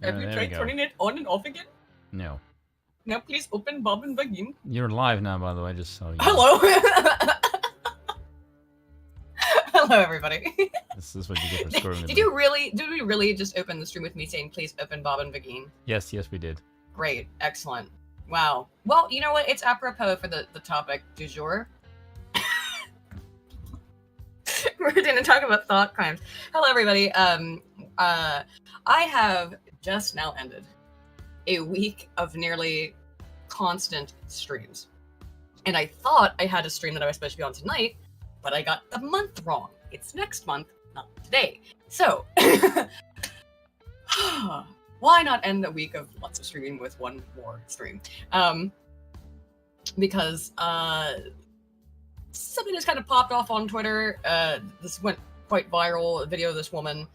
Have you tried turning it on and off again? No. Now please open Bob and Vagin. You're live now, by the way, just so you know. Hello! Hello, everybody. This is what you get for screwing with me. Did we really just open the stream with me saying, please open Bob and Vagin? Yes, we did. Great, excellent. Wow. Well, you know what? It's apropos for the topic du jour. We're going to talk about thought crimes. Hello, everybody. I have just now ended a week of nearly constant streams. And I thought I had a stream that I was supposed to be on tonight, but I got the month wrong. It's next month, not today. So, why not end a week of lots of streaming with one more stream? Because something just kind of popped off on Twitter. This went quite viral, a video of this woman.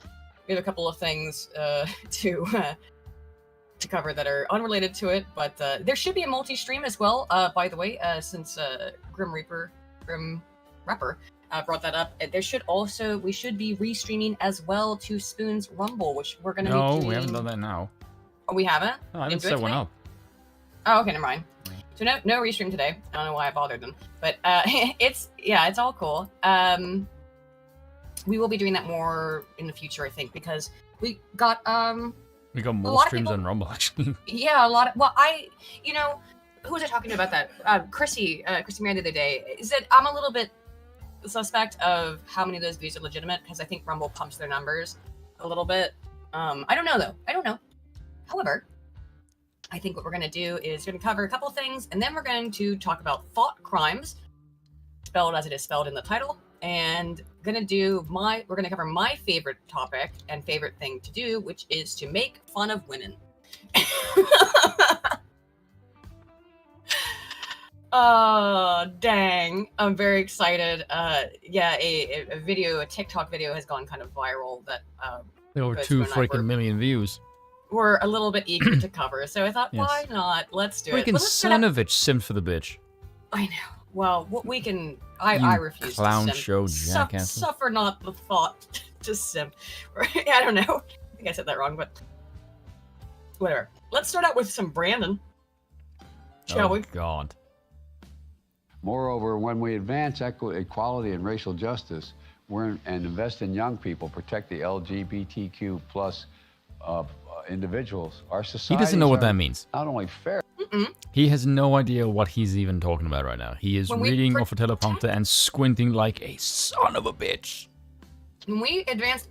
We have a couple of things to cover that are unrelated to it, but there should be a multi-stream as well, by the way, since Grim Rapper brought that up. We should be restreaming as well to Spoon's Rumble, which we're going to be doing. No, we haven't done that now. Oh, we haven't? No, I didn't set one up. Oh, okay, never mind. So no restream today. I don't know why I bothered them, but it's all cool. We will be doing that more in the future, I think, because we got more streams on Rumble, actually. Yeah, a lot of, who was I talking about that? Chrissy Mary the other day said I'm a little bit suspect of how many of those views are legitimate, because I think Rumble pumps their numbers a little bit. I don't know, though. I don't know. However, I think what we're going to do is we're going to cover a couple things, and then we're going to talk about thought crimes, spelled as it is spelled in the title, and we're going to cover my favorite topic and favorite thing to do, which is to make fun of women. Oh, dang. I'm very excited. A TikTok video has gone kind of viral that over 2 freaking million views. We're a little bit eager to cover, so I thought, why not? Let's do it. Freaking son of a simp for the bitch. I know. Well, what we can... I refuse clown to simp. show jackass. Suffer not the thought to simp. I don't know. I think I said that wrong, but... whatever. Let's start out with some Brandon. Shall we? Oh, God. Moreover, when we advance equality and racial justice, and invest in young people, protect the LGBTQ plus individuals, our society. He doesn't know what that means. Not only fair. He has no idea what he's even talking about right now. He is reading off a teleprompter and squinting like a son of a bitch. When we advance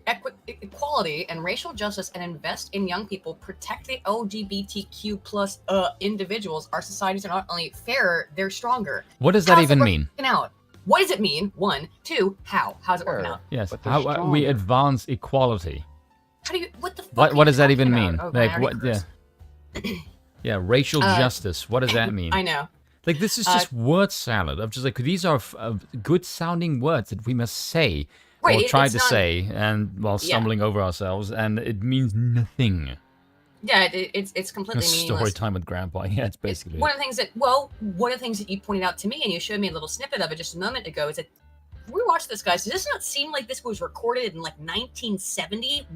equality and racial justice and invest in young people, protect the LGBTQ plus individuals, our societies are not only fairer, they're stronger. What does that even mean? What does it mean? 1, 2, how? How's it working out? Yes, how we advance equality. How do you, what the fuck What does that even mean? Oh, like, what, yeah, racial justice, what does that mean? I know. Like, this is just word salad. I'm just like, these are good sounding words that we must say. Right, or try to say, and while stumbling over ourselves, and it means nothing. Yeah, it's completely meaningless. Story time with Grandpa. Yeah, it's basically one of the things that you pointed out to me, and you showed me a little snippet of it just a moment ago, is that we watched this, guys. Does this not seem like this was recorded in like 1970?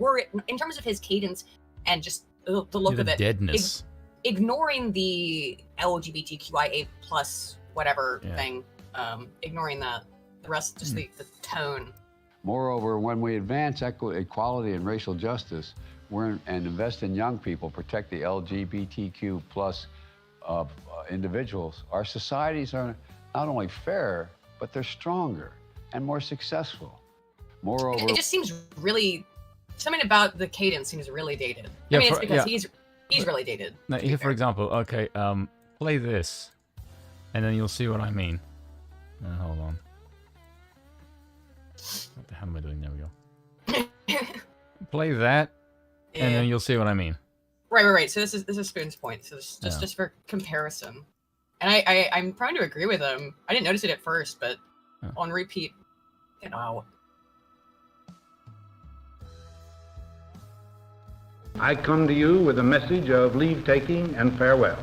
In terms of his cadence and just the look of it, deadness, ignoring the LGBTQIA plus whatever thing, ignoring that, the rest, just the tone. Moreover, when we advance equality and racial justice, and invest in young people, protect the LGBTQ plus individuals, our societies are not only fairer, but they're stronger and more successful. Moreover, it just seems really, something about the cadence seems really dated. Yeah, I mean, it's because he's really dated. Now, here, for example, okay, play this, and then you'll see what I mean. Hold on. What the hell am I doing? There we go. Play that, and then you'll see what I mean. Right. So this is Spoon's point. So just for comparison, and I'm prone to agree with him. I didn't notice it at first, but on repeat, I come to you with a message of leave-taking and farewell.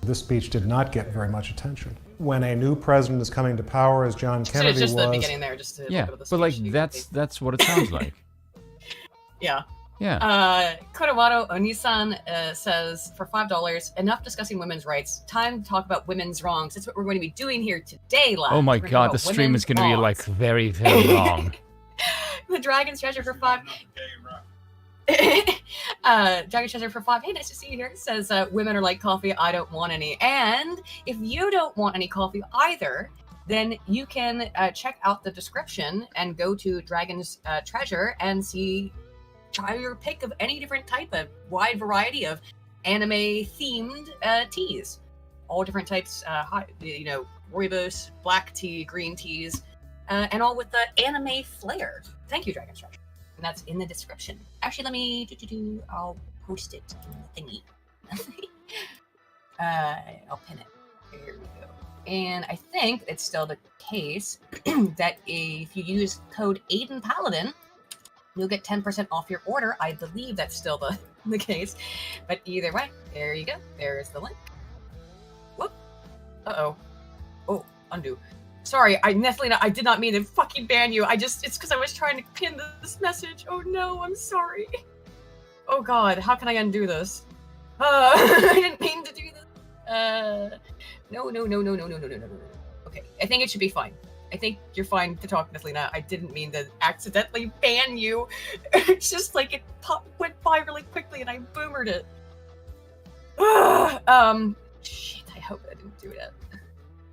This speech did not get very much attention. When a new president is coming to power, as John Kennedy was... Just the beginning there, just to but like, that's what it sounds like. Yeah. Yeah. Kodomato Onisan says, for $5, enough discussing women's rights. Time to talk about women's wrongs. That's what we're going to be doing here today, lads. Oh my god, the stream is going to be like very, very long. The Dragon's Treasure for $5. Dragon's Treasure for $5. Hey, nice to see you here. It says, women are like coffee. I don't want any. And if you don't want any coffee either, then you can check out the description and go to Dragon's Treasure and try your pick of any different type, of wide variety of anime-themed teas. All different types, rooibos, black tea, green teas, and all with the anime flair. Thank you, Dragon's Treasure. And that's in the description. Actually, let me I'll post it in the thingy. I'll pin it. There we go. And I think it's still the case that if you use code AidenPaladin, you'll get 10% off your order. I believe that's still the case. But either way, there you go. There's the link. Whoop. Uh-oh. Oh, undo. Sorry, Nethelina, I did not mean to fucking ban you. It's because I was trying to pin this message. Oh no, I'm sorry. Oh god, how can I undo this? I didn't mean to do this. No. Okay, I think it should be fine. I think you're fine to talk, Nethelina. I didn't mean to accidentally ban you. It's just like it went by really quickly and I boomered it. Shit, I hope I didn't do that.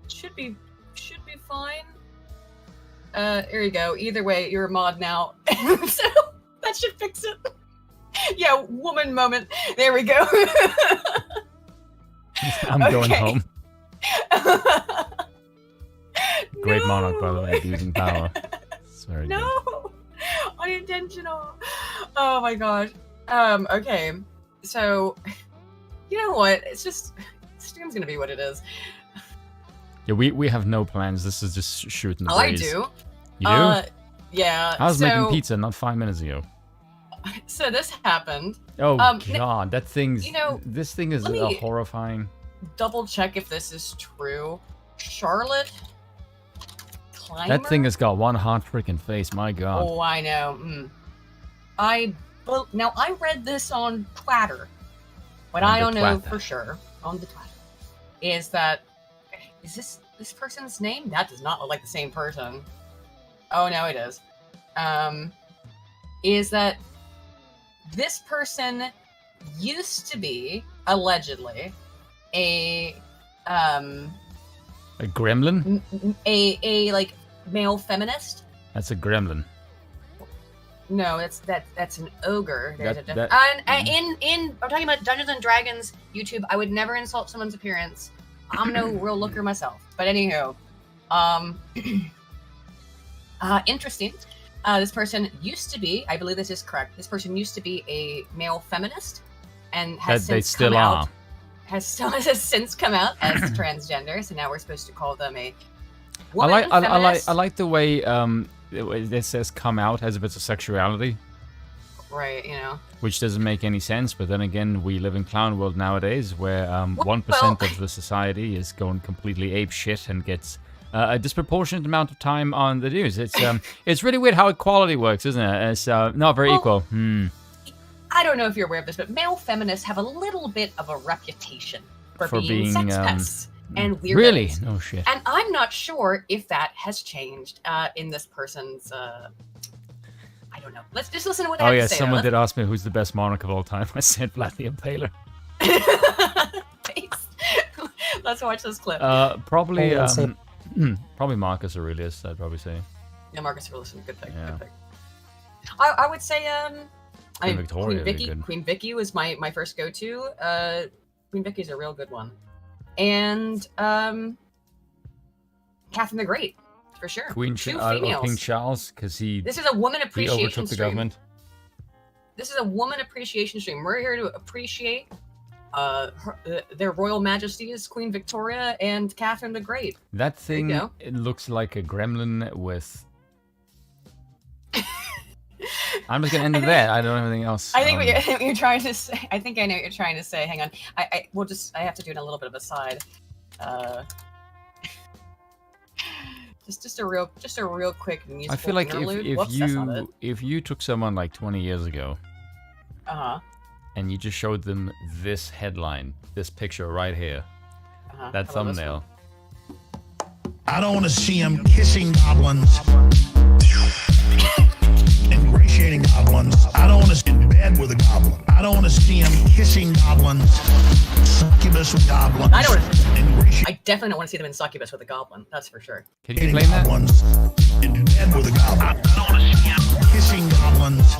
Should be fine. There you go. Either way, you're a mod now. So that should fix it. Yeah, woman moment. There we go. I'm going home. Great monarch, by the way, abusing power. It's very good. No! Unintentional. Oh my gosh. Okay. So, you know what? It's just, the stream's gonna be what it is. Yeah, we have no plans. This is just shooting the breeze. I do. You do? Yeah. I was making pizza not 5 minutes ago. So this happened. Oh god, that thing's... this thing is horrifying. Double check if this is true. Charlotte Clymer? That thing has got one hot freaking face, my god. Oh, I know. Now, I read this on Twitter, but I don't know for sure. On the Twitter. Is this person's name? That does not look like the same person. Oh, no, it is. Is that this person used to be, allegedly, a gremlin? A like male feminist? That's a gremlin. No, that's an ogre. There's I'm talking about Dungeons and Dragons YouTube. I would never insult someone's appearance. I'm no real looker myself. But anywho, interesting. This person used to be, I believe this is correct. This person used to be a male feminist, and has since come out. Has since come out as transgender. So now we're supposed to call them a woman feminist. I like the way it says "come out" as if it's a sexuality. Right, Which doesn't make any sense, but then again, we live in clown world nowadays, where 1% of the society is going completely ape shit and gets a disproportionate amount of time on the news. It's really weird how equality works, isn't it? It's not very equal. I don't know if you're aware of this, but male feminists have a little bit of a reputation for being sex pests and weirdos. Really? No shit. And I'm not sure if that has changed in this person's... I don't know. Let's just listen to what they have to say. Someone did ask me who's the best monarch of all time. I said Vlad the Impaler. Thanks. Let's watch this clip. Probably Marcus Aurelius, I'd probably say. Yeah, Marcus Aurelius is a good pick. Yeah. Good pick. I would say Victoria Queen Vicky was my first go-to. Queen Vicky's a real good one. And Catherine the Great. For sure. King Charles, because this is a woman appreciation he overtook the government. This is a woman appreciation stream. We're here to appreciate their royal majesties, Queen Victoria and Catherine the Great. That thing, it looks like a gremlin with... I'm just gonna end it there. I don't have anything else. I think what you're trying to say. I think I know what you're trying to say. Hang on. I have to do it a little bit of a side. Just a real quick musical I feel like interlude. if you took someone like 20 years ago and you just showed them this headline, this picture right here, that thumbnail. I don't want to see him kissing goblins, ingratiating goblins. I don't want to see him in bed with a goblin. I don't want to see him kissing goblins, succubus with goblins. I definitely don't want to see them in succubus with a goblin. That's for sure. Can you explain that? Goblins, in bed with a goblin. I don't want to see him kissing goblins,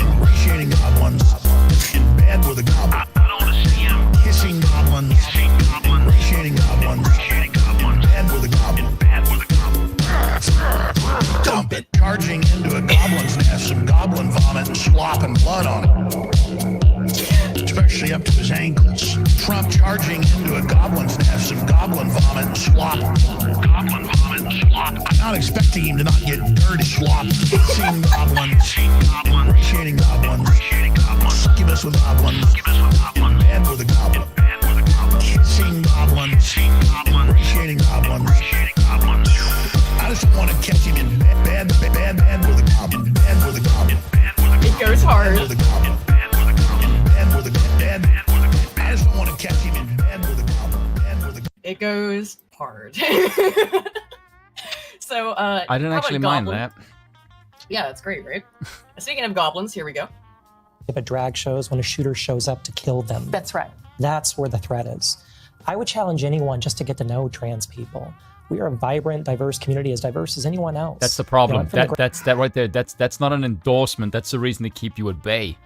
ingratiating goblins, in bed with a goblin. I don't want to see him kissing goblins, ingratiating goblins, in bed with a goblin. Dump it. Charging into a goblin's nest, some goblin vomit and slop and blood on it, especially up to his ankles. Trump charging into a goblin's nest, some goblin vomit and slop. Goblin vomit and slop. I'm not expecting him to not get dirty slop. Seeing goblins, ingratiating goblins, succubus with goblins, in bed with a goblin. Kissing goblins, ingratiating goblins. I just want to catch him in bed with a goblin, bed with a goblin. It goes hard. I just don't want to catch him in bed with a goblin, It goes hard. So, I didn't how actually about mind goblin? that. Yeah, that's great, right? Speaking of goblins, here we go. If a drag shows when a shooter shows up to kill them. That's right. That's where the threat is. I would challenge anyone just to get to know trans people. We are a vibrant, diverse community, as diverse as anyone else. That's the problem. You know, That's right there. That's not an endorsement. That's the reason to keep you at bay.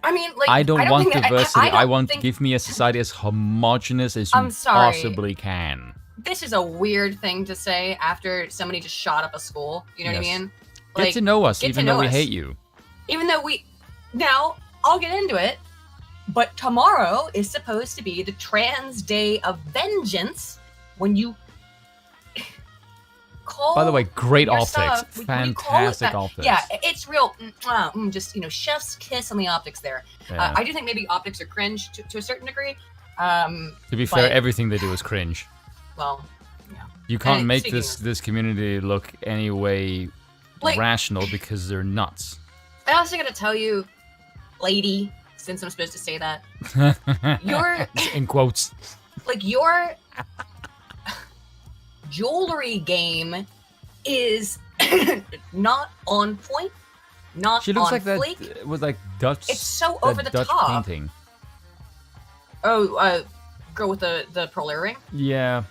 I mean, like, I don't want diversity. I want think... give me a society as homogenous as you possibly can. This is a weird thing to say after somebody just shot up a school. You know what I mean? Like, get to know us, even though we hate you. Even though now, I'll get into it, but tomorrow is supposed to be the Trans Day of Vengeance when you call. By the way, great optics. Stuff, Fantastic optics. Yeah, it's real. Just, chef's kiss on the optics there. Yeah. I do think maybe optics are cringe to a certain degree. To be fair, everything they do is cringe. Well, yeah. You can't make this community look any way rational because they're nuts. I also gotta tell you, lady, since I'm supposed to say that, your in quotes, like your jewelry game is not on point, not she looks on like fleek. That with like Dutch. It's so over the Dutch top. Painting. Oh, girl with the pearl earring. Yeah.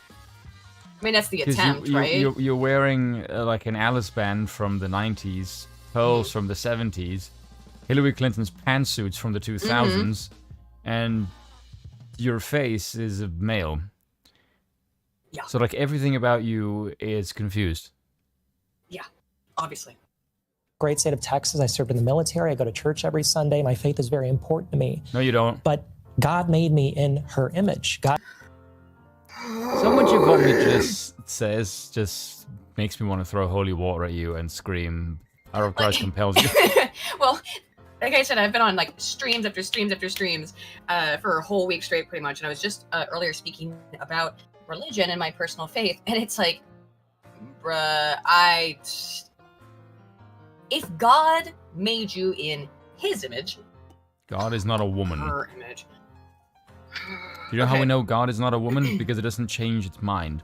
I mean, that's the attempt, right? You're wearing like an Alice band from the 90s, pearls from the 70s, Hillary Clinton's pantsuits from the 2000s, and your face is a male. Yeah. So like everything about you is confused. Yeah, obviously. Great state of Texas. I served in the military. I go to church every Sunday. My faith is very important to me. No, you don't. But God made me in her image. God. So much of what he just says just makes me want to throw holy water at you and scream, "Our Christ compels you." Well, like I said, I've been on like streams after streams after streams for a whole week straight, pretty much. And I was just earlier speaking about religion and my personal faith, and it's like, bruh, if God made you in His image, God is not a woman. Her image. You know how we know God is not a woman? Because it doesn't change its mind.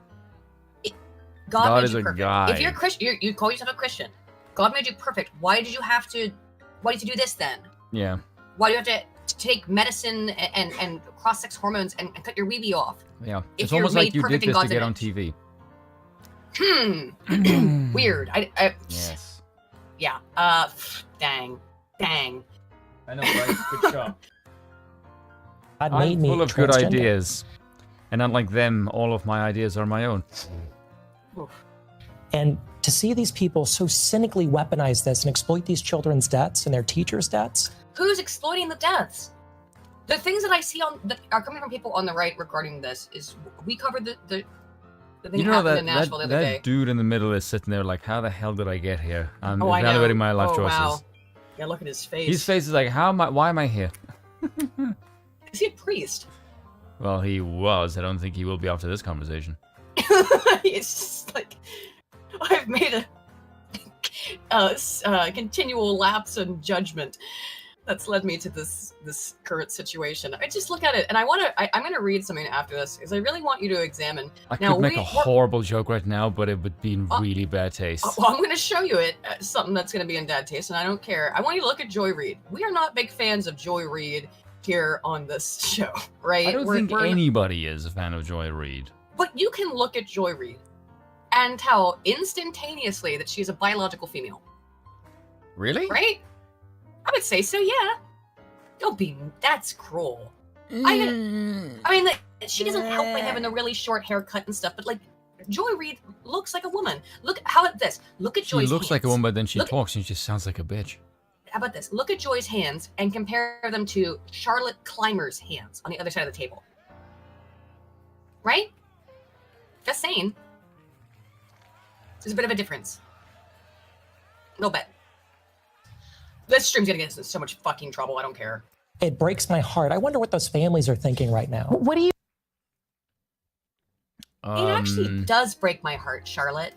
God is made you a perfect. guy. If you're a Christian, you call yourself a Christian. God made you perfect. Why did you do this then? Yeah. Why do you have to take medicine and cross-sex hormones and cut your wee off? Yeah. If It's you're almost like made you did perfect in this to God's get on image. TV. Weird. Yes. Yeah. Dang. I know, right? Good job. God I'm made me full of good transgender. ideas. And unlike them, all of my ideas are my own. And to see these people so cynically weaponize this and exploit these children's deaths and their teachers' deaths. Who's exploiting the deaths? The things that I see that are coming from people on the right regarding this is we covered the thing that happened in Nashville the other day. That dude in the middle is sitting there like, how the hell did I get here? I'm I know. evaluating my life choices. Wow. Yeah, look at his face. His face is like, why am I here? Is he a priest? Well, he was. I don't think he will be after this conversation. It's just like, I've made a continual lapse in judgment that's led me to this current situation. I just look at it, and I'm going to read something after this because I really want you to examine. I could make a horrible joke right now, but it would be in really bad taste. Well, I'm going to show you it, something that's going to be in bad taste, and I don't care. I want you to look at Joy Reid. We are not big fans of Joy Reid here on this show, right? I don't think anybody is a fan of Joy Reid. But you can look at Joy Reid and tell instantaneously that she's a biological female. Really? Right? I would say so, yeah. That's cruel. I mean, she doesn't help by having a really short haircut and stuff, but like, Joy Reid looks like a woman. Look, how about this? Look at Joy's hands. She looks like a woman, but then she talks and she just sounds like a bitch. How about this? Look at Joy's hands and compare them to Charlotte Clymer's hands on the other side of the table. Right? Just saying. There's a bit of a difference. A little bit. This stream's gonna get us in so much fucking trouble. I don't care. It breaks my heart. I wonder what those families are thinking right now. What do you? It actually does break my heart, Charlotte.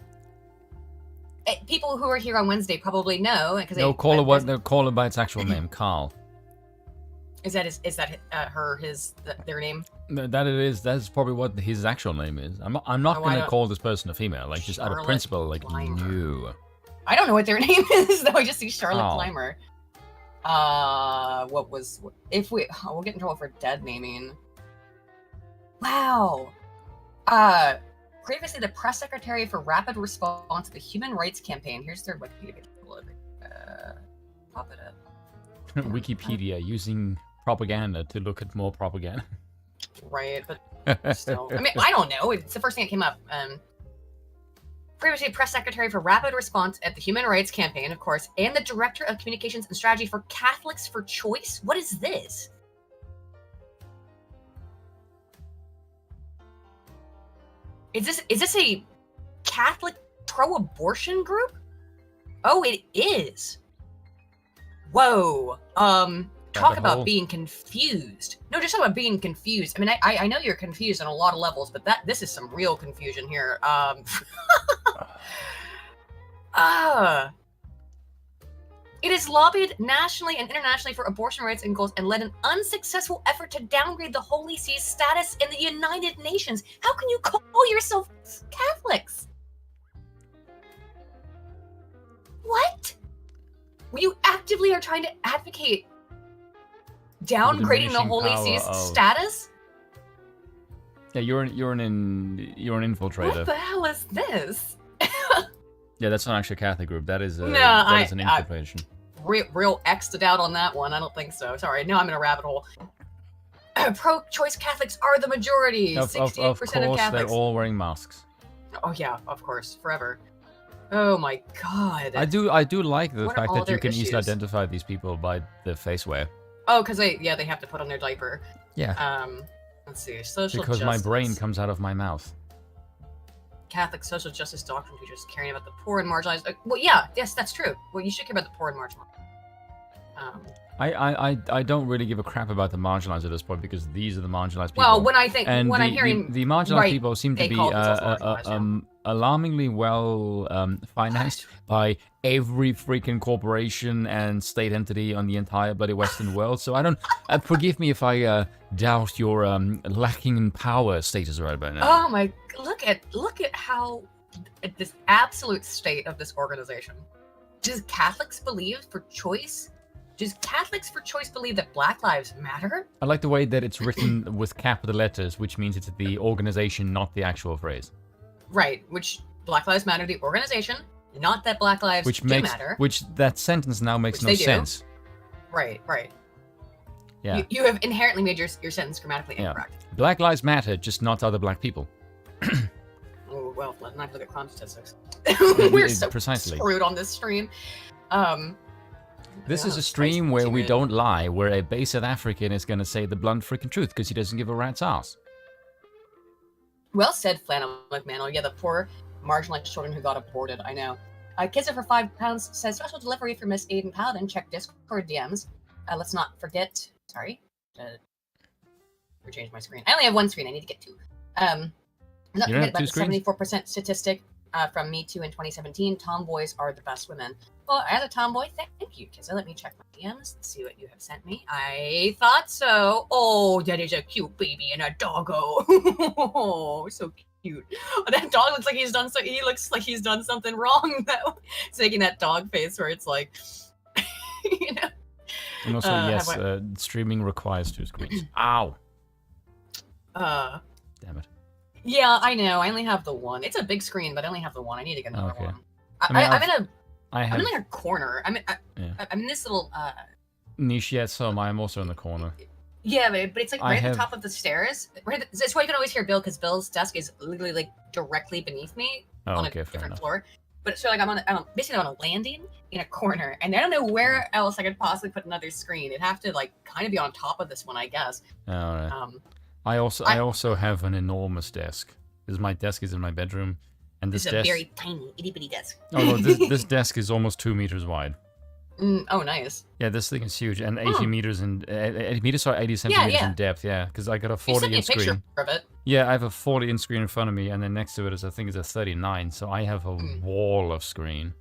People who are here on Wednesday probably know because call it by its actual name, Carl. Is that their name? That it is. That's probably what his actual name is. I'm not going to call this person a female, like just out of principle, like no. I don't know what their name is, though. I just see Charlotte Clymer. We'll get in trouble for dead naming. Wow. Previously the press secretary for rapid response to the Human Rights Campaign. Here's their Wikipedia. Pop it up. Wikipedia using propaganda to look at more propaganda. Right, but still. I mean, I don't know. It's the first thing that came up. Previously press secretary for rapid response at the Human Rights Campaign, of course, and the director of communications and strategy for Catholics for Choice. What is this? Is this a Catholic pro-abortion group? Oh, it is. Whoa. Talk about being confused. No, just talk about being confused. I mean, I know you're confused on a lot of levels, but this is some real confusion here. It has lobbied nationally and internationally for abortion rights and goals and led an unsuccessful effort to downgrade the Holy See's status in the United Nations. How can you call yourself Catholics? What? You actively are trying to advocate downgrading the Holy See's status? Yeah, you're an infiltrator. What the hell is this? Yeah, that's not actually a Catholic group. That is that is an infiltration. Real X'd out on that one. I don't think so. Sorry, now I'm in a rabbit hole. Pro-choice Catholics are the majority. 68% of Catholics. They're all wearing masks. Oh yeah, of course, forever. Oh my god. I do like the fact that you can easily identify these people by the face wear. Oh, because they have to put on their diaper. Yeah. Let's see. Social because justice. My brain comes out of my mouth. Catholic social justice doctrine teachers caring about the poor and marginalized. Well, yes, that's true. Well, you should care about the poor and marginalized. I don't really give a crap about the marginalized at this point because these are the marginalized people. Well, I'm hearing the marginalized people seem to be alarmingly well financed by every freaking corporation and state entity on the entire bloody Western world. So I don't forgive me if I doubt your lacking in power status right about now. Oh my! Look at how this absolute state of this organization. Does Catholics believe for choice? Does Catholics for Choice believe that Black Lives Matter? I like the way that it's written with capital letters, which means it's the organization, not the actual phrase. Right, which Black Lives Matter, the organization, not that Black Lives matter. Which that sentence now makes no sense. Right. Yeah. You have inherently made your sentence grammatically incorrect. Black Lives Matter, just not other black people. Oh, well, let's not look at crime statistics. We're so screwed on this stream. This is a stream where we don't lie, where a base South African is going to say the blunt freaking truth because he doesn't give a rat's ass. Well said, Flannel McManel. Yeah, the poor marginalized children who got aborted. I know. Kids are for £5 says special delivery for Miss Aiden Paladin. Check Discord DMs. Let's not forget. Sorry. Change my screen. I only have one screen. I need to get two. Not forget about the 74% statistic from Me Too in 2017. Tomboys are the best women. Well, as a tomboy, thank you, Tizza. Let me check my DMs and see what you have sent me. I thought so. Oh, that is a cute baby and a doggo. Oh, so cute. Oh, that dog looks like he looks like he's done something wrong though. It's making that dog face where it's like, you know. And also, yes, streaming requires 2 screens. Ow. Damn it. Yeah, I know. I only have the one. It's a big screen, but I only have the one. I need to get another one. I mean, I'm in like a corner. I'm in this little niche. Yeah, so I'm also in the corner. Yeah, but it's like right at the top of the stairs. That's why you can always hear Bill, because Bill's desk is literally like directly beneath me on a different floor. But so like I'm basically on a landing in a corner, and I don't know where else I could possibly put another screen. It'd have to like kind of be on top of this one, I guess. All right. I also have an enormous desk. My desk is in my bedroom, and this is desk a very tiny itty bitty desk. Oh no, this desk is almost 2 meters wide. Oh, nice. Yeah, this thing is huge, and 80 meters in 80 centimeters in depth. Yeah, because I got a 40-inch screen. Picture of it. Yeah, I have a 40-inch screen in front of me, and then next to it is I think it's a 39. So I have a wall of screen,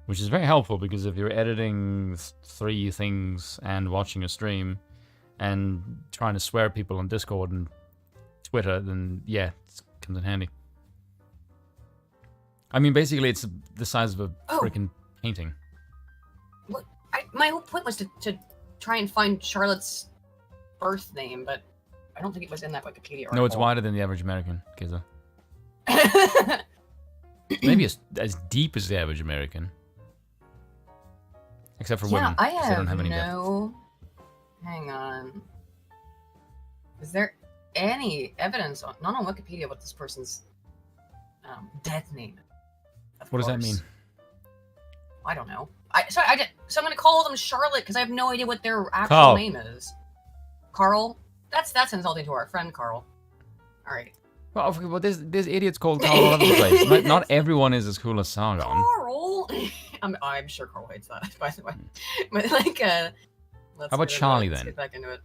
which is very helpful because if you're editing 3 things and watching a stream, and trying to swear at people on Discord and Twitter, then yeah, it comes in handy. I mean, basically, it's the size of a freaking painting. What? My whole point was to try and find Charlotte's birth name, but I don't think it was in that Wikipedia article. No, it's wider than the average American, Kiza. Maybe as deep as the average American. Except for women. I have don't have any no... Hang on. Is there any evidence not on Wikipedia what this person's death name is? What does that mean? I don't know. So I'm gonna call them Charlotte because I have no idea what their actual name is. Carl? That's insulting to our friend Carl. All right. Well, there's idiots called Carl all over the place. Not everyone is as cool as Sargon. Carl. I'm sure Carl hates that, by the way. But like, how about Charlie then? Let's get back into it.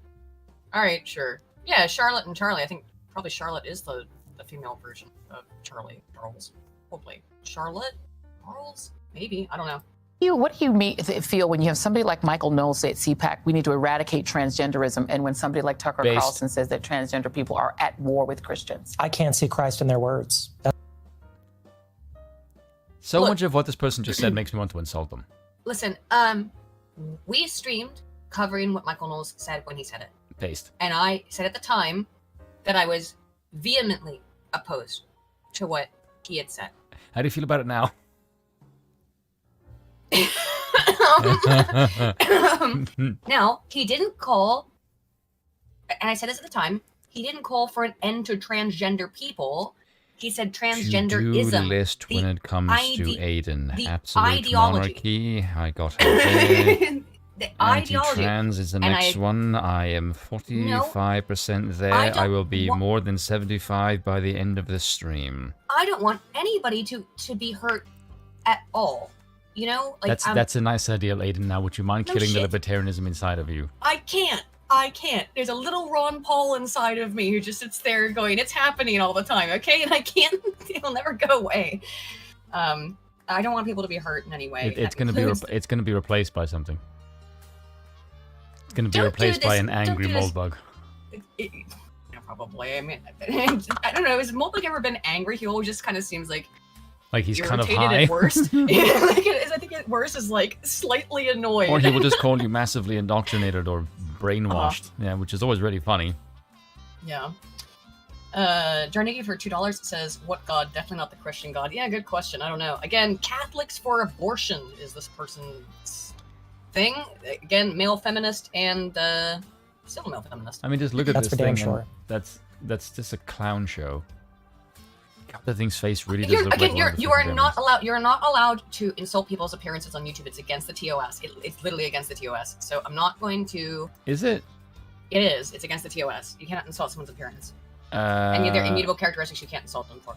All right, sure. Yeah, Charlotte and Charlie. I think probably Charlotte is the female version of Charlie. Charles. Hopefully. Charlotte? Charles? Maybe. I don't know. What do you feel when you have somebody like Michael Knowles say at CPAC, we need to eradicate transgenderism, and when somebody like Tucker Carlson says that transgender people are at war with Christians? I can't see Christ in their words. So much of what this person just said makes me want to insult them. Listen, we streamed covering what Michael Knowles said when he said it. Paste. And I said at the time that I was vehemently opposed to what he had said. How do you feel about it now? Now, he didn't call, and I said this at the time, he didn't call for an end to transgender people. He said transgenderism. To-do list when it comes to Aiden. The Absolute ideology. monarchy. I got it. The ideology. Anti-trans is the next one. I am 45% there. I will be more than 75 by the end of this stream. I don't want anybody to be hurt at all. You know, like that's a nice idea, Aiden. Now, would you mind killing the libertarianism inside of you? I can't. There's a little Ron Paul inside of me who just sits there going, "It's happening all the time, okay?" And I can't. It'll never go away. I don't want people to be hurt in any way. It's gonna be replaced by something. It's gonna be replaced by an angry moldbug. Probably. I mean, I don't know. Has Moldbug ever been angry? He always just kind of seems like he's irritated kind of high. At worst. I think at worst is like slightly annoyed. Or he will just call you massively indoctrinated or brainwashed. Yeah, which is always really funny. Yeah. Jarniggy for $2 says, "What God? Definitely not the Christian God." Yeah, good question. I don't know. Again, Catholics for abortion is this person's thing. Again, male feminist and still male feminist. I mean, just look at this for thing. damn sure. That's just a clown show. The thing's face really does look again, like you are not allowed to insult people's appearances on YouTube. It's against the TOS. It's literally against the TOS. So I'm not going to. Is it? It is. It's against the TOS. You cannot insult someone's appearance. And their immutable characteristics, you can't insult them for.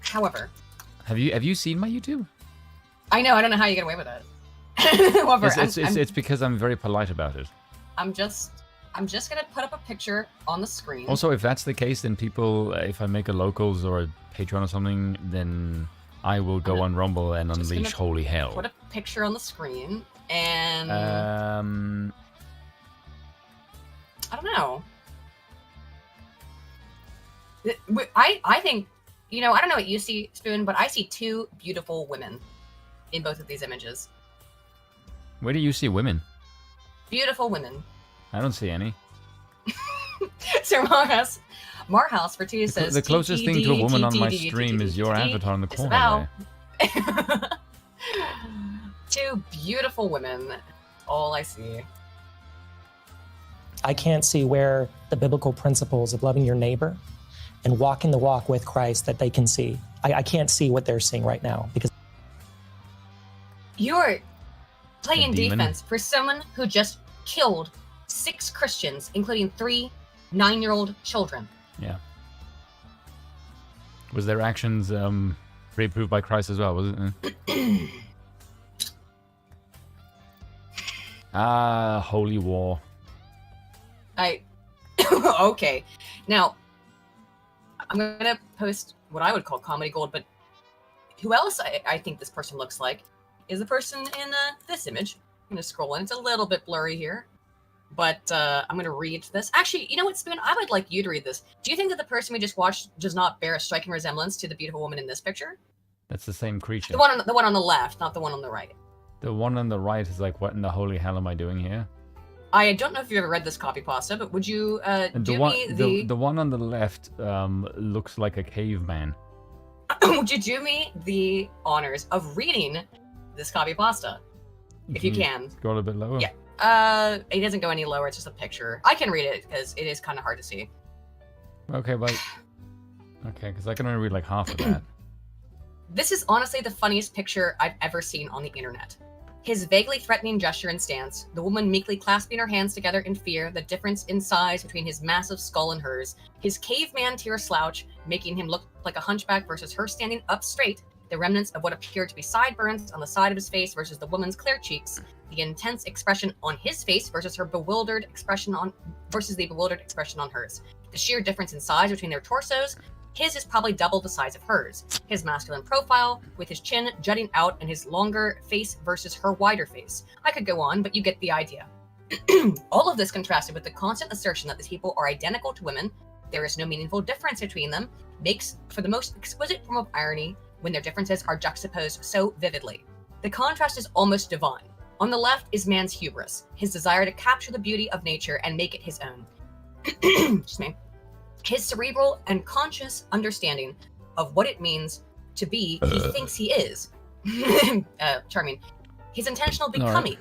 However, have you seen my YouTube? I know. I don't know how you get away with it. However, it's because I'm very polite about it. I'm just I'm just gonna put up a picture on the screen. Also, if that's the case, then people, if I make a locals or a Patreon or something, then I will go on Rumble and unleash holy hell. Put a picture on the screen, and I don't know. I think, I don't know what you see, Spoon, but I see two beautiful women in both of these images. Where do you see women? Beautiful women. I don't see any. Sir Marhouse for 2 says the closest thing to a woman on my stream is your avatar in the corner there. Two beautiful women. All I see. I can't see where the biblical principles of loving your neighbor and walking the walk with Christ that they can see. I can't see what they're seeing right now because you're playing defense for someone who just killed 6 Christians, including 3 9-year-old children. Yeah. Was their actions reproved by Christ as well, was it? Holy war. Okay. Now, I'm going to post what I would call comedy gold, but who else I think this person looks like is the person in this image. I'm going to scroll in. It's a little bit blurry here, but I'm going to read this. Actually, you know what, Spoon? I would like you to read this. Do you think that the person we just watched does not bear a striking resemblance to the beautiful woman in this picture? That's the same creature. The one on the left, not the one on the right. The one on the right is like, what in the holy hell am I doing here? I don't know if you've ever read this copy pasta, but would you the one on the left looks like a caveman. Would you do me the honors of reading this copy pasta, if you can? Go a bit lower. Yeah. It doesn't go any lower. It's just a picture. I can read it because it is kind of hard to see. Okay, but okay, because I can only read like half of that. This is honestly the funniest picture I've ever seen on the internet. His vaguely threatening gesture and stance, the woman meekly clasping her hands together in fear, the difference in size between his massive skull and hers, his caveman tear slouch, making him look like a hunchback versus her standing up straight, the remnants of what appeared to be sideburns on the side of his face versus the woman's clear cheeks, the intense expression on his face versus the bewildered expression on hers, the sheer difference in size between their torsos. His is probably double the size of hers. His masculine profile, with his chin jutting out and his longer face versus her wider face. I could go on, but you get the idea. All of this contrasted with the constant assertion that these people are identical to women, there is no meaningful difference between them, makes for the most exquisite form of irony when their differences are juxtaposed so vividly. The contrast is almost divine. On the left is man's hubris, his desire to capture the beauty of nature and make it his own. Excuse me. His cerebral and conscious understanding of what it means to be he thinks he is. Charming. His intentional becoming. Right.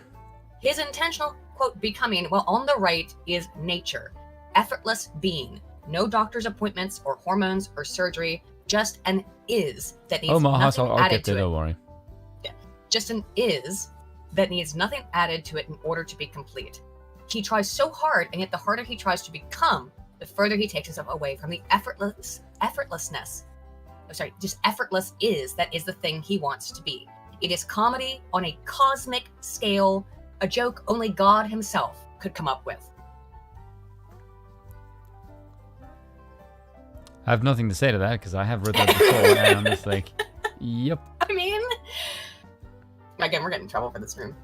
His intentional, quote, becoming, while on the right is nature. Effortless being. No doctor's appointments or hormones or surgery. Just an is that needs nothing added to it. Don't worry. Yeah. Just an is that needs nothing added to it in order to be complete. He tries so hard, and yet the harder he tries to become, the further he takes himself away from the effortlessness. Just effortless is that is the thing he wants to be. It is comedy on a cosmic scale, a joke only God himself could come up with. I have nothing to say to that because I have read that before, and I'm just like, yep. I mean, again, we're getting in trouble for this room.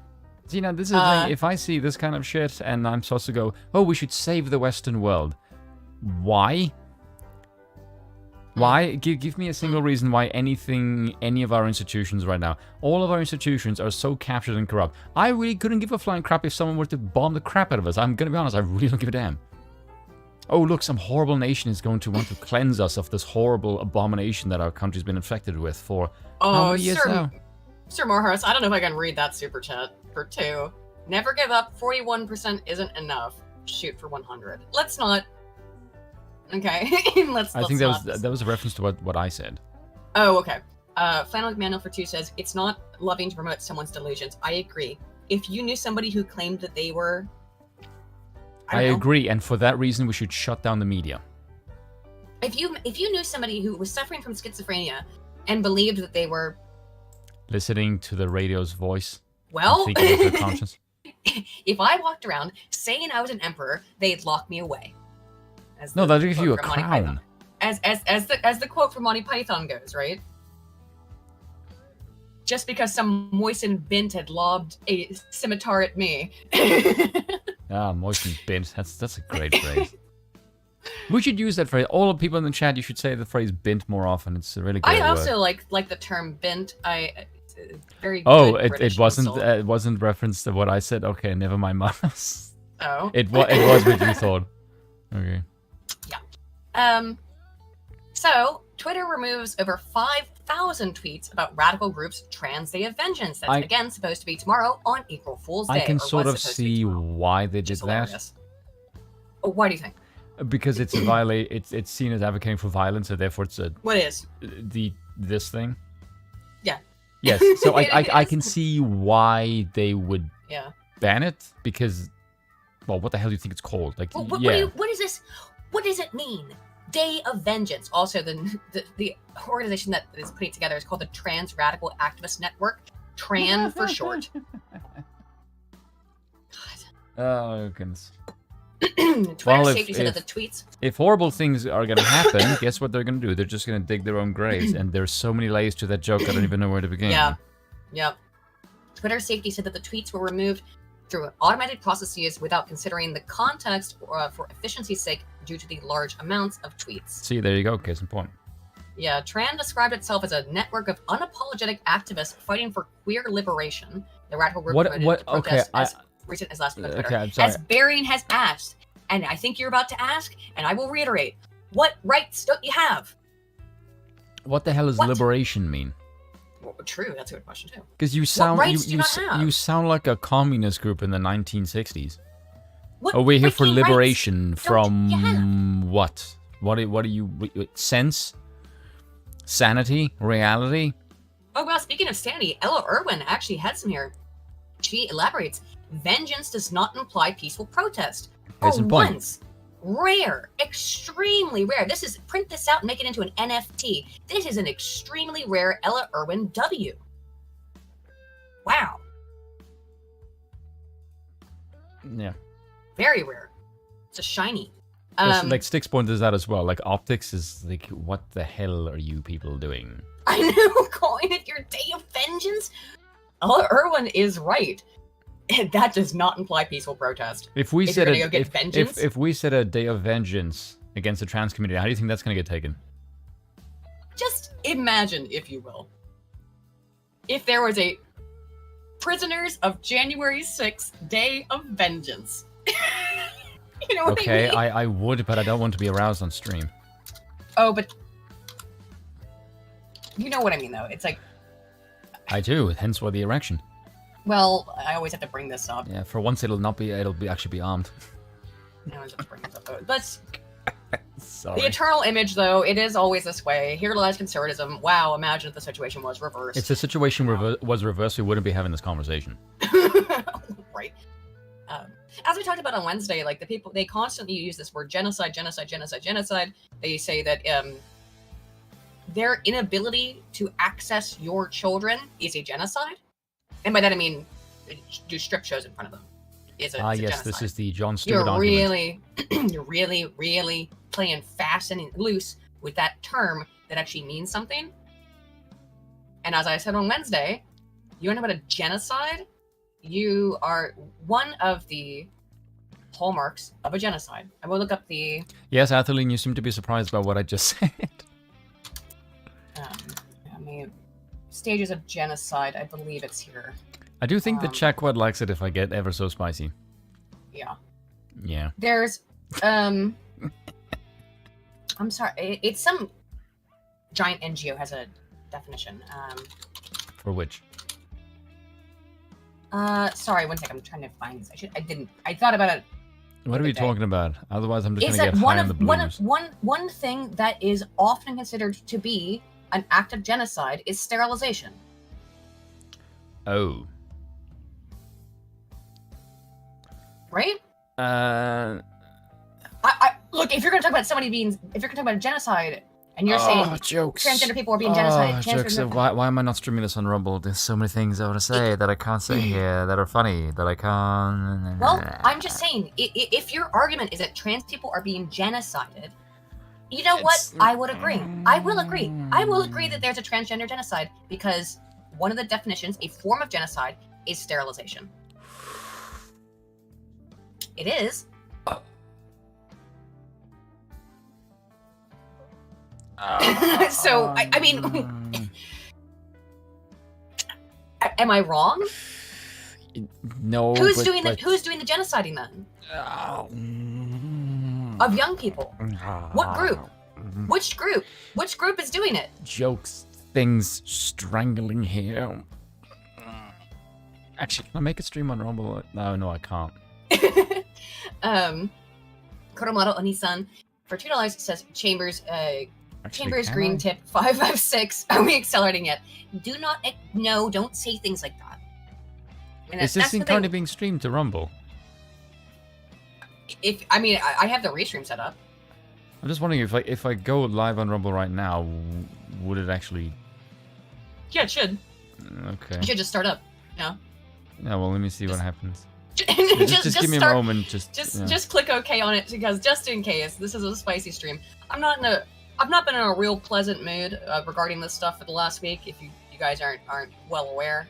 See, now, this is the thing. If I see this kind of shit and I'm supposed to go, oh, we should save the Western world. Why? Why? Give me a single reason why any of our institutions right now, all of our institutions are so captured and corrupt. I really couldn't give a flying crap if someone were to bomb the crap out of us. I'm going to be honest, I really don't give a damn. Oh, look, some horrible nation is going to want to cleanse us of this horrible abomination that our country's been infected with for how many years now? Sir Morhurst, I don't know if I can read that super chat for 2. Never give up. 41% isn't enough. Shoot for 100. Let's not. Okay. I think that was a reference to what I said. Oh, okay. Flannel McManel for 2 says, it's not loving to promote someone's delusions. I agree. If you knew somebody who claimed that they were... I agree, and for that reason, we should shut down the media. If you knew somebody who was suffering from schizophrenia and believed that they were... listening to the radio's voice. Well... thinking of their conscience. if I walked around saying I was an emperor, they'd lock me away. No, they'll give you a quote from Monty crown. Python. As the quote from Monty Python goes, right? Just because some moistened bint had lobbed a scimitar at me. Ah, moistened bint. That's a great phrase. We should use that phrase. All the people in the chat, you should say the phrase bint more often. It's a really great I word. also like the term bint. It's a very Oh, good it British wasn't insult. it wasn't reference to what I said. Okay, never mind, Mars. Oh. It was what you thought. Okay. So Twitter removes over 5,000 tweets about radical groups' Trans Day of Vengeance. That's again supposed to be tomorrow on April Fool's Day. I can or sort was of supposed to be see tomorrow, why they which did is that. hilarious. Oh, why do you think? Because it's it's seen as advocating for violence, so therefore it's What is? This thing. Yeah. Yes. So It I is. can see why they would Yeah. ban it because, well, what the hell do you think it's called? Like, Well, yeah. what is this? What does it mean? Day of Vengeance. Also, the organization that is putting it together is called the Trans Radical Activist Network, TRAN for short. Oh goodness. Twitter Well, safety said that the tweets. If horrible things are going to happen, guess what they're going to do? They're just going to dig their own graves. And there's so many layers to that joke, I don't even know where to begin. Yeah. Yep. Twitter safety said that the tweets were removed through automated processes without considering the context for efficiency's sake due to the large amounts of tweets. See, there you go. Case in point. Yeah, Tran described itself as a network of unapologetic activists fighting for queer liberation. The radical group promoted to protest as recent as last week on Twitter. Okay, I'm sorry. As Barian has asked, and I think you're about to ask, and I will reiterate, what rights don't you have? What the hell does liberation mean? Well, true, that's a good question too. Because you sound rights do you not have? you sound like a communist group in the 1960s. What Oh, we're here for freaking liberation rights from don't you have? what? What do you sense? Sanity? Reality? Oh, well, speaking of sanity, Ella Irwin actually had some here. She elaborates, vengeance does not imply peaceful protest. Case in point. Once. Rare. Extremely rare. This is, print this out and make it into an NFT. This is an extremely rare Ella Irwin W. Wow. Yeah. Very rare. It's a shiny. Like Styx pointed out as well. Like optics is like, what the hell are you people doing? I know, calling it your day of vengeance? Ella Irwin is right. And that does not imply peaceful protest. If we If said you're gonna go get vengeance? if we said a day of vengeance against the trans community, how do you think that's going to get taken? Just imagine, if you will, if there was a Prisoners of January 6th Day of Vengeance. You know what I Okay, mean? I would, but I don't want to be aroused on stream. Oh, but you know what I mean, though. It's like, I do, hence why the erection. well, I always have to bring this up. Yeah, for once it'll actually be armed. I always have to bring this up, though. But Sorry. the eternal image, though, it is always this way. Here lies conservatism. Wow, imagine if the situation was reversed. If the situation was reversed, we wouldn't be having this conversation. Right. As we talked about on Wednesday, like the people, they constantly use this word genocide. They say that their inability to access your children is a genocide. And by that I mean do strip shows in front of them. It's a Yes, genocide. this is the Jon Stewart argument. You're really playing fast and loose with that term that actually means something. And as I said on Wednesday, you know about a genocide? You are one of the hallmarks of a genocide. I will look up the... Yes, Atheline, you seem to be surprised by what I just said. Stages of genocide, I believe it's here. I do think the chat quite likes it if I get ever so spicy. Yeah. Yeah. There's, I'm sorry, it's some giant NGO has a definition. For which? Sorry, one second, I'm trying to find this. I thought about it. What are we talking about? Otherwise, I'm just It's going to that get high on the blues. one thing that is often considered to be an act of genocide is sterilization. Oh. Right? Uh, I look, if you're going to talk about a genocide, and you're saying jokes. transgender people are being genocided. Jokes. Why am I not streaming this on Rumble? There's so many things I want to say that I can't say here that are funny that I can't. Well, I'm just saying, if your argument is that trans people are being genocided, you know what? I would agree. I will agree. I will agree that there's a transgender genocide because one of the definitions, a form of genocide, is sterilization. It is. So, I mean, am I wrong? No. Who's doing the genociding then? Of young people? What group? Which group? Which group is doing it? Jokes, things strangling here. Actually, can I make a stream on Rumble? No, I can't. Koromato Onisan for $2 says Chambers. Actually, Chambers can green I? tip 556. Are we accelerating yet? Do not. No, don't say things like that. I mean, Is this thing currently being streamed to Rumble? I have the restream set up. I'm just wondering if I go live on Rumble right now, would it actually? Yeah, it should. Okay. It should just start up. Yeah. Yeah. Well, let me see what happens. just give me start, a moment. Just click OK on it because just in case this is a spicy stream. I've not been in a real pleasant mood regarding this stuff for the last week. If you guys aren't well aware.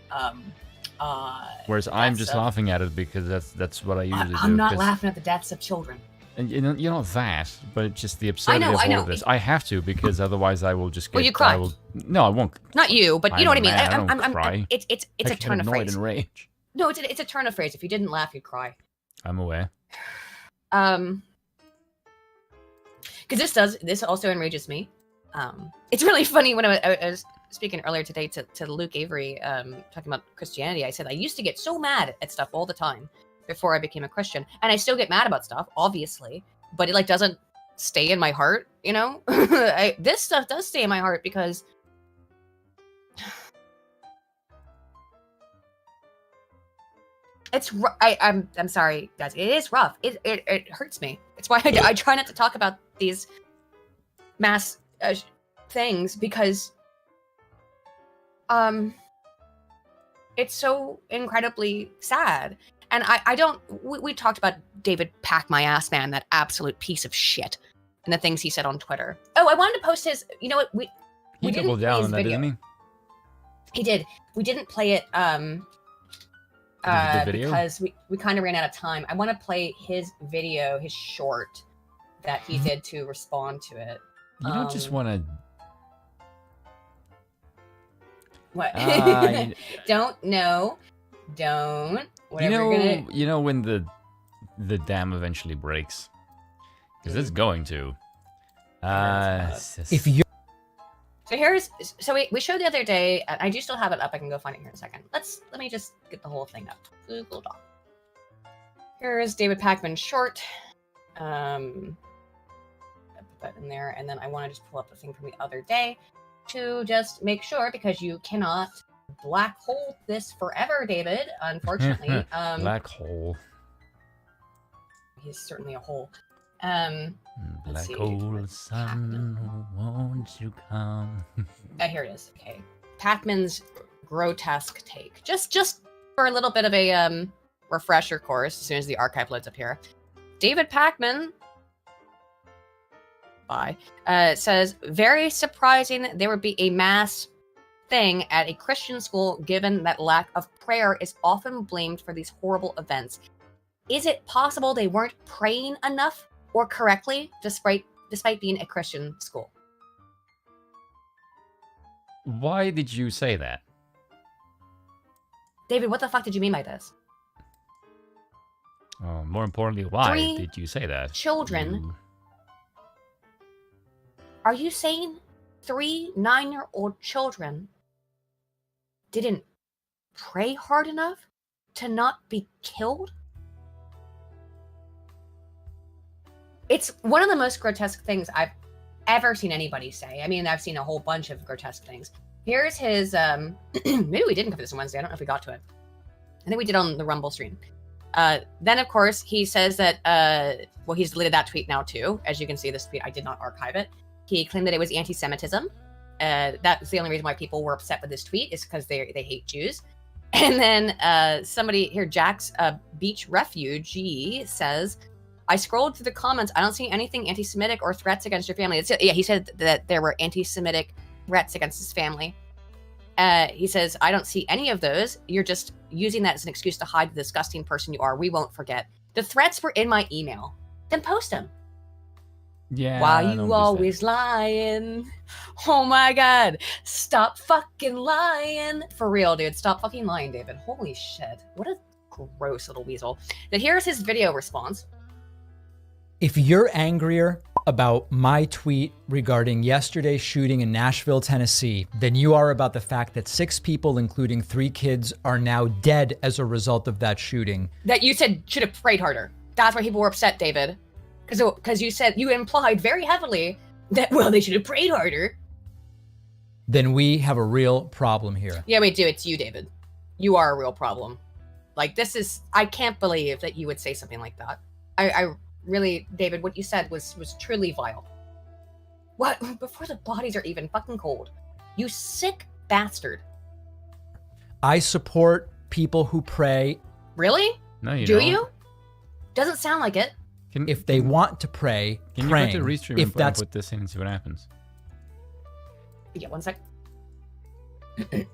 Whereas I'm just laughing at it because that's what I usually do. I'm not laughing at the deaths of children. And you know that, but it's just the absurdity of all of this. I have to because otherwise I will just get. Well, you cry. No, I won't. Not you, but you know what I mean. I don't cry. It's a turn of phrase. And rage. No, it's a turn of phrase. If you didn't laugh, you'd cry. I'm aware. Because this also enrages me. It's really funny when I was speaking earlier today to Luke Avery, talking about Christianity. I said I used to get so mad at stuff all the time before I became a Christian, and I still get mad about stuff, obviously, but it doesn't stay in my heart, you know. This stuff does stay in my heart because it's. I'm sorry, guys. It is rough. It hurts me. It's why I try not to talk about these mass things because it's so incredibly sad. And I don't. We talked about David my ass man, that absolute piece of shit, and the things he said on Twitter. Oh, I wanted to post his. You know what? We doubled down on that, didn't he? He did. We didn't play it because we kind of ran out of time. I want to play his video, his short that he did to respond to it. You don't just want to. What? Don't. Whatever. You know when the dam eventually breaks, because it's going to. If you. So we showed the other day, and I do still have it up. I can go find it here in a second. Let me just get the whole thing up. Google Doc. Here's David Pacman's short. I put that in there, and then I want to just pull up the thing from the other day to just make sure, because you cannot black hole this forever, David. Unfortunately, black hole. He's certainly a hole. Black hole sun, won't you come? Here it is. Okay, Pacman's grotesque take. Just for a little bit of a refresher course. As soon as the archive loads up here, David Pacman. Says, very surprising there would be a mass thing at a Christian school given that lack of prayer is often blamed for these horrible events. Is it possible they weren't praying enough or correctly despite being a Christian school? Why did you say that? David, what the fuck did you mean by this? More importantly, why did you say that? Children. Are you saying 3 9-year-old children didn't pray hard enough to not be killed? It's one of the most grotesque things I've ever seen anybody say. I mean, I've seen a whole bunch of grotesque things. Here's his, maybe we didn't cover this on Wednesday. I don't know if we got to it. I think we did on the Rumble stream. Then, of course, he says that, he's deleted that tweet now too. As you can see, this tweet, I did not archive it. He claimed that it was anti-Semitism. That's the only reason why people were upset with this tweet, is because they hate Jews. And then somebody here, Jack's Beach Refugee, says, I scrolled through the comments. I don't see anything anti-Semitic or threats against your family. Yeah, he said that there were anti-Semitic threats against his family. He says, I don't see any of those. You're just using that as an excuse to hide the disgusting person you are. We won't forget. The threats were in my email. Then post them. Yeah. Why you always lying? Oh my God. Stop fucking lying. For real, dude. Stop fucking lying, David. Holy shit. What a gross little weasel. Now here's his video response. If you're angrier about my tweet regarding yesterday's shooting in Nashville, Tennessee, than you are about the fact that 6 people, including 3 kids, are now dead as a result of that shooting. That you said should have prayed harder. That's why people were upset, David. Because you implied very heavily that, well, they should have prayed harder. Then we have a real problem here. Yeah, we do. It's you, David. You are a real problem. Like, this is, I can't believe that you would say something like that. I really, David, what you said was truly vile. What? Before the bodies are even fucking cold. You sick bastard. I support people who pray. Really? No, you do don't. you? Doesn't sound like it. If they want to pray, can praying. You go to Restream if and put this in and see what happens? Yeah, one sec. I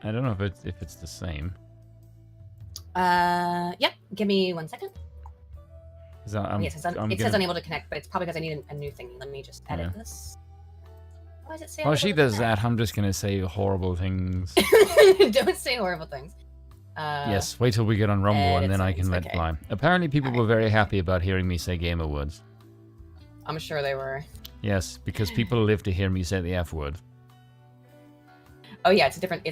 don't know if it's the same. Yeah, give me 1 second. It says unable to connect, but it's probably because I need a new thing. Let me just edit this. Why does it say? Well, she does that. I'm just gonna say horrible things. Don't say horrible things. Yes, wait till we get on Rumble and then I can let fly. Apparently, people were very happy about hearing me say gamer words. I'm sure they were. Yes, because people live to hear me say the F word. Oh yeah, it's a different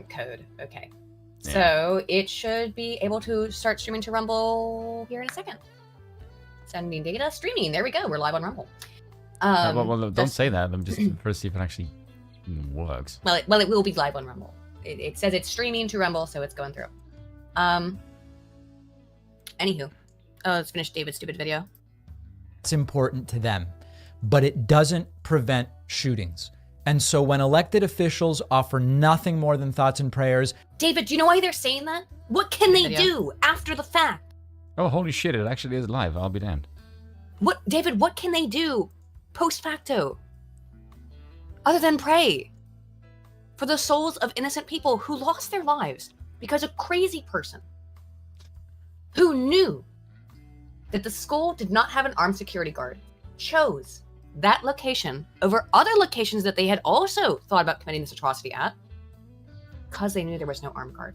code. Okay. Yeah. So it should be able to start streaming to Rumble here in a second. Sending data, streaming. There we go. We're live on Rumble. Well, don't say that. I'm just first see if it actually works. Well, it will be live on Rumble. It says it's streaming to Rumble, so it's going through. Anywho, let's finish David's stupid video. It's important to them, but it doesn't prevent shootings. And so when elected officials offer nothing more than thoughts and prayers... David, do you know why they're saying that? What can they do after the fact? Oh, holy shit, it actually is live. I'll be damned. David, what can they do post facto? Other than pray for the souls of innocent people who lost their lives because a crazy person who knew that the school did not have an armed security guard chose that location over other locations that they had also thought about committing this atrocity at because they knew there was no armed guard.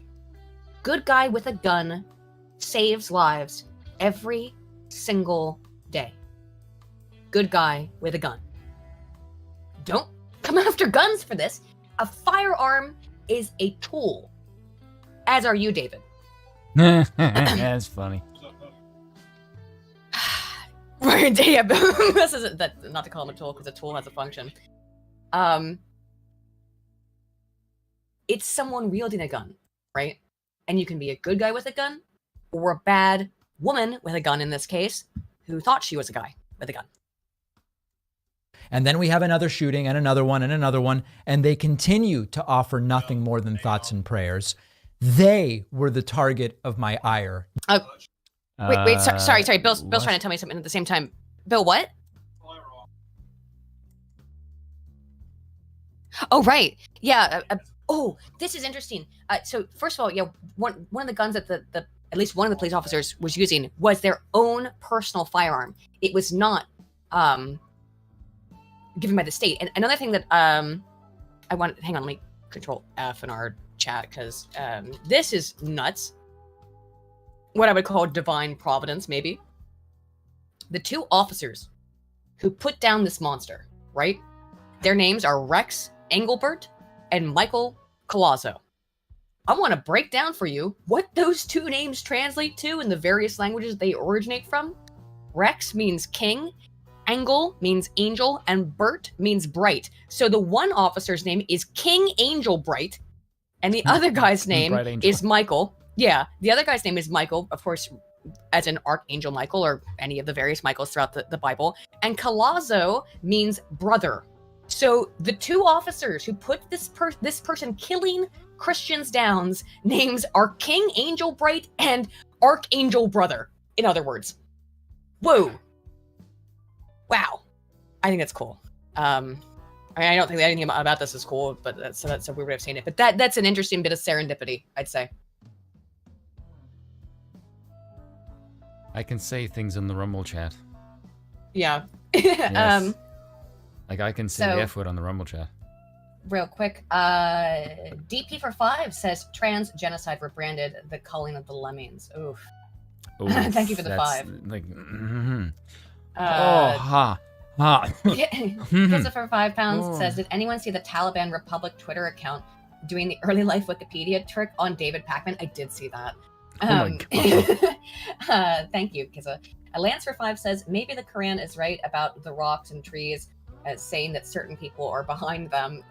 Good guy with a gun saves lives every single day. Good guy with a gun. Don't come after guns for this. A firearm is a tool, as are you, David. That's funny. Right, yeah, this isn't that, not to call him a tool because a tool has a function. It's someone wielding a gun, right? And you can be a good guy with a gun, or a bad woman with a gun in this case, who thought she was a guy with a gun. And then we have another shooting and another one and another one, and they continue to offer nothing more than thoughts and prayers. They were the target of my ire. Wait, sorry. Bill's trying to tell me something at the same time. Bill, what? Oh, right. Yeah. This is interesting. So first of all, yeah, one of the guns that at least one of the police officers was using was their own personal firearm. It was not given by the state. And another thing that hang on, let me control F in our chat because this is nuts. What I would call divine providence, maybe. The 2 officers who put down this monster, right? Their names are Rex Engelbert and Michael Collazo. I want to break down for you what those 2 names translate to in the various languages they originate from. Rex means king, Engel means angel, and Bert means bright. So the one officer's name is King Angel Bright, and the other guy's name is Michael. Yeah, the other guy's name is Michael, of course, as in Archangel Michael or any of the various Michaels throughout the Bible. And Kalazo means brother. So the two officers who put this person killing Christians down names are King Angel Bright and Archangel Brother, in other words. Whoa. Wow. I think that's cool. I mean, I don't think anything about this is cool, but that's a weird way of saying it. But that's an interesting bit of serendipity, I'd say. I can say things in the Rumble chat. Yeah. Yes. Like I can say the F word on the Rumble chat. Real quick, DP for 5 says trans genocide rebranded the culling of the lemmings. Oof. Thank you for the 5. Like, Christopher 5 pounds says, did anyone see the Taliban Republic Twitter account doing the early life Wikipedia trick on David Pacman? I did see that. Oh my God. Thank you, Kizza. Lance for 5 says, maybe the Quran is right about the rocks and trees, saying that certain people are behind them.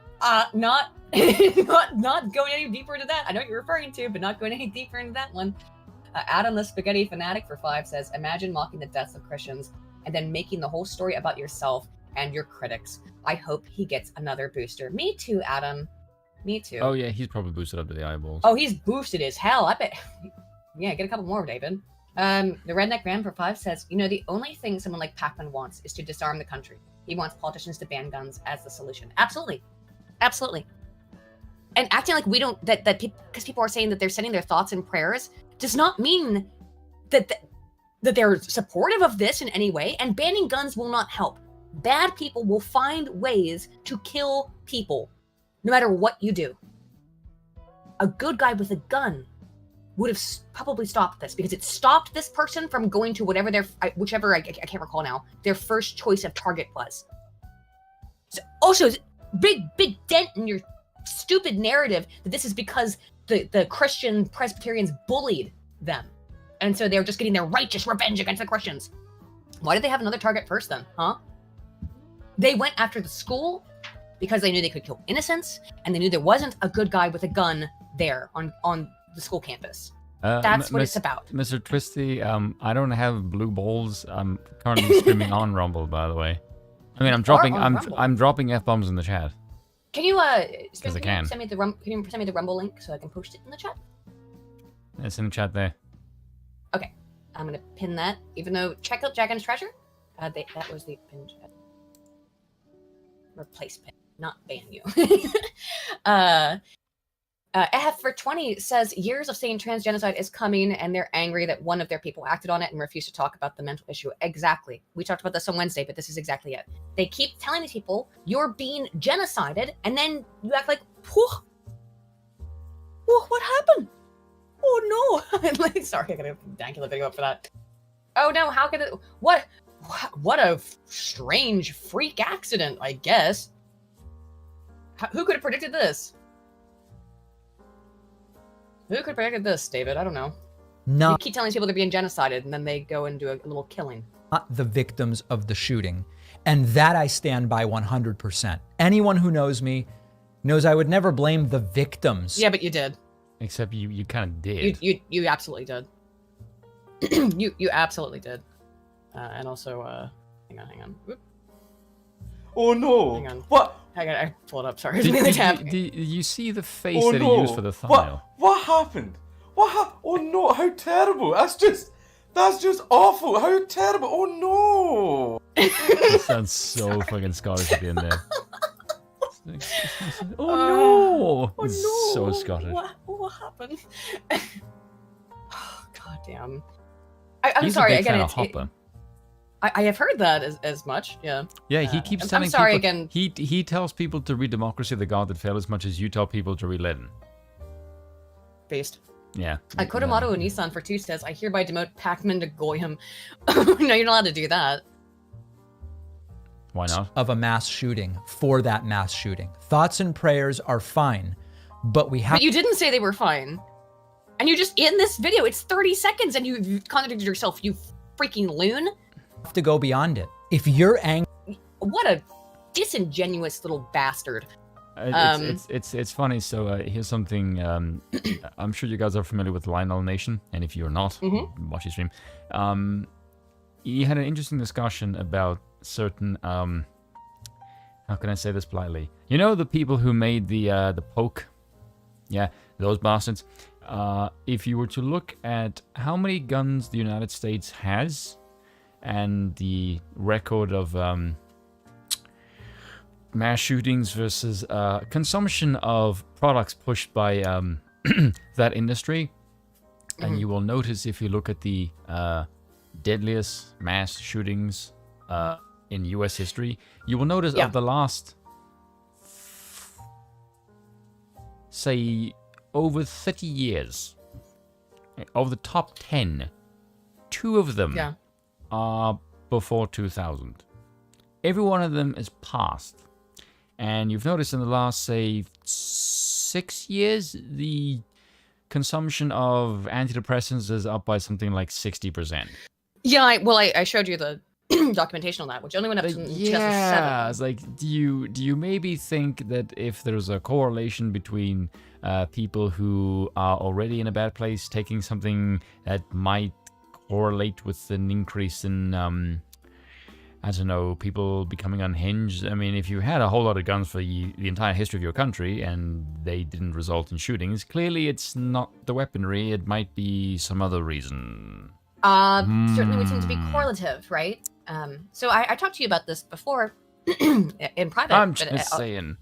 Not going any deeper into that. I know what you're referring to, but not going any deeper into that one. Adam the Spaghetti Fanatic for 5 says, imagine mocking the deaths of Christians and then making the whole story about yourself and your critics. I hope he gets another booster. Me too, Adam. Me too. Oh yeah, he's probably boosted up to the eyeballs. Oh, he's boosted as hell. I bet. Yeah, get a couple more, David. The Redneck Ram for 5 says, the only thing someone like Pacman wants is to disarm the country. He wants politicians to ban guns as the solution. Absolutely. Absolutely. And acting like we don't, because people are saying that they're sending their thoughts and prayers, does not mean that they're supportive of this in any way, and banning guns will not help. Bad people will find ways to kill people, no matter what you do. A good guy with a gun would have probably stopped this, because it stopped this person from going to whatever whichever, I can't recall now, their first choice of target was. So also, big dent in your stupid narrative that this is because the Christian Presbyterians bullied them. And so they're just getting their righteous revenge against the Christians. Why did they have another target first then, huh? They went after the school because they knew they could kill innocents, and they knew there wasn't a good guy with a gun there on the school campus. That's what it's about. Mr. Twisty, I don't have blue balls. I'm currently streaming on Rumble, by the way. I mean, I'm dropping F-bombs in the chat. Can you can send me the Rumble link so I can post it in the chat? It's in the chat there. Okay, I'm gonna pin that. Even though check out Jack and His Treasure, that was the pin chat. Replace pin, not ban you. F for 20 says years of saying trans genocide is coming, and they're angry that one of their people acted on it and refused to talk about the mental issue. Exactly. We talked about this on Wednesday, but this is exactly it. They keep telling these people you're being genocided, and then you act like, what happened? Oh no! Like, sorry, I gotta dangle the video up for that. Oh no, how could it? What a strange freak accident, I guess. Who could have predicted this? Who could have predicted this, David? I don't know. Not you keep telling people they're being genocided, and then they go and do a little killing. Not the victims of the shooting. And that I stand by 100%. Anyone who knows me knows I would never blame the victims. Yeah, but you did. Except you kind of did. You absolutely did. you absolutely did. And also, hang on. Whoop. Oh no! Hang on. What? Hang on, I pulled it up. Sorry. Did you see the face that he used for the thumbnail? What happened? Oh no! How terrible! That's just awful! How terrible! Oh no! That sounds so fucking Scottish at the end there. Oh no! So Scottish. What happened? Oh, God damn. I'm sorry again. I have heard that as much. Yeah. Yeah, he keeps telling people. I'm sorry again. He tells people to read Democracy of the God That Fell as much as you tell people to read Lenin. Based. Yeah. Kodomato Nissan for 2 says, I hereby demote Pacman to Goyim. No, you're not allowed to do that. Why not? Of a mass shooting for that mass shooting. Thoughts and prayers are fine, but we have. But you didn't say they were fine. And you just, in this video, it's 30 seconds and you contradicted yourself, you freaking loon. Have to go beyond it. If you're angry. What a disingenuous little bastard. It's funny. So here's something. I'm sure you guys are familiar with Lionel Nation, and if you're not, watch his stream. He had an interesting discussion about certain. How can I say this politely? You know the people who made the poke. Yeah, those bastards. If you were to look at how many guns the United States has, and the record of mass shootings versus consumption of products pushed by that industry, and you will notice if you look at the deadliest mass shootings in U.S. history, you will notice of the last, say, over 30 years, of the top 10, 2 of them are before 2000. Every one of them is past. And you've noticed in the last, say, 6 years, the consumption of antidepressants is up by something like 60%. Yeah, I showed you the documentation on that, which only went up in 2007. Yeah, it's like, do you maybe think that if there's a correlation between people who are already in a bad place taking something that might correlate with an increase in, I don't know, people becoming unhinged? I mean, if you had a whole lot of guns for the entire history of your country and they didn't result in shootings, clearly it's not the weaponry, it might be some other reason. Certainly would seem to be correlative, right? So I talked to you about this before in private. I'm just saying.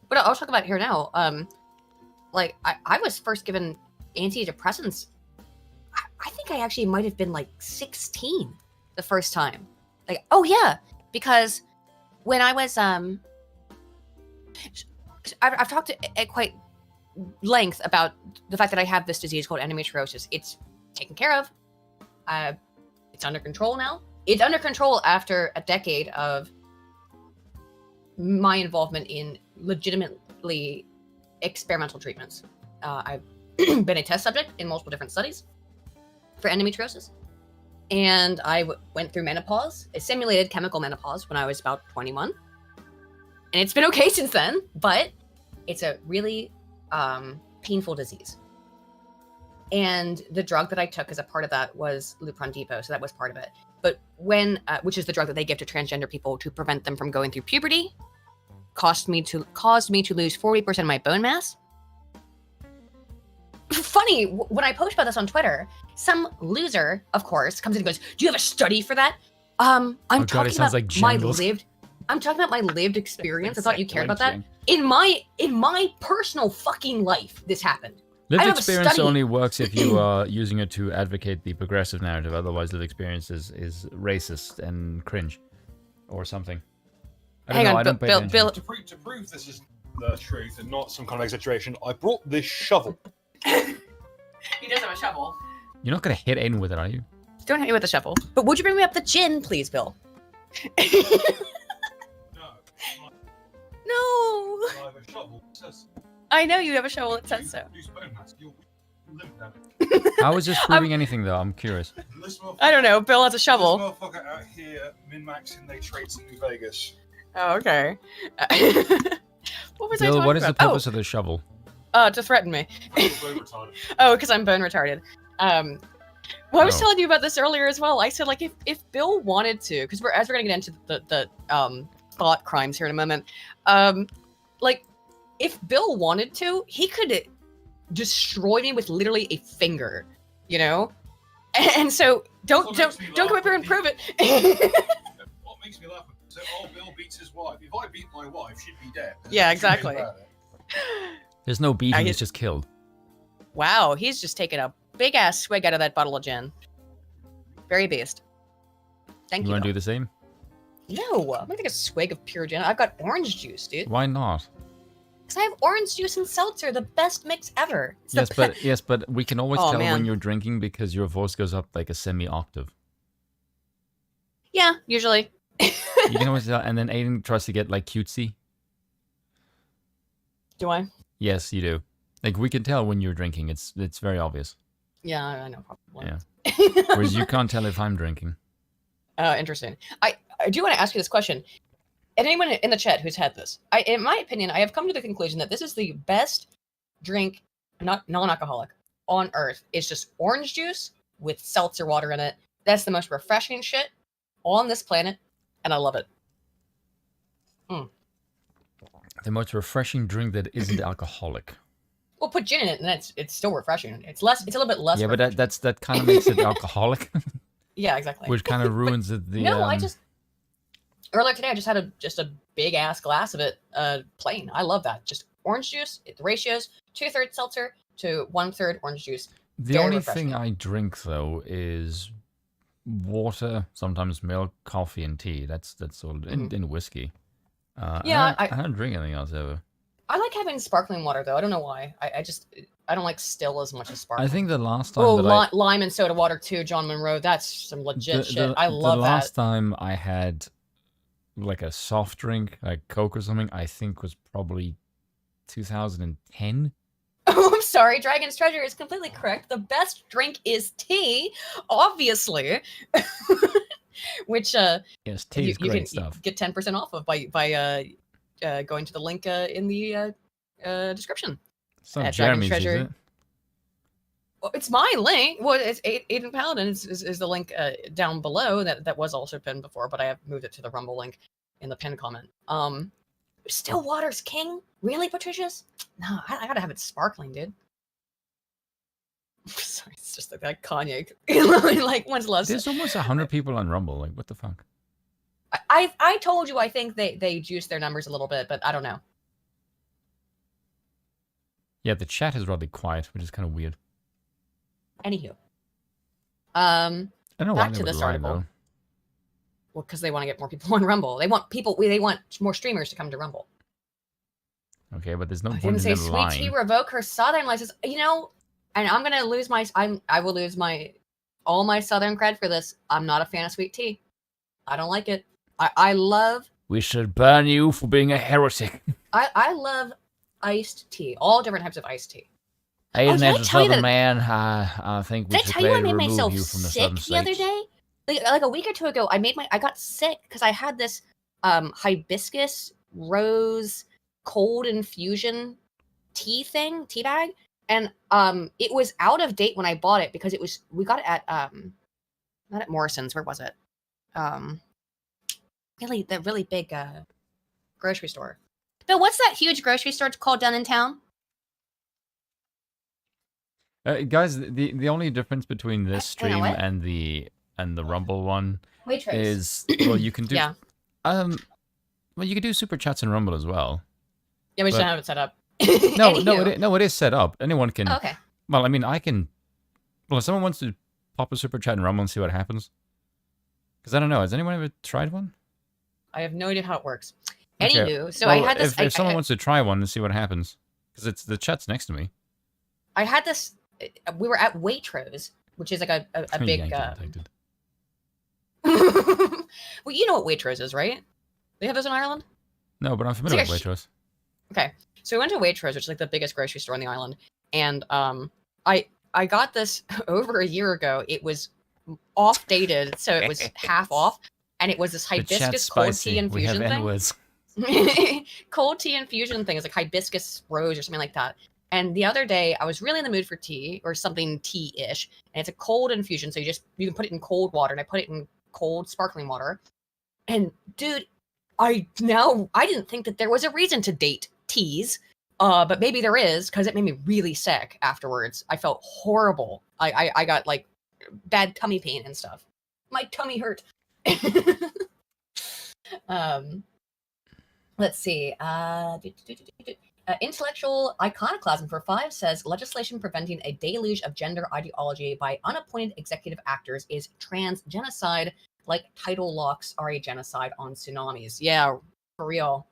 But I'll talk about it here now. Like, I was first given antidepressants. I think I actually might have been like 16 the first time. Like, oh yeah, because when I was I've talked at quite length about the fact that I have this disease called endometriosis. It's taken care of. It's under control now. It's under control after a decade of my involvement in legitimately experimental treatments. I've been a test subject in multiple different studies for endometriosis. And I went through menopause, a simulated chemical menopause, when I was about 21. And it's been okay since then, but it's a really painful disease. And the drug that I took as a part of that was Lupron Depot, so that was part of it. But when, which is the drug that they give to transgender people to prevent them from going through puberty, caused me to lose 40% of my bone mass. Funny, when I post about this on Twitter, some loser, of course, comes in and goes, "Do you have a study for that?" I'm talking about my lived experience. I thought you cared about that. In my personal fucking life, this happened. Lived experience only works if you are using it to advocate the progressive narrative. Otherwise, lived experience is racist and cringe, or something. Hang on, Bill. To prove this is the truth and not some kind of exaggeration, I brought this shovel. He does have a shovel. You're not gonna hit Aiden with it, are you? Don't hit me with a shovel. But would you bring me up the gin, please, Bill? No. I have a shovel. I know you have a shovel that says so. How is this proving anything, though? I'm curious. I don't know. Bill has a shovel. This motherfucker out here min-maxing their traits in New Vegas. Oh, okay. What was I Bill, talking what is about? the purpose of the shovel? To threaten me. Oh, because I'm bone retarded. Well, I was telling you about this earlier as well. I said, like, if Bill wanted to, because we're gonna get into the thought crimes here in a moment. Like, if Bill wanted to, he could destroy me with literally a finger, you know. And so don't come up here and prove it. What makes me laugh is that Bill beats his wife. If I beat my wife, she'd be dead. Yeah, exactly. There's no beating, he's just killed. Wow, he's just taking a big ass swig out of that bottle of gin. Very based. Thank you. You want to do the same? No, I'm gonna take a swig of pure gin. I've got orange juice, dude. Why not? Because I have orange juice and seltzer, the best mix ever. Yes, but we can always tell man. when you're drinking because your voice goes up like a semi-octave. Yeah, usually. You can always tell, and then Aiden tries to get like cutesy. Do I? Yes, you do. Like, we can tell when you're drinking. It's very obvious. Yeah, I know, probably. Yeah. Whereas you can't tell if I'm drinking. Interesting. I do want to ask you this question. anyone in the chat who's had this, in my opinion, I have come to the conclusion that this is the best drink, not non-alcoholic, on earth. It's just orange juice with seltzer water in it. That's the most refreshing shit on this planet, and I love it. The most refreshing drink that isn't alcoholic. Well, put gin in it, and it's still refreshing. It's a little bit less. Yeah, but that kind of makes it alcoholic. Yeah, exactly. Which kind of ruins it. No, I just earlier today I just had a big ass glass of it, plain. I love that. Just orange juice. The ratios 2/3 seltzer to 1/3 orange juice. The only thing I drink though is water, sometimes milk, coffee, and tea. That's all in whiskey. Yeah, I don't drink anything else ever. I like having sparkling water though. I don't know why. I don't like still as much as sparkling. I think the last time lime and soda water too, John Monroe. That's some legit shit. I love that. The last time I had like a soft drink, like Coke or something, I think was probably 2010. Oh, I'm sorry. Dragon's Treasure is completely correct. The best drink is tea, obviously. Which yes, tea is great stuff. Get 10% off of by going to the link in the description. It's not Jeremy's, is it? Well, it's my link. Well, it's Aiden Paladin is the link down below that was also pinned before, but I have moved it to the Rumble link in the pinned comment. Still water's king? Really, Patricia's? No, I gotta have it sparkling, dude. Sorry, it's just like that Kanye. Like, when's the last? There's almost 100 people on Rumble. Like, what the fuck? I told you I think they juiced their numbers a little bit, but I don't know. Yeah, the chat is rather quiet, which is kind of weird. Anywho, I don't know back to this article. Though. Well, because they want to get more people on Rumble. They want more streamers to come to Rumble. Okay, but there's no point didn't say in Sweet line. Tea revoke her Southern license. You know, and I'm gonna lose I will lose all my Southern cred for this. I'm not a fan of Sweet Tea. I don't like it. I love. We should burn you for being a heretic. I love iced tea. All different types of iced tea. Aiden, as a Southern man, I think we should remove you from the Southern states. The other day, like a week or two ago, I got sick because I had this hibiscus rose cold infusion tea bag, and it was out of date when I bought it because we got it at not at Morrison's. Where was it? The really big grocery store. Bill, what's that huge grocery store called down in town? Guys, the only difference between this stream and the Rumble one is you can do you can do super chats in Rumble as well. Yeah, we just don't have it set up. No, it is set up. Anyone can. Oh, okay. Well, I mean, I can. Well, if someone wants to pop a super chat in Rumble and see what happens, because I don't know. Has anyone ever tried one? I have no idea how it works. Okay. Anywho, so I had this. If someone wants to try one and see what happens, because the chat's next to me. I had this. We were at Waitrose, which is like a big. Well, you know what Waitrose is, right? They have those in Ireland. No, but I'm familiar with Waitrose. Okay, so we went to Waitrose, which is like the biggest grocery store on the island, and I got this over a year ago. It was off dated, so it was half off, and it was this hibiscus cold tea infusion thing. Cold tea infusion thing is like hibiscus rose or something like that. And the other day, I was really in the mood for tea or something tea-ish, and it's a cold infusion, so you can put it in cold water, and I put it in cold sparkling water. And dude, I didn't think that there was a reason to date teas, but maybe there is, because it made me really sick afterwards. I felt horrible. I got like bad tummy pain and stuff. My tummy hurt. Let's see. Intellectual Iconoclasm for 5 says legislation preventing a deluge of gender ideology by unappointed executive actors is trans genocide, like title locks are a genocide on tsunamis. Yeah, for real.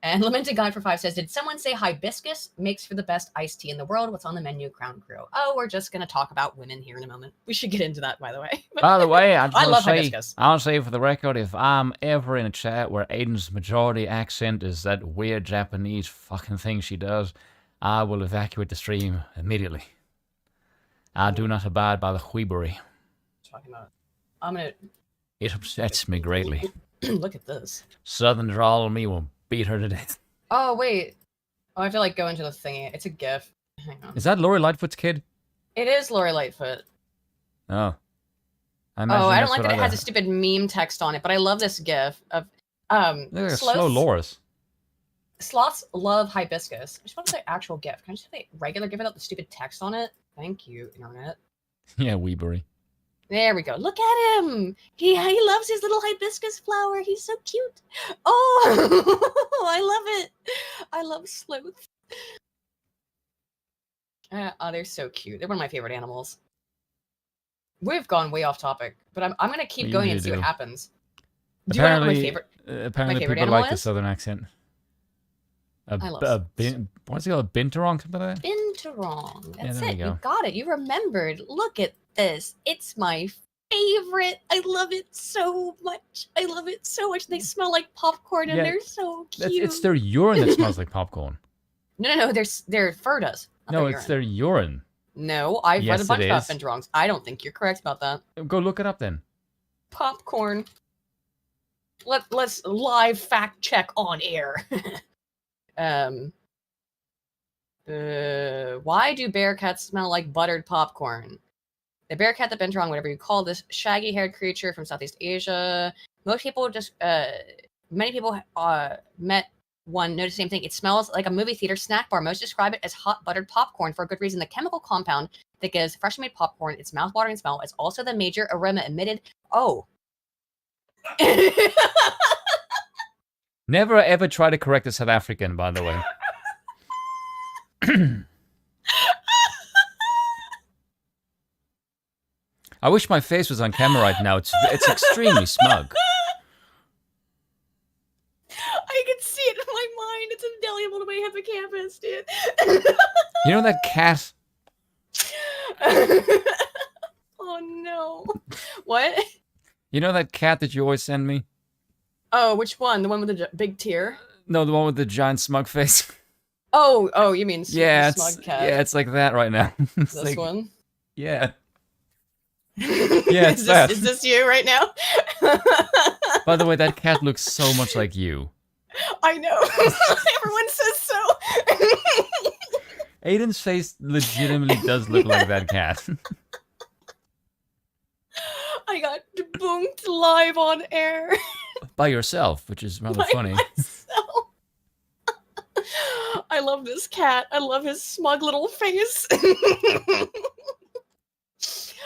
And Lamented Guy for 5 says, did someone say hibiscus makes for the best iced tea in the world? What's on the menu, Crown Crew? Oh, we're just going to talk about women here in a moment. We should get into that, by the way. By the way, I love hibiscus. I'll say for the record, if I'm ever in a chat where Aiden's majority accent is that weird Japanese fucking thing she does, I will evacuate the stream immediately. I do not abide by the Huibery. Talking about, I'm going to... It upsets me greatly. Look at this. Southern drawl me will beat her to death. Oh, wait. Oh, I have to, like, go into the thingy. It's a GIF. Hang on. Is that Lori Lightfoot's kid? It is Lori Lightfoot. Oh. I don't like that it has a stupid meme text on it, but I love this GIF of Look at slow Loris. Sloths love hibiscus. I just want to say actual GIF. Can I just have a regular GIF without the stupid text on it? Thank you, internet. Yeah, Weebury. There we go. Look at him. He loves his little hibiscus flower. He's so cute. Oh, I love it. I love sloths. Oh, they're so cute. They're one of my favorite animals. We've gone way off topic, but I'm gonna keep going and see what happens. Do you want to know what my favorite? Apparently, favorite people animal like the is? southern accent. I love what's it called? Binturong, something like that? Binturong. That's there we it. go. You got it. You remembered. Look at this. It's my favorite. I love it so much. I love it so much. They smell like popcorn and Yeah, they're so cute. It's their urine that smells like popcorn. No. Their fur does. No, it's their urine. No, I've Yes, read a bunch it about is. Binturongs. I don't think you're correct about that. Go look it up then. Popcorn. Let's live fact check on air. Why do bear cats smell like buttered popcorn? The bear cat, the binturong, whatever you call this shaggy-haired creature from Southeast Asia. Most people many people met one noticed the same thing. It smells like a movie theater snack bar. Most describe it as hot buttered popcorn for a good reason. The chemical compound that gives freshly made popcorn its mouth-watering smell is also the major aroma emitted. Oh. Never ever try to correct a South African, by the way. I wish my face was on camera right now. It's extremely smug. I can see it in my mind. It's indelible to my hippocampus, dude. You know that cat? Oh no. What? You know that cat that you always send me? Oh, which one? The one with the big tear? No, the one with the giant smug face. Oh, you mean Yeah, smug cat? yeah, it's like that right now. It's This like, one? Yeah. Yeah, it's that. Is this you right now? By the way, that cat looks so much like you. I know. Everyone says so. Aiden's face legitimately does look like that cat. I got debunked live on air. By yourself, which is rather funny. Myself. I love this cat. I love his smug little face.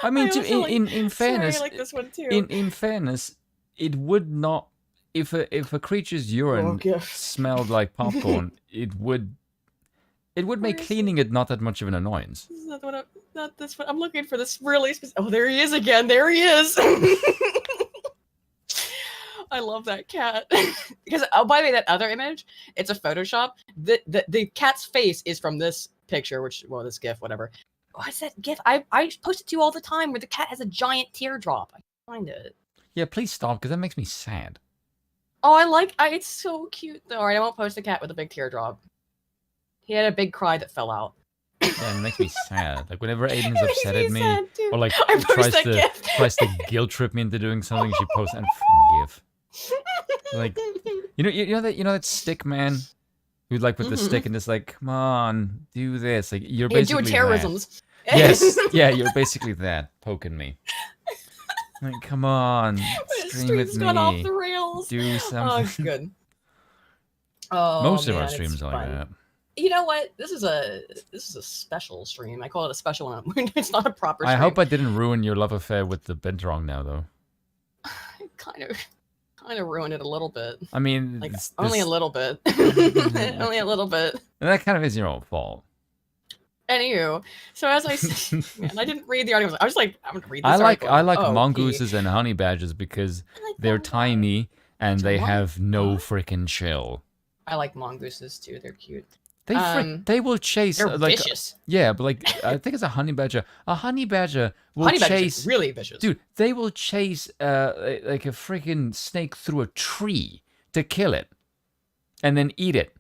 I mean, in sorry, fairness, I like this one too. in fairness, it would not, if a creature's urine smelled like popcorn, it would make cleaning it not that much of an annoyance. This is not this one. I'm looking for this really specific. Oh, there he is again. There he is. I love that cat. Because, oh, by the way, that other image, it's a Photoshop. The cat's face is from this picture, this GIF, whatever. What's that GIF? I post it to you all the time where the cat has a giant teardrop. I can find it. Yeah, please stop, because that makes me sad. Oh, it's so cute though. Alright, I won't post a cat with a big teardrop. He had a big cry that fell out. Yeah, it makes me sad. Like, whenever Aiden's upset at me, sad, too. or like I post tries to guilt trip me into doing something, she posts and GIF. Like, you know that stick man who'd like with the stick and just like, come on, do this. Like, you're basically doing terrorisms. That. Yes, yeah, you're basically that, poking me. Like, come on, stream with me. Gone off the rails. Do something. Oh, good. Oh, Most of man, our streams it's are like fun. that. You know what? This is a special stream. I call it a special one. It's not a proper stream. I hope I didn't ruin your love affair with the Binturong now, though. kind of ruined it a little bit. I mean, like only a little bit. Only a little bit. And that kind of is your own fault. Anywho, so as I said, man, I didn't read the article. I was like, I'm gonna read this I like Oh, mongooses and honey badgers because they're tiny and they have no freaking chill. I like mongooses too. They're cute. They will chase. They're like, vicious. Yeah, but like I think it's a honey badger. A honey badger will chase. Really vicious. Dude, they will chase like a freaking snake through a tree to kill it, and then eat it.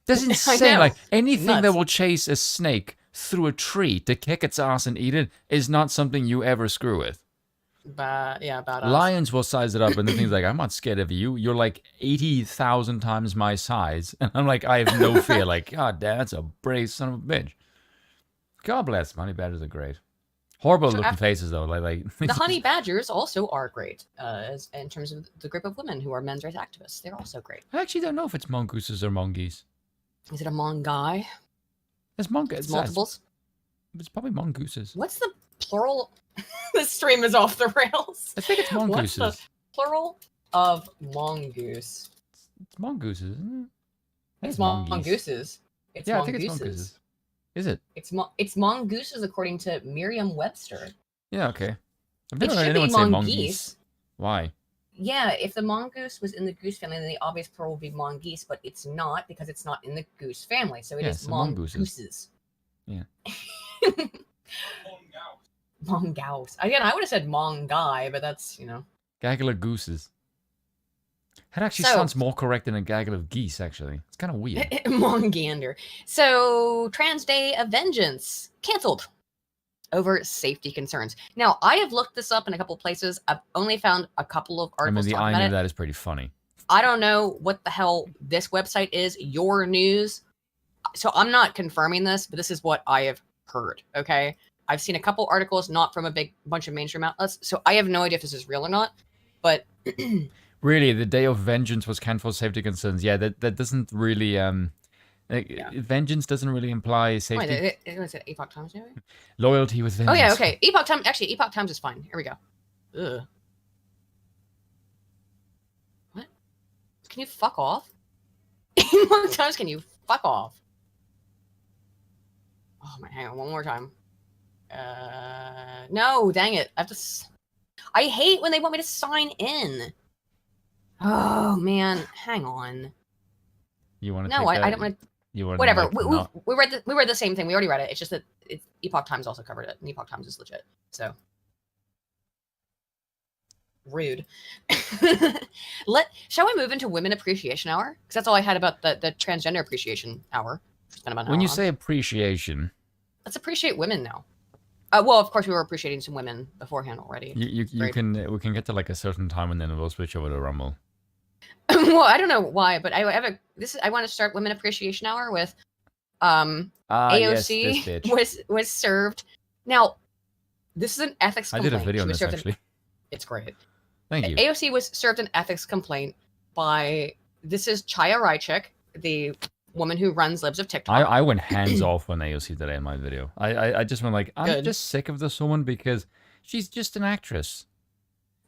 That's insane. Like anything that will chase a snake through a tree to kick its ass and eat it is not something you ever screw with. badass. Lions will size it up, and the thing's like, I'm not scared of you. You're like 80,000 times my size, and I'm like, I have no fear. Like, God damn, that's a brave son of a bitch. God bless. Honey badgers are great. Horrible looking faces though. Like the honey badgers also are great, in terms of the group of women who are men's rights activists. They're also great. I actually don't know if it's mongooses or mongoose. Is it a mongai? It's mongoose. Multiples. It's probably mongooses. What's the plural? The stream is off the rails. I think it's mongooses. What's the plural of mongoose? It's mongooses, isn't it? It's mongooses. It's yeah, mongooses. I think it's mongooses. Is it? It's mongooses according to Merriam-Webster. Yeah, okay. I've It never heard should be anyone say mongoose. mongoose. Why? Yeah, if the mongoose was in the goose family, then the obvious plural would be mongoose, but it's not because it's not in the goose family. So it is mongooses. Yeah. Mongoose. Again, I would have said mongai, but that's, Gaggle of gooses. That actually sounds more correct than a gaggle of geese, actually. It's kind of weird. Mongander. So, Trans Day of Vengeance canceled over safety concerns. Now, I have looked this up in a couple of places. I've only found a couple of articles. The talking irony about of it. that is pretty funny. I don't know what the hell this website is. Your News. So I'm not confirming this, but this is what I have heard. Okay, I've seen a couple articles, not from a big bunch of mainstream outlets, so I have no idea if this is real or not. But really, the Day of Vengeance was canceled for safety concerns. Yeah, that doesn't really vengeance doesn't really imply safety. Wait, is it Epoch Times? Maybe? Loyalty with vengeance. Oh yeah, okay. Epoch Times. Actually, Epoch Times is fine. Here we go. Ugh. What? Can you fuck off? Epoch Times, can you fuck off? Oh my, hang on, one more time. No, dang it. I hate when they want me to sign in. Oh man, hang on. You want to? No, I don't want to. You want? Whatever. We read the same thing. We already read it. It's just that Epoch Times also covered it, and Epoch Times is legit. So rude. Shall we move into Women Appreciation Hour? Because that's all I had about the Transgender Appreciation Hour. When you say appreciation, let's appreciate women now. Well, of course, we were appreciating some women beforehand already. we can get to like a certain time and then we'll switch over to Rumble. Well, I don't know why, but I want to start Women Appreciation Hour with AOC yes, was served. Now, this is an ethics complaint. I did a video on this actually. It's great. Thank you. AOC was served an ethics complaint by Chaya Raichik, the woman who runs Libs of TikTok. I went hands off when AOC did that in my video. I just went like, I'm just sick of this woman because she's just an actress.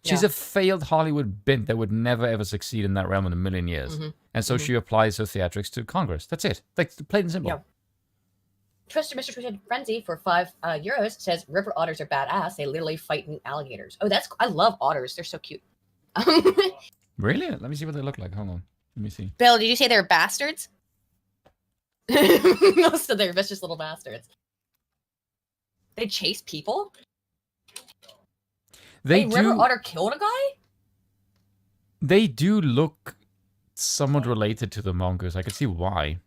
She's a failed Hollywood bint that would never ever succeed in that realm in a million years. Mm-hmm. And so she applies her theatrics to Congress. That's it. Like plain and simple. Yeah. Mr. Twisted Frenzy for €5 says river otters are badass. They literally fight new alligators. Oh, I love otters. They're so cute. Really? Let me see what they look like. Hold on. Let me see. Bill, did you say they're bastards? Most of they're vicious little bastards. They chase people? River otter killed a guy? They do look somewhat related to the mongoose. I can see why.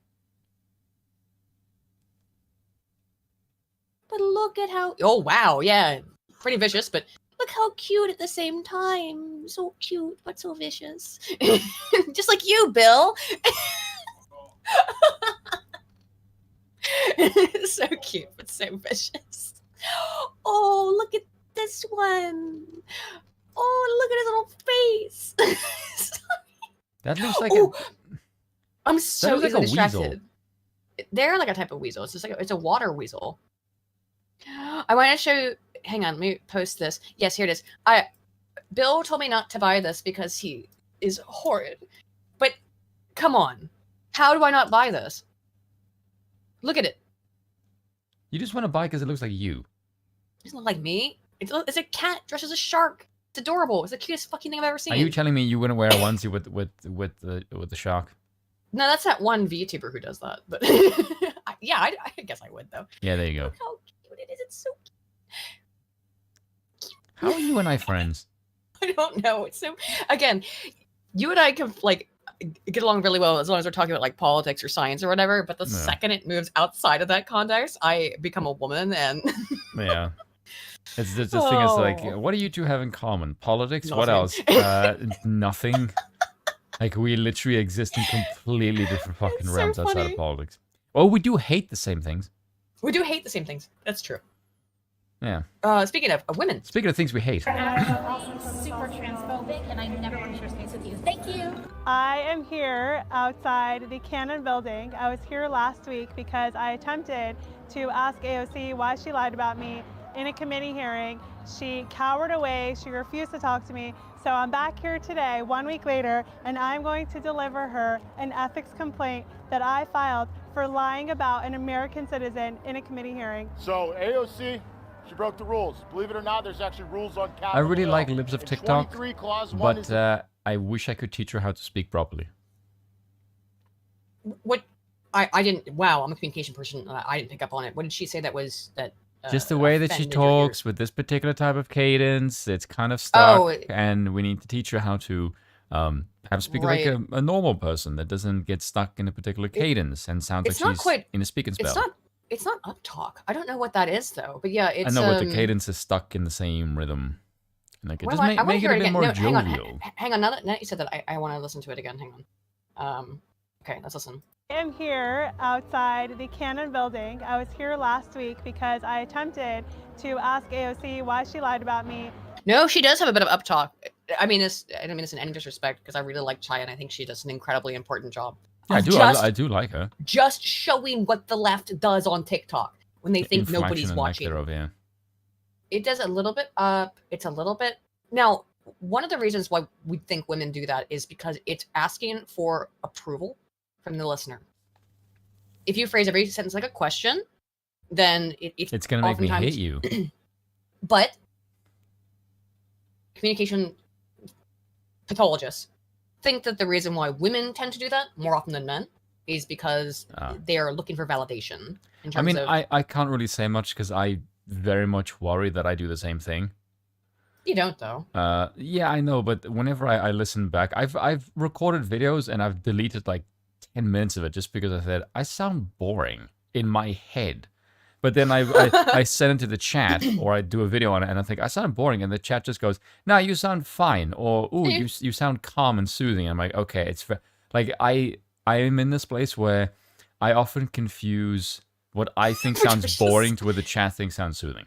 But look at how... Oh, wow. Yeah. Pretty vicious, but look how cute at the same time. So cute, but so vicious. Just like you, Bill. So cute, but so vicious. Oh, look at this one. Oh, look at his little face. That looks like I'm so like a distracted. weasel. They're like a type of weasel. It's just like it's a water weasel. I want to show you. Hang on, let me post this. Yes, here it is. Bill told me not to buy this because he is horrid. But come on, how do I not buy this? Look at it. You just want to buy because it looks like you. It doesn't look like me. It's a cat dressed as a shark. It's adorable. It's the cutest fucking thing I've ever seen. Are you telling me you wouldn't wear a onesie with the shark? No, that's that one VTuber who does that. But yeah, I guess I would though. Yeah, there you go. Look how cute it is. It's so cute. How are you and I friends? I don't know. It's so again, you and I can like get along really well as long as we're talking about like politics or science or whatever. But the second it moves outside of that context, I become a woman and yeah. It's just this thing is like, what do you two have in common? Politics? What else? Nothing. Like, we literally exist in completely different fucking realms outside of politics. Oh, we do hate the same things. We do hate the same things. That's true. Yeah. Speaking of women. Speaking of things we hate. I'm super transphobic, and I never want to share space with you. Thank you. I am here outside the Cannon building. I was here last week because I attempted to ask AOC why she lied about me in a committee hearing. She cowered away. She refused to talk to me. So I'm back here today, 1 week later, and I'm going to deliver her an ethics complaint that I filed for lying about an American citizen in a committee hearing. So AOC, she broke the rules. Believe it or not, there's actually rules on Capitol I really Hill. like Libs of TikTok, but I wish I could teach her how to speak properly. What? I didn't. Wow, I'm a communication person. I didn't pick up on it. What did she say that was that? Just the way that she talks with this particular type of cadence, it's kind of stuck, and we need to teach her how to speak like a normal person that doesn't get stuck in a particular cadence and sounds like she's in a speaking spell. It's not up talk. I don't know what that is though, but yeah, it's. I know, but the cadence is stuck in the same rhythm. Like, well, just make it a bit more jovial. Hang on. Now that you said that, I want to listen to it again. Hang on. Okay, let's listen. I am here outside the Cannon building. I was here last week because I attempted to ask AOC why she lied about me. No, she does have a bit of up talk. I mean this. I don't mean this in any disrespect, because I really like Chaya and I think she does an incredibly important job. I do like her. Just showing what the left does on TikTok when they think nobody's watching. It does a little bit up. It's a little bit. Now, one of the reasons why we think women do that is because it's asking for approval from the listener. If you phrase every sentence like a question, then it's going to make me hate you. But communication pathologists think that the reason why women tend to do that more often than men is because they are looking for validation. In terms of, I can't really say much because I very much worry that I do the same thing. You don't, though. Yeah, I know, but whenever I listen back, I've recorded videos and I've deleted like 10 minutes of it just because I said, I sound boring in my head. But then I send it to the chat, or I do a video on it, and I think, I sound boring, and the chat just goes, nah, you sound fine, or, ooh, you sound calm and soothing. I'm like, okay, it's fair. Like, I am in this place where I often confuse what I think sounds boring to what the chat thinks sounds soothing.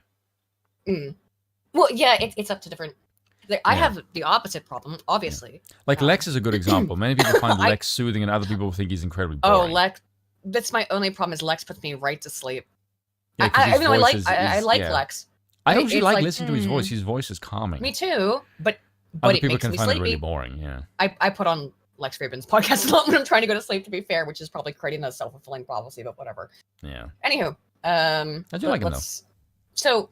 Well, yeah, it's up to different... I have the opposite problem, obviously. Yeah. Like, Lex is a good example. Many people find Lex soothing, and other people think he's incredibly boring. Oh, Lex... That's my only problem, is Lex puts me right to sleep. Yeah, I like Lex. I actually like listening to his voice. His voice is calming. Me too, but other it people makes can me find sleepy. it really boring. Yeah. I put on Lex Rabin's podcast a lot when I'm trying to go to sleep, to be fair, which is probably creating a self-fulfilling prophecy, but whatever. Yeah. Anywho, I do like him though. So,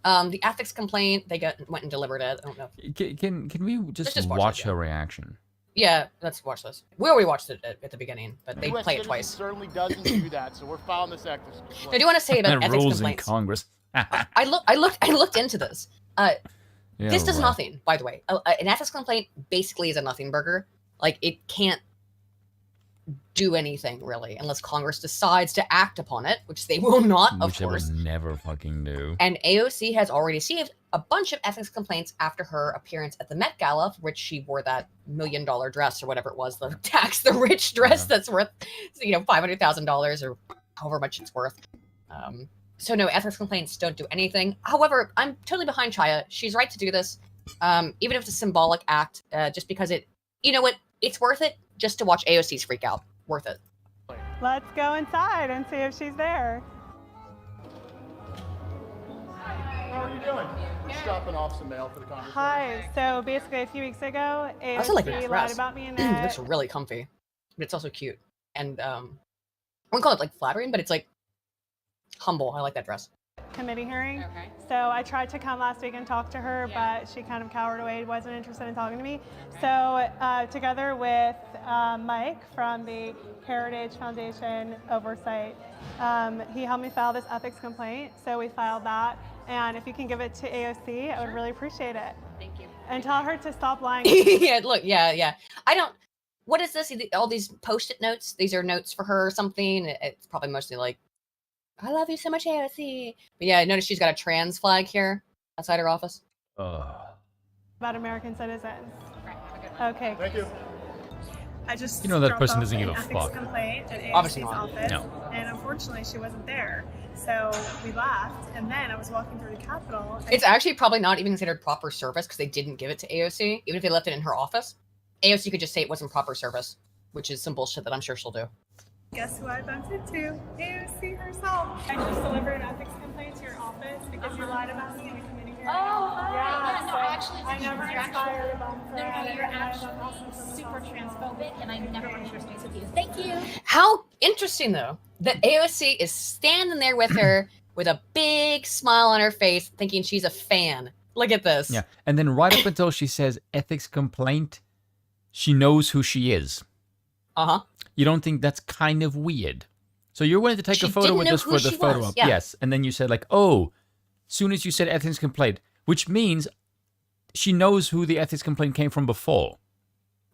the ethics complaint, they went and delivered it. I don't know. Can we just watch her reaction? Yeah, let's watch this. We already watched it at the beginning, but they US play it twice. Certainly doesn't do that, so we're filing this ethics complaint. I do want to say about ethics rules complaints. in Congress. I looked into this. This does nothing, by the way. An ethics complaint basically is a nothing burger. Like, it can't do anything really unless Congress decides to act upon it, which they will not, of course. Which they will never fucking do. And AOC has already received a bunch of ethics complaints after her appearance at the Met Gala, for which she wore that $1 million dress or whatever it was, the tax the rich dress that's worth, $500,000 or however much it's worth. So no, ethics complaints don't do anything. However, I'm totally behind Chaya. She's right to do this, even if it's a symbolic act, just because you know what, it's worth it just to watch AOC's freak out. Worth it. Let's go inside and see if she's there. How are you doing? Just dropping off some mail for the conversation. Hi. So basically, a few weeks ago, AOC lied about me in It looks really comfy, but it's also cute. And I wouldn't call it like flattering, but it's like humble. I like that dress. Committee hearing. Okay. So I tried to come last week and talk to her, but she kind of cowered away, wasn't interested in talking to me. Okay. So together with Mike from the Heritage Foundation Oversight, he helped me file this ethics complaint. So we filed that. And if you can give it to AOC, I would really appreciate it. Thank you. And tell her to stop lying. Yeah, look, yeah. What is this? All these Post-it notes? These are notes for her or something? It's probably mostly like I love you so much, AOC. But yeah, I noticed she's got a trans flag here outside her office. About American citizens. Okay. Thank you. I just You know that dropped person off doesn't give an a ethics fuck. complaint at Obviously AOC's not. office, No. and unfortunately she wasn't there. So we left, and then I was walking through the Capitol. And It's actually probably not even considered proper service because they didn't give it to AOC. Even if they left it in her office, AOC could just say it wasn't proper service, which is some bullshit that I'm sure she'll do. guess who I bumped into? AOC herself. I just delivered an ethics complaint to your office because you lied about me in a committee hearing. Oh, yeah. no, So actually, I never you're inspired about No, you're actually super transphobic, and I never want to share space with you. Thank you. How interesting, though, that AOC is standing there with her with a big smile on her face, thinking she's a fan. Look at this. Yeah, and then right up until she says ethics complaint, she knows who she is. Uh-huh. You don't think that's kind of weird? So you're willing to take She a photo didn't with know this who for the she photo was, op. yeah. Yes, and then you said like, oh, soon as you said ethics complaint, which means she knows who the ethics complaint came from before.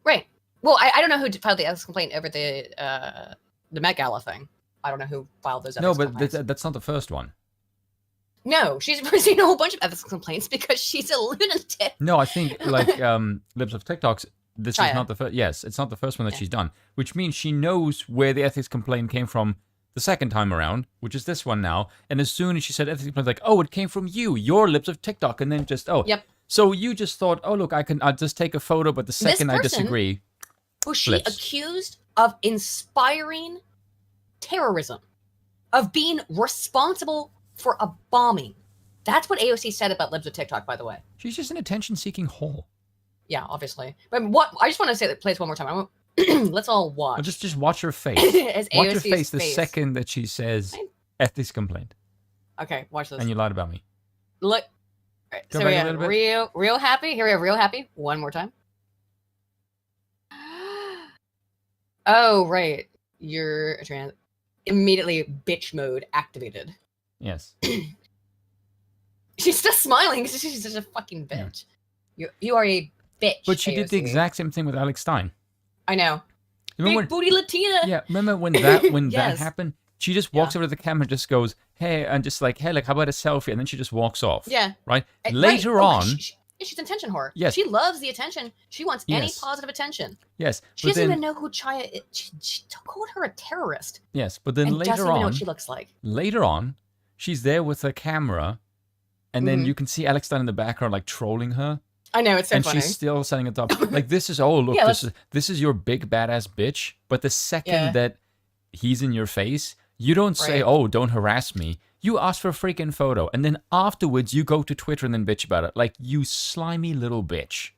Right. Well, I don't know who filed the ethics complaint over the Met Gala thing. I don't know who filed those ethics No, but complaints. that's not the first one. No, she's received a whole bunch of ethics complaints because she's a lunatic. No, I think like Libs of TikToks, this Chaya. is not the first. Yes, it's not the first one that she's done, which means she knows where the ethics complaint came from the second time around, which is this one now. And as soon as she said ethics complaint, like, oh, it came from you, your Libs of TikTok, and then just Yep. So you just thought, oh look, I'll just take a photo, but the second I person- disagree, Who she flips. accused of inspiring terrorism, of being responsible for a bombing. That's what AOC said about Libs of TikTok, by the way. She's just an attention-seeking whore. Yeah, obviously. But what I just want to say that plays one more time. I want, let's all watch. Well, just watch her face. As Watch her AOC's face the face. second that she says ethics complaint, Okay, watch this. and you lied about me. Look. All right, Go so back we a have little bit. real happy. Here we have real happy. One more time. Oh, right. You're a trans. Immediately bitch mode activated. Yes. She's still smiling because she's just a fucking bitch. You are a bitch. But she did the AOC. exact same thing with Alex Stein. I know. Remember Big booty Latina. Yeah, remember when that Yes. happened? She just walks over to the camera and just goes, hey, and just like, hey, like, how about a selfie? And then she just walks off. Yeah. Right? Right. Later Oh, on, she's an attention whore. Yes. She loves the attention. She wants any Yes. positive attention. yes, She but doesn't then, even know who Chaya is. She called her a terrorist. yes, but then and doesn't later even know on, what she looks like. later on, she's there with her camera, and then Mhm. you can see Alex Stein in the background, like trolling her. I know, it's so and funny. she's still standing at the top. Like this is look, Yeah, this is your big badass bitch. But the second Yeah. that he's in your face, you don't say, Right. oh, don't harass me. You ask for a freaking photo, and then afterwards you go to Twitter and then bitch about it. Like you slimy little bitch.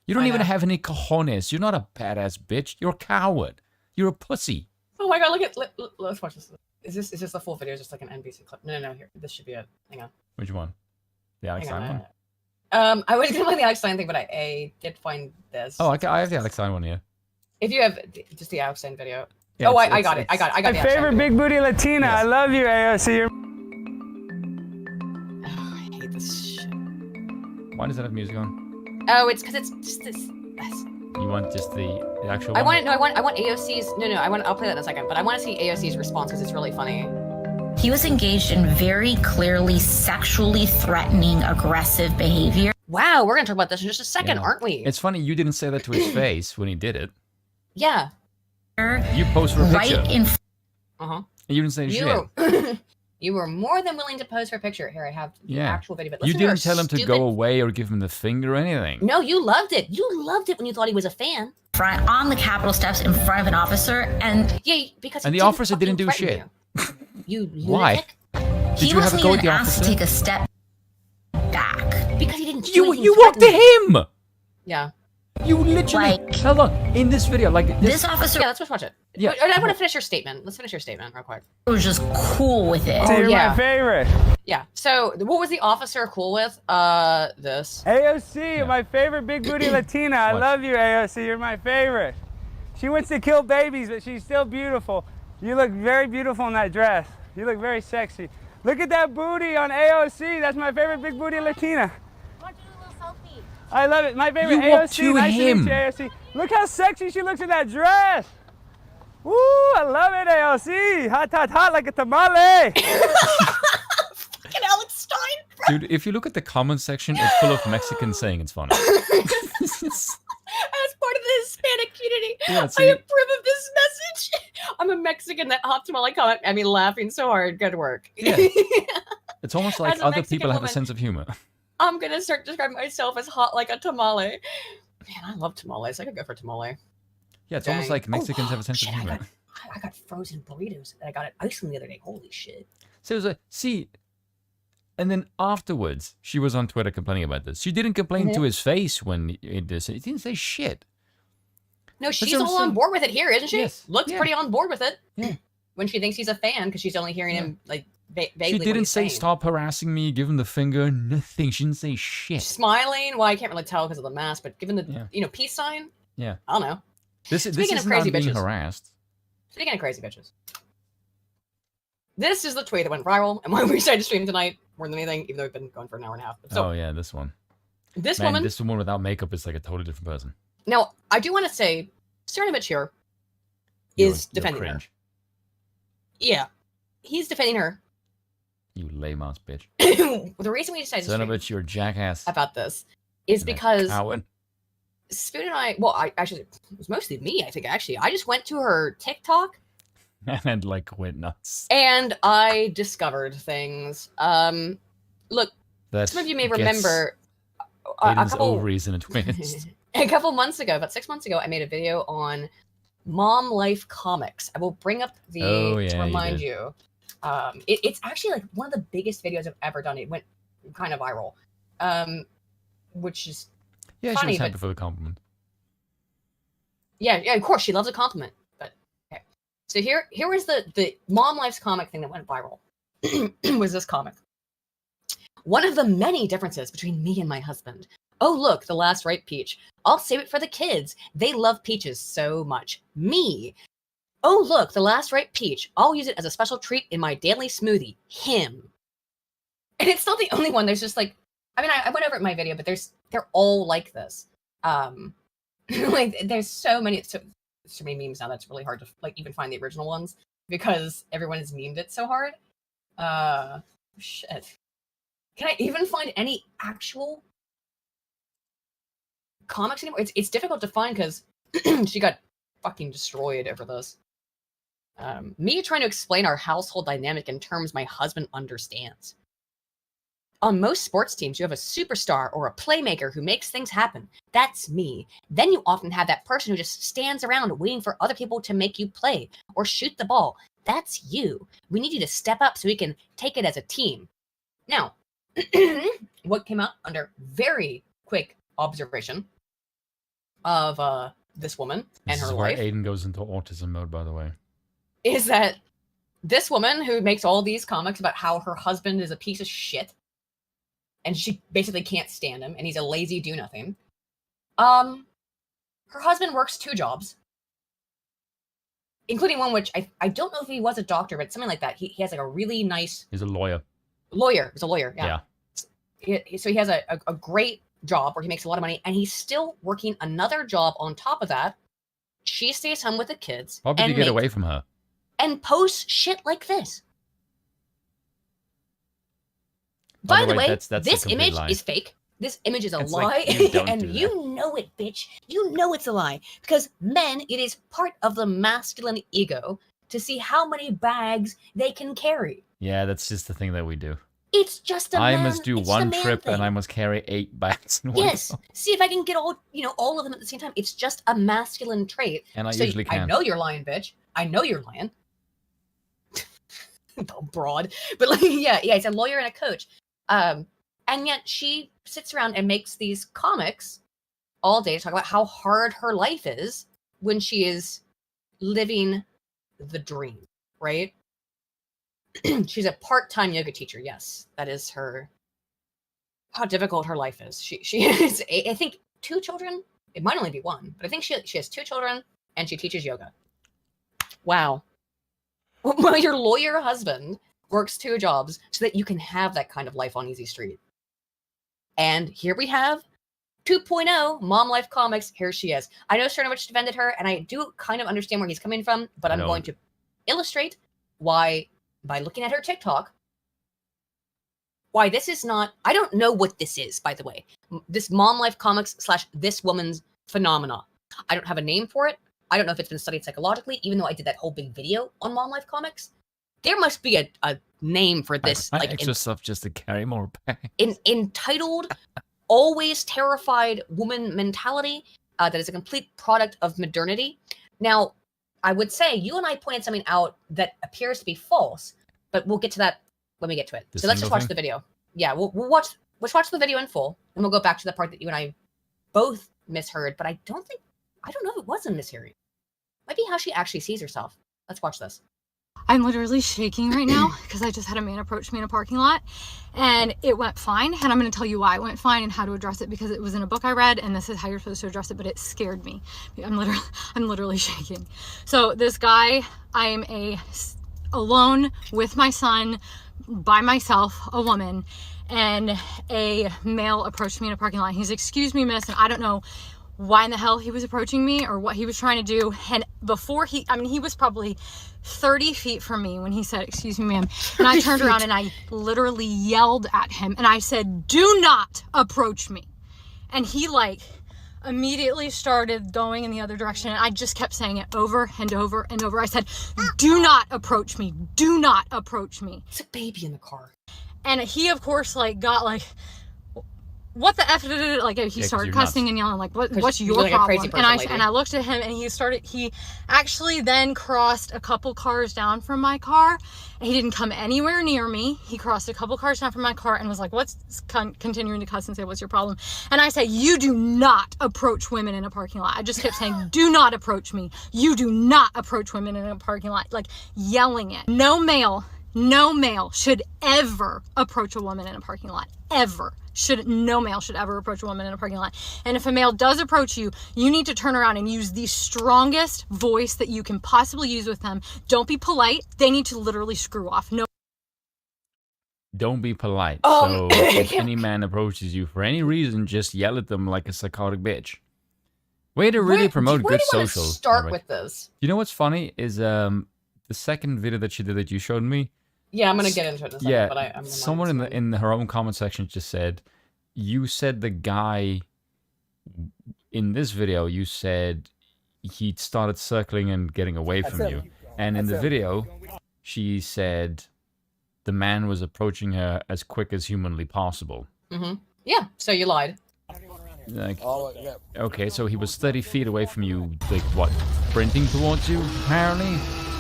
You don't I even know. have any cojones. You're not a badass bitch. You're a coward. You're a pussy. Oh my god, look at let's watch this. Is this the full video? Is just like an NBC clip? No, here. This should be it. Hang on. Which one? The Alex Hang Stein on. one? I was gonna play the Alex Stein thing, but I did find this. Oh, I have the Alex Stein one here. If you have just the Alex Stein video. Yeah, oh, it's- I got it. I got My the Alex Stein favorite video. big booty Latina. I love you, AOC. You're I hate this shit. Why does that have music on? Oh, it's because it's just this. You want just the actual I one? want AOC's. I'll play that in a second. But I want to see AOC's response because it's really funny. He was engaged in very clearly sexually threatening, aggressive behavior. Wow, we're gonna talk about this in just a second, Yeah. aren't we? It's funny you didn't say that to his face when he did it. Yeah. You posed for a Right picture. in Uh-huh. And you didn't say shit. You were more than willing to pose for a picture. Here, I have the Yeah. actual video. But You listen to her didn't tell him to stupid- go away or give him the finger or anything. No, you loved it. You loved it when you thought he was a fan. front on the Capitol steps in front of an officer, and Yeah, because And he the didn't officer didn't fucking do threaten shit. You Why? lunatic. Did he you have a wasn't go at even the asked to officer? take a step back. Because he didn't. do You anything walked to threatening. him! Yeah. You literally hold on in this video like This officer Yeah, let's just watch it. Yeah. I want to finish your statement. Let's finish your statement real quick. was just cool with it. So you're yeah. my favorite. Yeah. So, what was the officer cool with? This. AOC, my favorite big booty Latina. I What? love you, AOC. You're my favorite. She wants to kill babies, but she's still beautiful. You look very beautiful in that dress. You look very sexy. Look at that booty on AOC. That's my favorite big booty Latina. I love it. My favorite You walked AOC. to Nice him. to meet you, AOC. Look how sexy she looks in that dress. Woo, I love it, AOC. Hot like a tamale. Fucking Alex Stein. Dude, if you look at the comment section, it's full of Mexicans saying it's funny. As part of the Hispanic community, Yeah, I approve of this message. I'm a Mexican. That hot tamale comment. I mean, laughing so hard. Good work. Yeah. It's almost like As a other Mexican people have a woman, sense of humor. I'm gonna start describing myself as hot like a tamale. Man, I love tamales. I could go for tamale. Yeah, it's almost Dang. like Mexicans have a sense shit, of humor. I got frozen burritos that I got at Iceland the other day. Holy shit. So it was like, see, and then afterwards, she was on Twitter complaining about this. She didn't complain to his face when he did it. He didn't say shit. No, she's all on board with it here, isn't she? Yes. Looks Yeah. pretty on board with it. Yeah. When she thinks he's a fan because she's only hearing him like vaguely. She what didn't he's say saying. stop harassing me, give him the finger, nothing. She didn't say shit. Smiling. Well, I can't really tell because of the mask, but given the peace sign, Yeah. I don't know. This Speaking is of crazy not being bitches. harassed. Speaking of crazy bitches, this is the tweet that went viral and why we decided to stream tonight more than anything, even though we've been going for an hour and a half. So, Oh yeah, this one. This Man, woman. This woman without makeup is like a totally different person. Now, I do want to say, Cernavich here You're defending her. cringe. Yeah, he's defending her. You lame ass bitch. The reason we decided to Son of stream a bitch, you're a jackass. about this is And a because coward. Spoon and I, well, I actually, it was mostly me, I think, actually. I just went to her TikTok And like went nuts. and I discovered things. Look, That some of you may gets remember a Aiden's couple ovaries in a twist. a couple months ago, about 6 months ago, I made a video on Mom Life Comics. I will bring up the Oh, yeah, to you remind did. you. It's actually like one of the biggest videos I've ever done. It went kind of viral, which is Yeah, funny, she was happy but for the compliment. yeah, of course she loves a compliment. But okay, so here was the Mom Life's comic thing that went viral. Was this comic? One of the many differences between me and my husband. Oh, look, the last ripe peach. I'll save it for the kids. They love peaches so much. Me. Oh, look, the last ripe peach. I'll use it as a special treat in my daily smoothie. Him. And it's not the only one. There's just like, I mean, I went over it in my video, but they're all like this. Like there's so many memes now that's really hard to like even find the original ones because everyone has memed it so hard. Shit. Can I even find any actual comics anymore? It's difficult to find because she got fucking destroyed over this. Me trying to explain our household dynamic in terms my husband understands. On most sports teams, you have a superstar or a playmaker who makes things happen. That's me. Then you often have that person who just stands around waiting for other people to make you play or shoot the ball. That's you. We need you to step up so we can take it as a team. Now, what came out under very quick observation of this woman and This her is where life Aiden goes into autism mode, by the way. is that this woman who makes all these comics about how her husband is a piece of shit and she basically can't stand him and he's a lazy do-nothing. Her husband works 2 jobs, including one which I don't know if he was a doctor, but something like that. He has like a really nice... He's a lawyer. He's a lawyer, yeah. So he has a great job where he makes a lot of money and he's still working another job on top of that. She stays home with the kids. How did you get away from her? And posts shit like this. By the way, that's this a complete image lie. is fake. This image is a It's lie, like, you don't and do you know it, bitch. You know it's a lie. Because men, it is part of the masculine ego to see how many bags they can carry. Yeah, that's just the thing that we do. It's just a I man, must do it's the one man trip thing. and I must carry 8 bags in one Yes. go. See if I can get all of them at the same time. It's just a masculine trait. And I So usually I can. know you're lying, bitch. I know you're lying. Broad. But like, yeah, he's a lawyer and a coach. And yet she sits around and makes these comics all day to talk about how hard her life is when she is living the dream, right? She's a part-time yoga teacher. Yes, that is how difficult her life is. She has, I think, 2 children. It might only be 1, but I think she has 2 children and she teaches yoga. Wow. Well, your lawyer husband works 2 jobs so that you can have that kind of life on Easy Street. And here we have 2.0 Mom Life Comics, here she is. I know Cernovich defended her, and I do kind of understand where he's coming from, but I'm going to illustrate why, by looking at her TikTok, why this is not, I don't know what this is, by the way. This Mom Life Comics / this woman's phenomena. I don't have a name for it. I don't know if it's been studied psychologically, even though I did that whole big video on Mom Life Comics. There must be a name for this. Extra stuff just to carry more back. Entitled, always terrified woman mentality that is a complete product of modernity. Now, I would say you and I pointed something out that appears to be false, but we'll get to that when we get to it. So let's just watch the video. Yeah, let's watch the video in full, and we'll go back to the part that you and I both misheard, but I don't know if it was a mishearing. Might be how she actually sees herself. Let's watch this. I'm literally shaking right now because I just had a man approach me in a parking lot and it went fine. And I'm going to tell you why it went fine and how to address it, because it was in a book I read and this is how you're supposed to address it, but it scared me. I'm literally shaking. So this guy, I'm alone with my son, by myself, a woman, and a male approached me in a parking lot. He's, "Excuse me, miss," and I don't know why in the hell he was approaching me or what he was trying to do. And before he was probably 30 feet from me when he said, "Excuse me, ma'am." And I turned around and I literally yelled at him and I said, "Do not approach me." And he immediately started going in the other direction. And I just kept saying it over and over and over. I said, "Do not approach me. Do not approach me." It's a baby in the car. And he, of course, got what the F, he started cussing and yelling, what's your problem? And I looked at him and he actually then crossed a couple cars down from my car. And he didn't come anywhere near me. He crossed a couple cars down from my car and was like, continuing to cuss and say, "What's your problem?" And I said, "You do not approach women in a parking lot." I just kept saying, "Do not approach me. You do not approach women in a parking lot," yelling it. No male should ever approach a woman in a parking lot. Ever. No male should ever approach a woman in a parking lot. And if a male does approach you, you need to turn around and use the strongest voice that you can possibly use with them. Don't be polite. They need to literally screw off. No. Don't be polite. So if any man approaches you for any reason, just yell at them like a psychotic bitch. Way to really promote good social. Start with this. You know what's funny is the second video that she did that you showed me. Yeah, I'm gonna get into it in a second, yeah, but I'm someone in her own comment section just said, "You said the guy in this video. You said he started circling and getting away from you, and in the video, she said the man was approaching her as quick as humanly possible." Mm-hmm. Yeah, so you lied. Okay, so he was 30 feet away from you, sprinting towards you, apparently?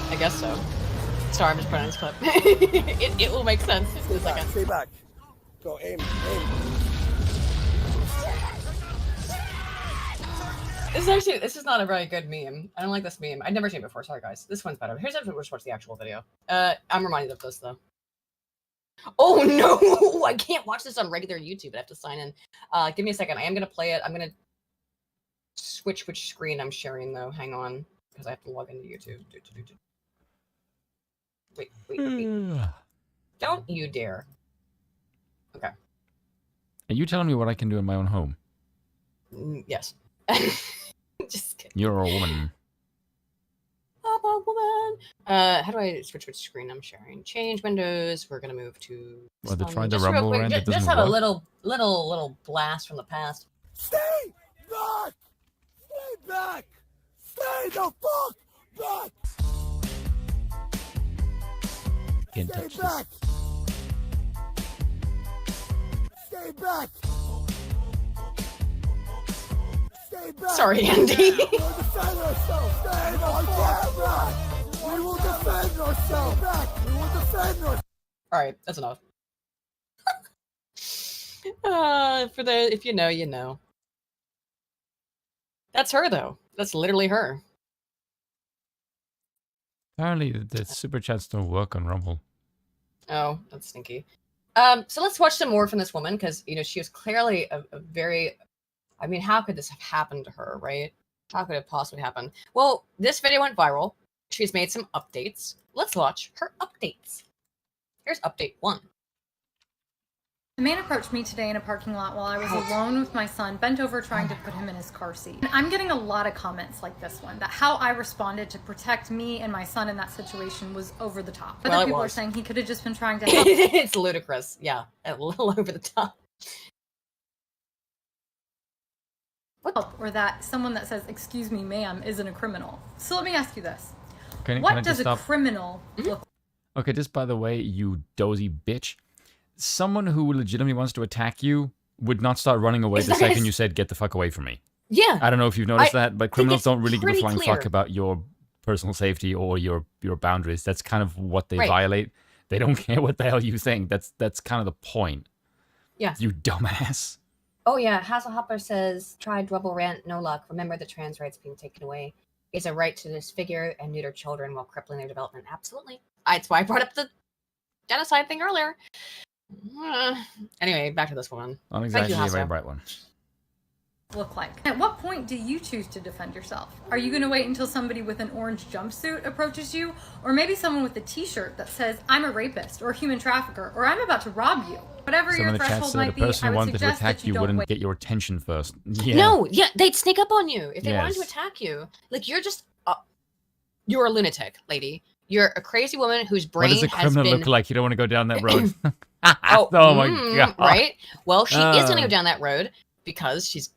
I guess so. Sorry, I'm just putting on this clip. it will make sense in a second. Stay back. Go, aim. This is not a very good meme. I don't like this meme. I've never seen it before. Sorry, guys. This one's better. Here's after we watch the actual video. I'm reminded of this, though. Oh, no! I can't watch this on regular YouTube. I have to sign in. Give me a second. I am going to play it. I'm going to switch which screen I'm sharing, though. Hang on. Because I have to log into YouTube. Wait. Don't you dare. Okay. Are you telling me what I can do in my own home? Yes. Just kidding. You're a woman. I'm a woman. How do I switch which screen I'm sharing? Change windows. We're gonna move to. Well, they tried the rumble around. It doesn't just have work. a little blast from the past. Stay back! Stay back! Stay the fuck back! Can't Stay touch back! Stay back! Stay back! Sorry, Andy. We will defend ourselves! Stay back! We will defend ourselves! We will defend ourselves! Alright, that's enough. If you know, you know. That's her, though. That's literally her. Apparently, the super chats don't work on Rumble. Oh, that's stinky. So let's watch some more from this woman, because, she was clearly a very... I mean, how could this have happened to her, right? How could it possibly happen? Well, this video went viral. She's made some updates. Let's watch her updates. Here's update 1. A man approached me today in a parking lot while I was alone with my son, bent over trying to put him in his car seat. And I'm getting a lot of comments like this one, that how I responded to protect me and my son in that situation was over the top. Other people are saying he could have just been trying to help. It's ludicrous. Yeah, a little over the top. Or that someone that says, "Excuse me, ma'am," isn't a criminal. So let me ask you this. Can What I does just a stop? criminal look Okay, just by the way, you dozy bitch. Someone who legitimately wants to attack you would not start running away the second you said, "Get the fuck away from me." Yeah. I don't know if you've noticed that, but criminals it's don't really give a pretty flying clear. fuck about your personal safety or your boundaries. That's kind of what they Right. violate. They don't care what the hell you think. That's kind of the point. Yeah. You dumbass. Oh yeah, Hasselhopper says, tried rebel rant, no luck. Remember the trans rights being taken away. It's a right to disfigure and neuter children while crippling their development. Absolutely. That's why I brought up the genocide thing earlier. Anyway, back to this one. Not Thank exactly you, a very Hassel. bright one. look like? At what point do you choose to defend yourself? Are you going to wait until somebody with an orange jumpsuit approaches you? Or maybe someone with a t-shirt that says, "I'm a rapist," or a human trafficker, or "I'm about to rob you"? Whatever Some your of the chat threshold said might a be, person I who would wanted to suggest attack that you don't wouldn't wait. get your attention first. Yeah. No, yeah, they'd sneak up on you if they wanted to Yes. attack you. Like, you're just, you're a lunatic, lady. You're a crazy woman whose What brain does a has criminal been... look like? You don't want to go down that road. Oh, my god! Right? Well, she is going to go down that road because she is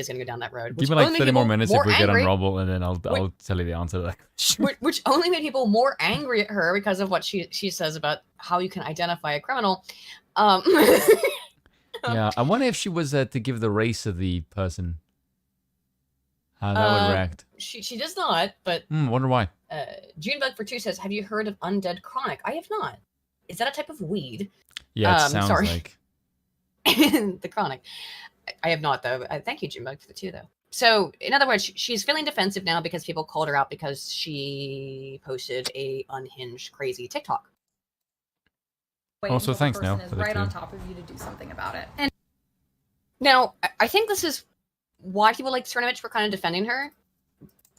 going to go down that road. Give Which me like only 30 made more people minutes more if we get on angry, Rumble, and then I'll tell you the answer to that question. which only made people more angry at her because of what she says about how you can identify a criminal. Yeah, I wonder if she was to give the race of the person. How that would react. She does not, but Wonder why. Junebug for 2 says, "Have you heard of undead chronic?" I have not. Is that a type of weed? Yeah, it sounds sorry. like. The chronic. I have not, though. Thank you, Junebug, for the 2, though. So, in other words, she's feeling defensive now because people called her out because she posted a unhinged, crazy TikTok. Also, thanks, Nell, Person for is the right 2. on top of you to do something about it. And Now, I think this is why people like Cernovich for kind of defending her.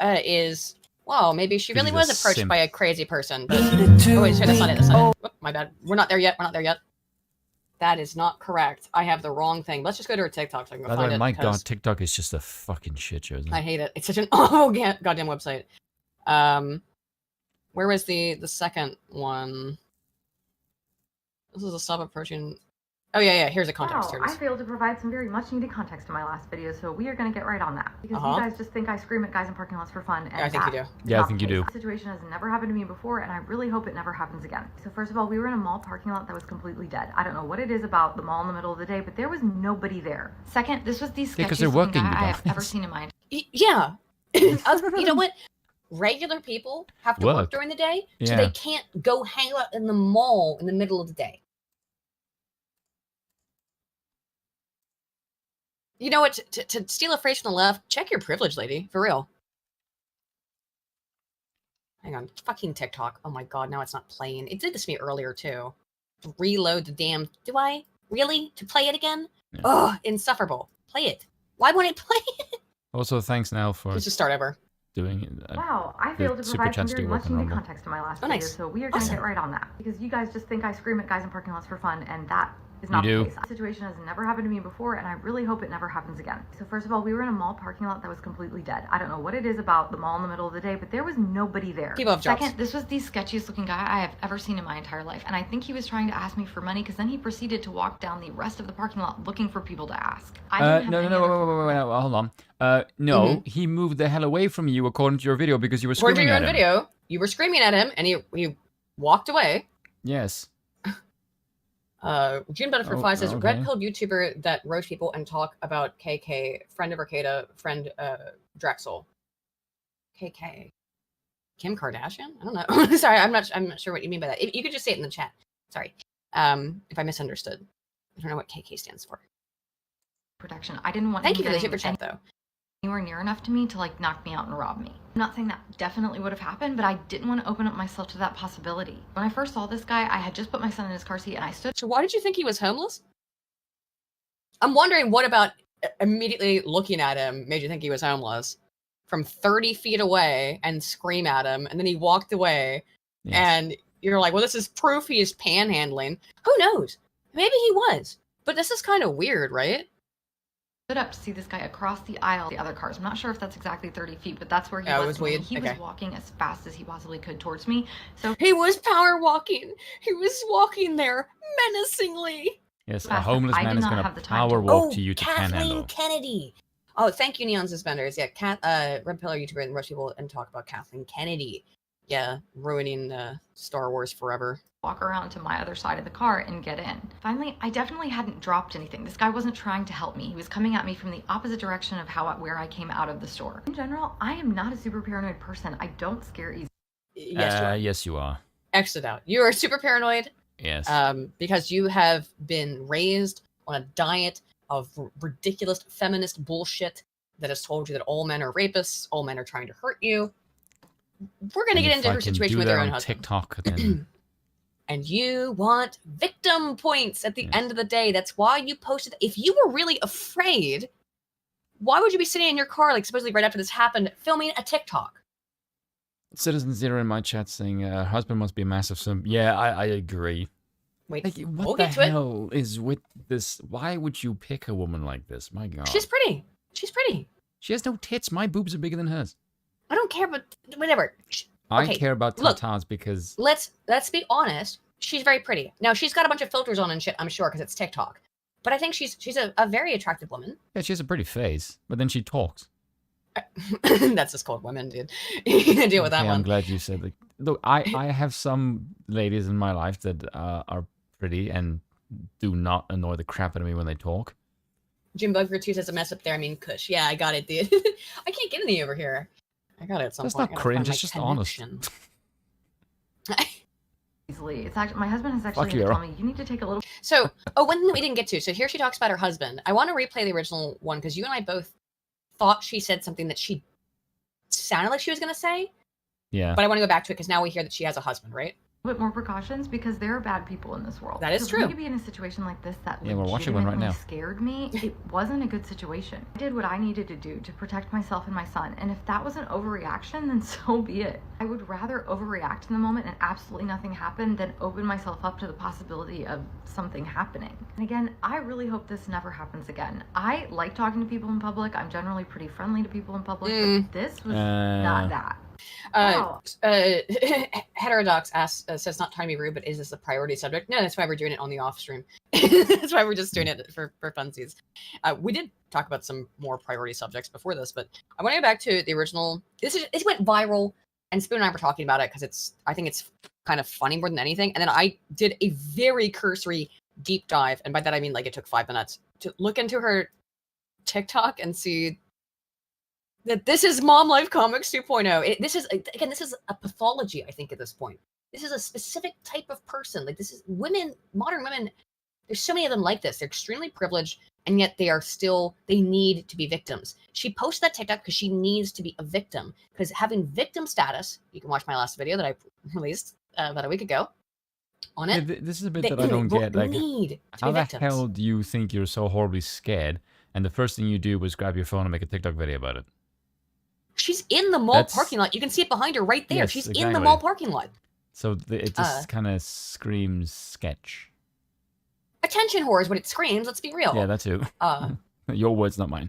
Is, well, maybe she really She's a was approached simp. by a crazy person. But oh, wait, sorry, that's not it. That's not it. Whoop, my bad. We're not there yet. We're not there yet. That is not correct. I have the wrong thing. Let's just go to her TikTok so I can go By the find way, it. my because god, TikTok is just a fucking shit show. Isn't it? I hate it. It's such an awful goddamn website. Where was the second one? This is a stop approaching. Oh yeah. Here's a context. Wow, Here it I is. failed to provide some very much needed context in my last video, so we are going to get right on that. Because Uh-huh. you guys just think I scream at guys in parking lots for fun, and Yeah, I think you that do. is Yeah, I not think the you case. do. This situation has never happened to me before, and I really hope it never happens again. So first of all, we were in a mall parking lot that was completely dead. I don't know what it is about the mall in the middle of the day, but there was nobody there. Second, this was the Yeah, 'cause sketchiest they're looking working, guy you I have ever guys. seen in my Yeah. You know what? Regular people have to work Work. during the day, so Yeah. they can't go hang out in the mall in the middle of the day. You know what? To steal a phrase from the left, check your privilege, lady. For real. Hang on. Fucking TikTok. Oh my god, now it's not playing. It did this to me earlier, too. Reload the damn... Do I? Really? To play it again? Yeah. Ugh, insufferable. Play it. Why won't it play it? Also, thanks now for Let's just start over. doing it. Wow, I the failed to super provide some chats very do work much on needed Rumble. context in my last Oh, video, nice. so we are going to Awesome. get right on that. Because you guys just think I scream at guys in parking lots for fun, and that is You not do. the case. This situation has never happened to me before, and I really hope it never happens again. So first of all, we were in a mall parking lot that was completely dead. I don't know what it is about the mall in the middle of the day, but there was nobody there. People have jobs. Second, this was the sketchiest looking guy I have ever seen in my entire life, and I think he was trying to ask me for money because then he proceeded to walk down the rest of the parking lot looking for people to ask. I didn't have No, any no, other- wait, hold on. No, he moved the hell away from you according to your video because you were According to screaming your at own him. video, you were screaming at him, and he walked away. Yes. June Butterfly Oh, says, okay. red pilled YouTuber that roast people and talk about KK, friend of Arcada, friend Drexel. KK. Kim Kardashian? I don't know. Sorry, I'm not sure what you mean by that. You could just say it in the chat. Sorry. If I misunderstood. I don't know what KK stands for. protection. I didn't want Thank him you for the getting super chat, though. anywhere near enough to me to like knock me out and rob me. I'm not saying that definitely would have happened, but I didn't want to open up myself to that possibility. When I first saw this guy, I had just put my son in his car seat and I stood. So why did you think he was homeless? I'm wondering what about immediately looking at him made you think he was homeless from 30 feet away and scream at him, and then he walked away, Yes. and you're like, well, this is proof he is panhandling. Who knows? Maybe he was. But this is kind of weird, right? Stood up to see this guy across the aisle, the other cars. I'm not sure if that's exactly 30 feet, but that's where he was. He was walking as fast as he possibly could towards me. So he was power walking. He was walking there menacingly. Yes, a homeless man is going to power walk to you to Panhandle. Kennedy. Oh, thank you, Neon Suspenders. Yeah, Red Pillar YouTuber and Rush people and talk about Kathleen Kennedy. Yeah, ruining Star Wars forever. Walk around to my other side of the car and get in. Finally, I definitely hadn't dropped anything. This guy wasn't trying to help me. He was coming at me from the opposite direction of where I came out of the store. In general, I am not a super paranoid person. I don't scare easily. Yes, you are. Exit out. You are super paranoid. Yes. Because you have been raised on a diet of ridiculous feminist bullshit that has told you that all men are rapists, all men are trying to hurt you. We're going to get into her situation with her own husband. TikTok, then. And you want victim points at the end of the day. That's why you posted. If you were really afraid, why would you be sitting in your car, like supposedly right after this happened, filming a TikTok? Citizen Zero in my chat saying, her husband must be a massive simp. Yeah, I agree. Wait, like, what the hell is with this? Why would you pick a woman like this? My God. She's pretty. She's pretty. She has no tits. My boobs are bigger than hers. I don't care, but whatever. I care about tatas because... Let's be honest. She's very pretty. Now, she's got a bunch of filters on and shit, I'm sure, because it's TikTok. But I think she's a very attractive woman. Yeah, she has a pretty face, but then she talks. That's just called women, dude. You can deal with that one. I'm glad you said that. Look, I have some ladies in my life that are pretty and do not annoy the crap out of me when they talk. Jim Bugford 2 says a mess up there. I mean, Kush. Yeah, I got it, dude. I can't get any over here. I got it at some That's point. Not cringe, it's just honest. Easily. It's actually, my husband has actually had to tell me, you need to take a little... So, one thing that we didn't get to. So here she talks about her husband. I want to replay the original one because you and I both thought she said something that she sounded like she was going to say. Yeah. But I want to go back to it because now we hear that she has a husband, right? Bit more precautions because there are bad people in this world. That is true. You could be in a situation like this that we're watching one right now. Scared me. It wasn't a good situation. I did what I needed to do to protect myself and my son, and if that was an overreaction, then so be it. I would rather overreact in the moment and absolutely nothing happen than open myself up to the possibility of something happening. And again, I really hope this never happens again. I like talking to people in public. I'm generally pretty friendly to people in public, but this was not that. Heterodox says not trying to be rude, but is this a priority subject? No, that's why we're doing it on the off stream. That's why we're just doing it for funsies. We did talk about some more priority subjects before this, but I want to go back to the original. This went viral, and Spoon and I were talking about it because I think it's kind of funny more than anything. And then I did a very cursory deep dive, and by that I mean like it took 5 minutes to look into her TikTok and see that this is Mom Life Comics 2.0. This is a pathology, I think, at this point. This is a specific type of person. Like, this is women, modern women. There's so many of them like this. They're extremely privileged, and yet they need to be victims. She posted that TikTok because she needs to be a victim. Because having victim status, you can watch my last video that I released about a week ago on it. Yeah, this is a bit that I don't get. Like, how the hell do you think you're so horribly scared, and the first thing you do was grab your phone and make a TikTok video about it? She's in the mall parking lot. You can see it behind her right there. Yes, She's exactly. in the mall parking lot. So it just kind of screams sketch. Attention whore is what it screams. Let's be real. Yeah, that too. Your words, not mine.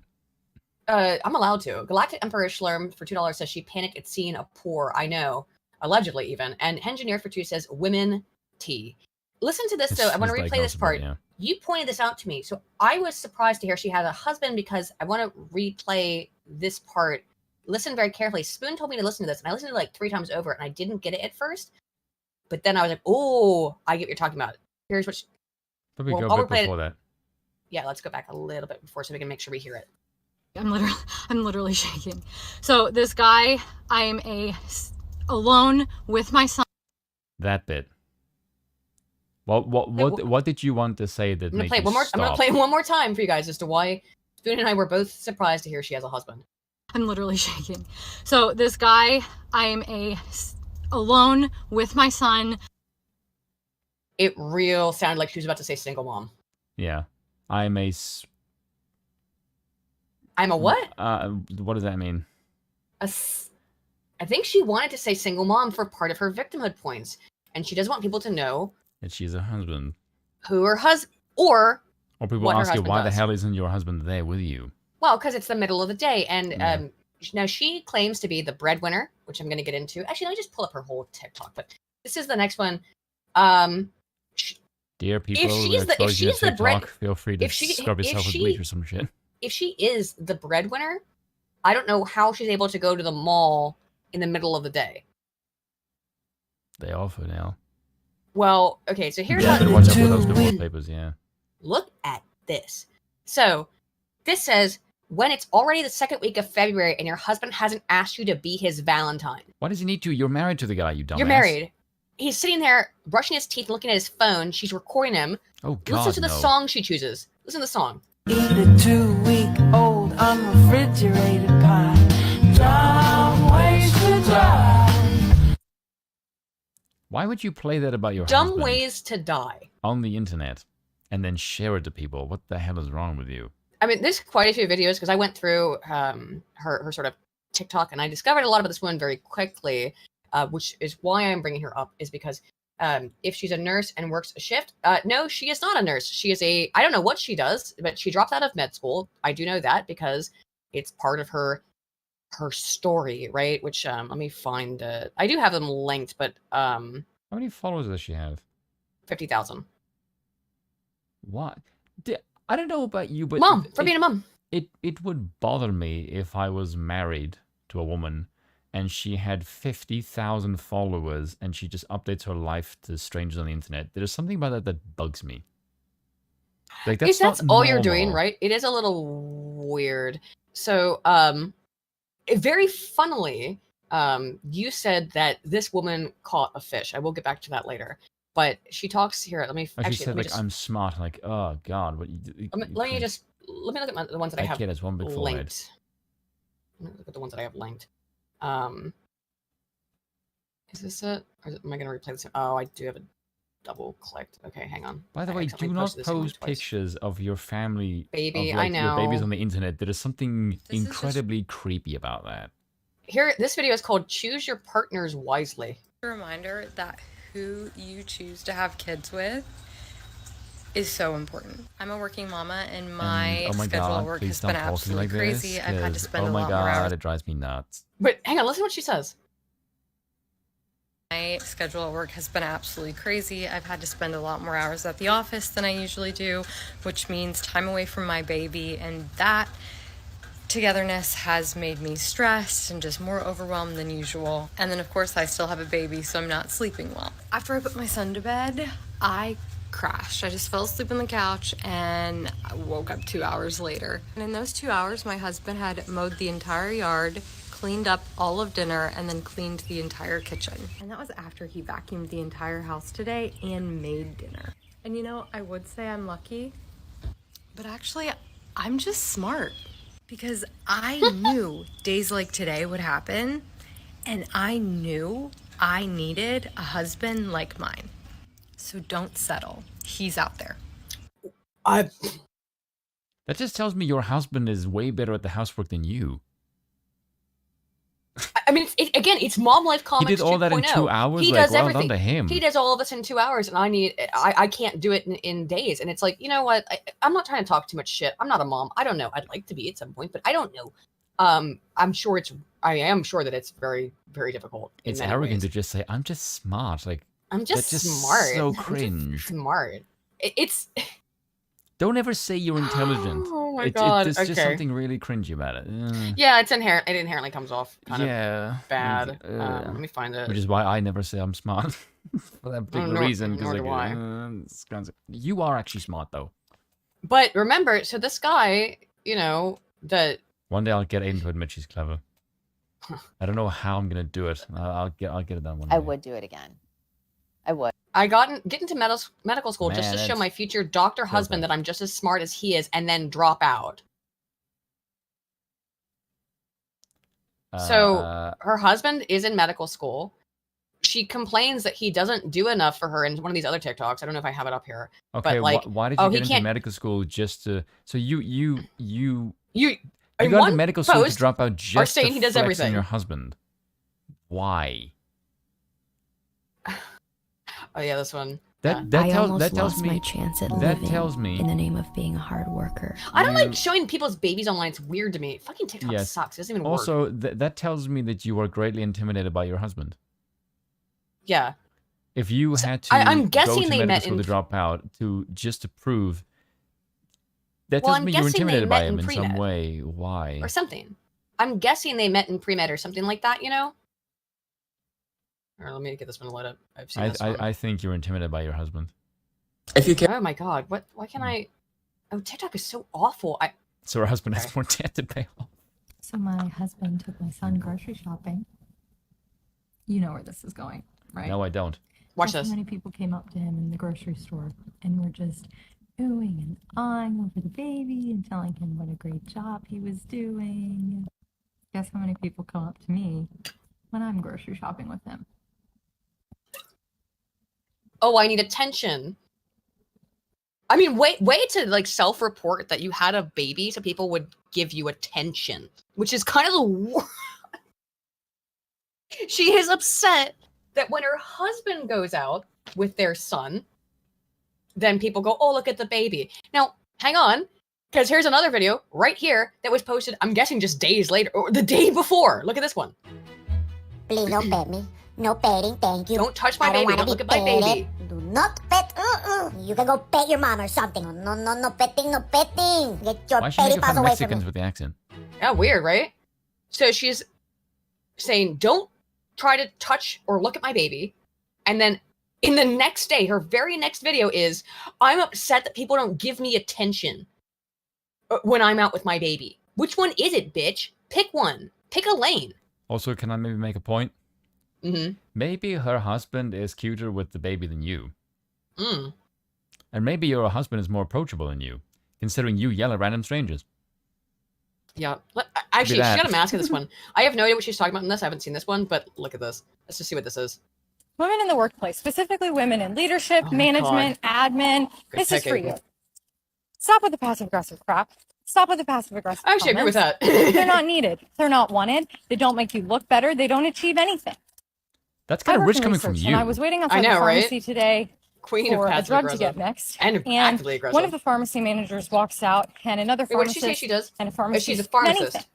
I'm allowed to. Galactic Emperor Schlerm for $2 says she panicked at seeing a poor. I know, allegedly even. And Engineer for 2 says women tea. Listen to this though. I want to replay this part. Yeah. You pointed this out to me, so I was surprised to hear she had a husband because I want to replay this part. Listen very carefully. Spoon told me to listen to this, and I listened to it like 3 times over, and I didn't get it at first. But then I was like, "Oh, I get what you're talking about." Here's what. But we go back before that. Yeah, let's go back a little bit before so we can make sure we hear it. I'm literally shaking. So this guy, I am alone with my son. That bit. What did you want to say that made you stop? I'm gonna play it one more time for you guys as to why Spoon and I were both surprised to hear she has a husband. I'm literally shaking. So this guy, I am alone with my son. It sounded like she was about to say single mom. Yeah. I'm a what? What does that mean? I think she wanted to say single mom for part of her victimhood points. And she doesn't want people to know that she's a husband. Who her husband, or Or people what her ask you, husband why the does. hell isn't your husband there with you? Well, because it's the middle of the day, and Yeah. now she claims to be the breadwinner, which I'm going to get into. Actually, let me just pull up her whole TikTok. But this is the next one. Dear people who she's the- if expose you to she's the bread- TikTok, feel free to scrub yourself with bleach or some shit. If she is the breadwinner, I don't know how she's able to go to the mall in the middle of the day. They offer now. Well, okay, so here's Yeah, how. but watch out for those divorce papers, yeah. Look at this. So, this says, when it's already the second week of February and your husband hasn't asked you to be his Valentine. Why does he need to? You're married to the guy, you dumbass. You're married. He's sitting there brushing his teeth, looking at his phone. She's recording him. Oh, God, Listen to the no. song she chooses. Listen to the song. Eat a 2-week-old unrefrigerated pie. Dumb ways to die. Why would you play that about your Dumb husband ways to die. on the internet and then share it to people? What the hell is wrong with you? I mean, there's quite a few videos because I went through her sort of TikTok and I discovered a lot about this woman very quickly, which is why I'm bringing her up, is because if she's a nurse and works a shift, no, she is not a nurse. She is I don't know what she does, but she dropped out of med school. I do know that because it's part of her story, right? Which let me find. I do have them linked, but how many followers does she have? 50,000. What? I don't know about you, but Mom, for being a mom. It would bother me if I was married to a woman and she had 50,000 followers and she just updates her life to strangers on the internet. There's something about that that bugs me. Like If that's all you're doing, normal. right? It is a little weird. So, very funnily, you said that this woman caught a fish. I will get back to that later. But she talks here. Let me Oh, she actually. said Let me like just, I'm smart. Like, oh God, what? let me look at the ones that I That have kid has one big forehead. linked. Let me look at the ones that I have linked. Is this it? Or am I going to replay this? Oh, I do have it double clicked. Okay, hang on. By the I way, accidentally do not posted this in post twice. pictures of your family, Baby, of, like, I your babies know. on the internet. There is something This is just- incredibly creepy about that. Here, this video is called "Choose Your Partners Wisely." A reminder that who you choose to have kids with is so important. I'm a working mama, and my oh my schedule God, at work please has stop been talking absolutely like crazy. this, I've had to 'cause, spend oh a my lot more hours. God, it drives me nuts. But hang on, listen to what she says. My schedule at work has been absolutely crazy. I've had to spend a lot more hours at the office than I usually do, which means time away from my baby, and that togetherness has made me stressed and just more overwhelmed than usual. And then, of course, I still have a baby, so I'm not sleeping well. After I put my son to bed, I crashed. I just fell asleep on the couch and I woke up 2 hours later. And in those 2 hours, my husband had mowed the entire yard, cleaned up all of dinner, and then cleaned the entire kitchen. And that was after he vacuumed the entire house today and made dinner. And you know, I would say I'm lucky, but actually, I'm just smart. Because I knew days like today would happen, and I knew I needed a husband like mine. So don't settle. He's out there. That just tells me your husband is way better at the housework than you. I mean, it's mom life comics. He did all that in 2.0. 2 hours? He Like, does well done everything. to him. He does all of this in 2 hours, and I can't do it in days. And it's like, you know what? I'm not trying to talk too much shit. I'm not a mom. I don't know. I'd like to be at some point, but I don't know. I am sure that it's very, very difficult. It's in many arrogant ways. to just say, I'm just smart. Like, I'm just that's smart. so I'm just cringe. smart. It's. Don't ever say you're intelligent. Oh my God, There's just okay. something really cringy about it. Yeah, it's inherent. It inherently comes off kind Yeah. of bad. Yeah. Let me find it. Which is why I never say I'm smart. For that particular reason. nor Because do I. it's kind of- you are actually smart, though. But remember, so this guy, you know, that One day I'll get Aiden to admit she's clever. I don't know how I'm gonna do it. I'll get it done one day. I would do it again. I would. I get into medical school just to Man, show it's my future doctor husband perfect. that I'm just as smart as he is, and then drop out. So her husband is in medical school. She complains that he doesn't do enough for her in one of these other TikToks. I don't know if I have it up here. Okay, but like, why did oh, you he get into can't. medical school just to? So you in got into one medical school to post drop out are just saying to he does flex on everything. your husband. Why? Oh yeah, this one. That tells lost me my chance at that living tells me in the name of being a hard worker. I don't like showing people's babies online. It's weird to me. Fucking TikTok yes. sucks. It doesn't even work. Also, that tells me that you are greatly intimidated by your husband. Yeah. If you had to I'm go guessing to they medical met school in to drop out just to prove that Well, tells I'm me you're guessing they intimidated by met him in in some pre-med. way. Why? or something. I'm guessing they met in pre-med or something like that, you know? All right, let me get this one lit up. I've seen this one. I think you're intimidated by your husband. If you can. Oh my god, what? Why can't I? Oh, TikTok is so awful. So her husband has more debt to pay off. So my husband took my son grocery shopping. You know where this is going, right? No, I don't. Watch Guess this. How many people came up to him in the grocery store and were just oohing and awing over the baby and telling him what a great job he was doing. Guess how many people come up to me when I'm grocery shopping with him? Oh, I need attention. I mean, way to like self-report that you had a baby so people would give you attention, which is kind of the worst. She is upset that when her husband goes out with their son, then people go, oh, look at the baby. Now, hang on, because here's another video right here that was posted, I'm guessing just days later, or the day before. Look at this one. Please don't pet me. No petting, thank you. Don't touch my I don't baby. wanna Don't be look at my petted. baby. Do not pet. You can go pet your mom or something. No, no, no petting, no petting. Get your Why is she petty making paws fun of away from Mexicans me. with the accent? Yeah, weird, right? So she's saying, don't try to touch or look at my baby. And then in the next day, her very next video is, I'm upset that people don't give me attention when I'm out with my baby. Which one is it, bitch? Pick one. Pick a lane. Also, can I maybe make a point? Mm-hmm. Maybe her husband is cuter with the baby than you. Mm. And maybe your husband is more approachable than you, considering you yell at random strangers. Yeah. Actually, she that. got a mask of this one. I have no idea what she's talking about in this. I haven't seen this one, but look at this. Let's just see what this is. Women in the workplace, specifically women in leadership, Oh my management, admin. Good This is for picking. you. Stop with the passive aggressive crap. Stop with the passive aggressive. I actually agree with that. They're not needed. They're not wanted. They don't make you look better. They don't achieve anything. That's kind of I work rich in coming from research, you. And I was waiting I outside know, the pharmacy right? today Queen of for a passive drug to aggressive. get mixed. And actively aggressive. One of the pharmacy managers walks out, and another Wait, what did she pharmacist say she does? and a Oh, pharmacist. she's a pharmacist. Anything.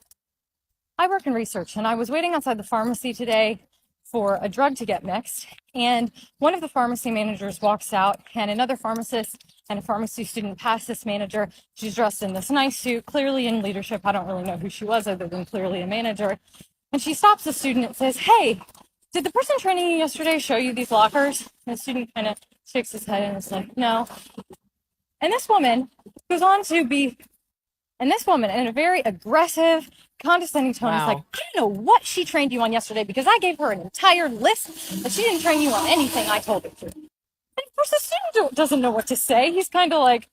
I work in research, and I was waiting outside the pharmacy today for a drug to get mixed. And one of the pharmacy managers walks out, and another pharmacist and a pharmacy student pass this manager. She's dressed in this nice suit, clearly in leadership. I don't really know who she was other than clearly a manager. And she stops the student and says, hey, did the person training you yesterday show you these lockers? And the student kind of shakes his head and is like, no. And this woman goes on to be, and this woman in a very aggressive, condescending tone is like, I don't know what she trained you on yesterday because I gave her an entire list and she didn't train you on anything I told her to. And of course the student doesn't know what to say. He's kind of like,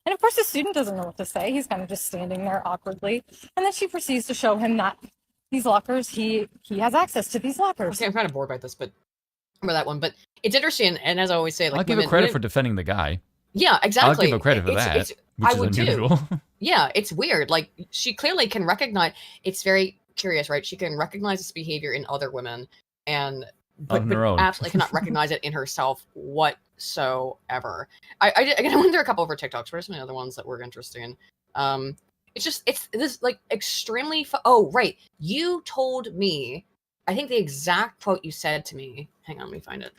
And of course the student doesn't know what to say. He's kind of just standing there awkwardly. And then she proceeds to show him that these lockers, he has access to these lockers. Okay, I'm kind of bored by this, but remember that one. But it's interesting, and as I always say, like I'll give her credit for defending the guy. Yeah, exactly. I'll give her credit for that, which I is would unusual. too. Yeah, it's weird. Like she clearly can recognize. It's very curious, right? She can recognize this behavior in other women, and but On her own. absolutely cannot recognize it in herself whatsoever. I went through a couple of her TikToks. What are some of the other ones that were interesting? It's this like extremely. Oh, right. You told me. I think the exact quote you said to me. Hang on, let me find it.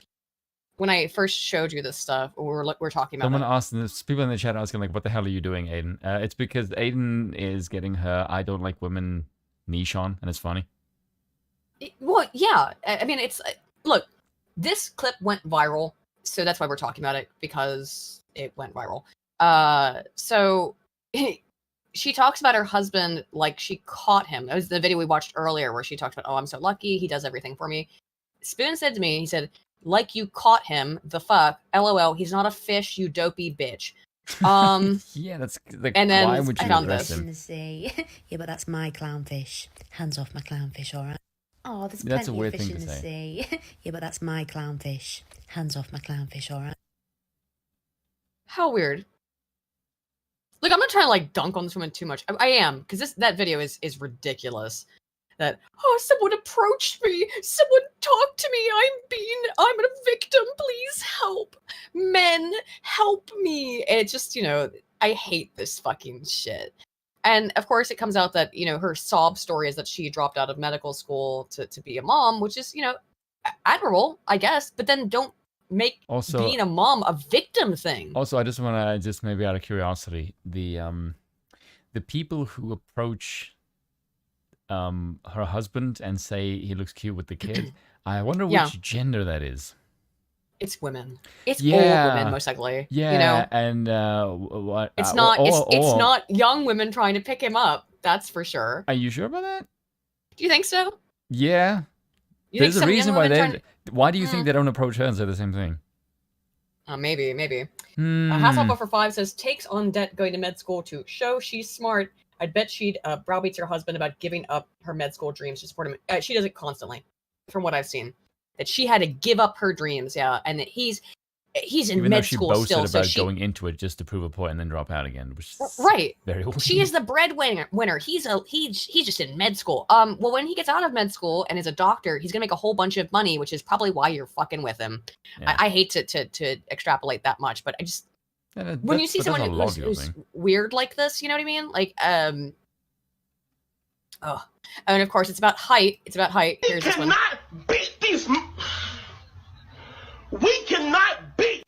When I first showed you this stuff, we're talking about. Someone it. asked, there's people in the chat asking, like, what the hell are you doing, Aiden? It's because Aiden is getting her I don't like women niche on, and it's funny. Well, yeah. I mean, it's look. This clip went viral, so that's why we're talking about it because it went viral. So she talks about her husband like she caught him. It was the video we watched earlier where she talked about, oh, I'm so lucky. He does everything for me. Spoon said to me, he said, like you caught him, the fuck, LOL, he's not a fish, you dopey bitch. Yeah, that's like, and then why would you I found address this. him? The sea. Yeah, but that's my clownfish. Hands off my clownfish, all right? Oh, there's That's plenty a weird of fish thing in to the say. sea. Yeah, but that's my clownfish. Hands off my clownfish, all right? How weird. Look, I'm not trying to like dunk on this woman too much. I am, because that video is ridiculous. that, oh, someone approached me, someone talked to me, I'm a victim, please help. Men, help me. And it's just, I hate this fucking shit. And of course it comes out that, her sob story is that she dropped out of medical school to be a mom, which is, admirable, I guess, but then don't make being a mom a victim thing. Also, I just want to, maybe out of curiosity, the people who approach her husband and say he looks cute with the kid, I wonder which gender that is. It's women. It's old women, most likely. Yeah, and what? It's not. It's not young women trying to pick him up. That's for sure. Are you sure about that? Do you think so? Yeah. There's a reason why they. Why do you think they don't approach her and say the same thing? Maybe. Hasselhoff for 5 says takes on debt going to med school to show she's smart. I'd bet she'd browbeats her husband about giving up her med school dreams to support him. She does it constantly, from what I've seen. That she had to give up her dreams, and that he's in med school still. Even though she boasted about going into it just to prove a point and then drop out again, which is right. Very old. She is the breadwinner. He's just in med school. Well, when he gets out of med school and is a doctor, he's gonna make a whole bunch of money, which is probably why you're fucking with him. Yeah. I hate to extrapolate that much, but I just when you see someone who's weird like this, you know what I mean? Like, and of course it's about height. Here's this one. Beat these. We cannot beat.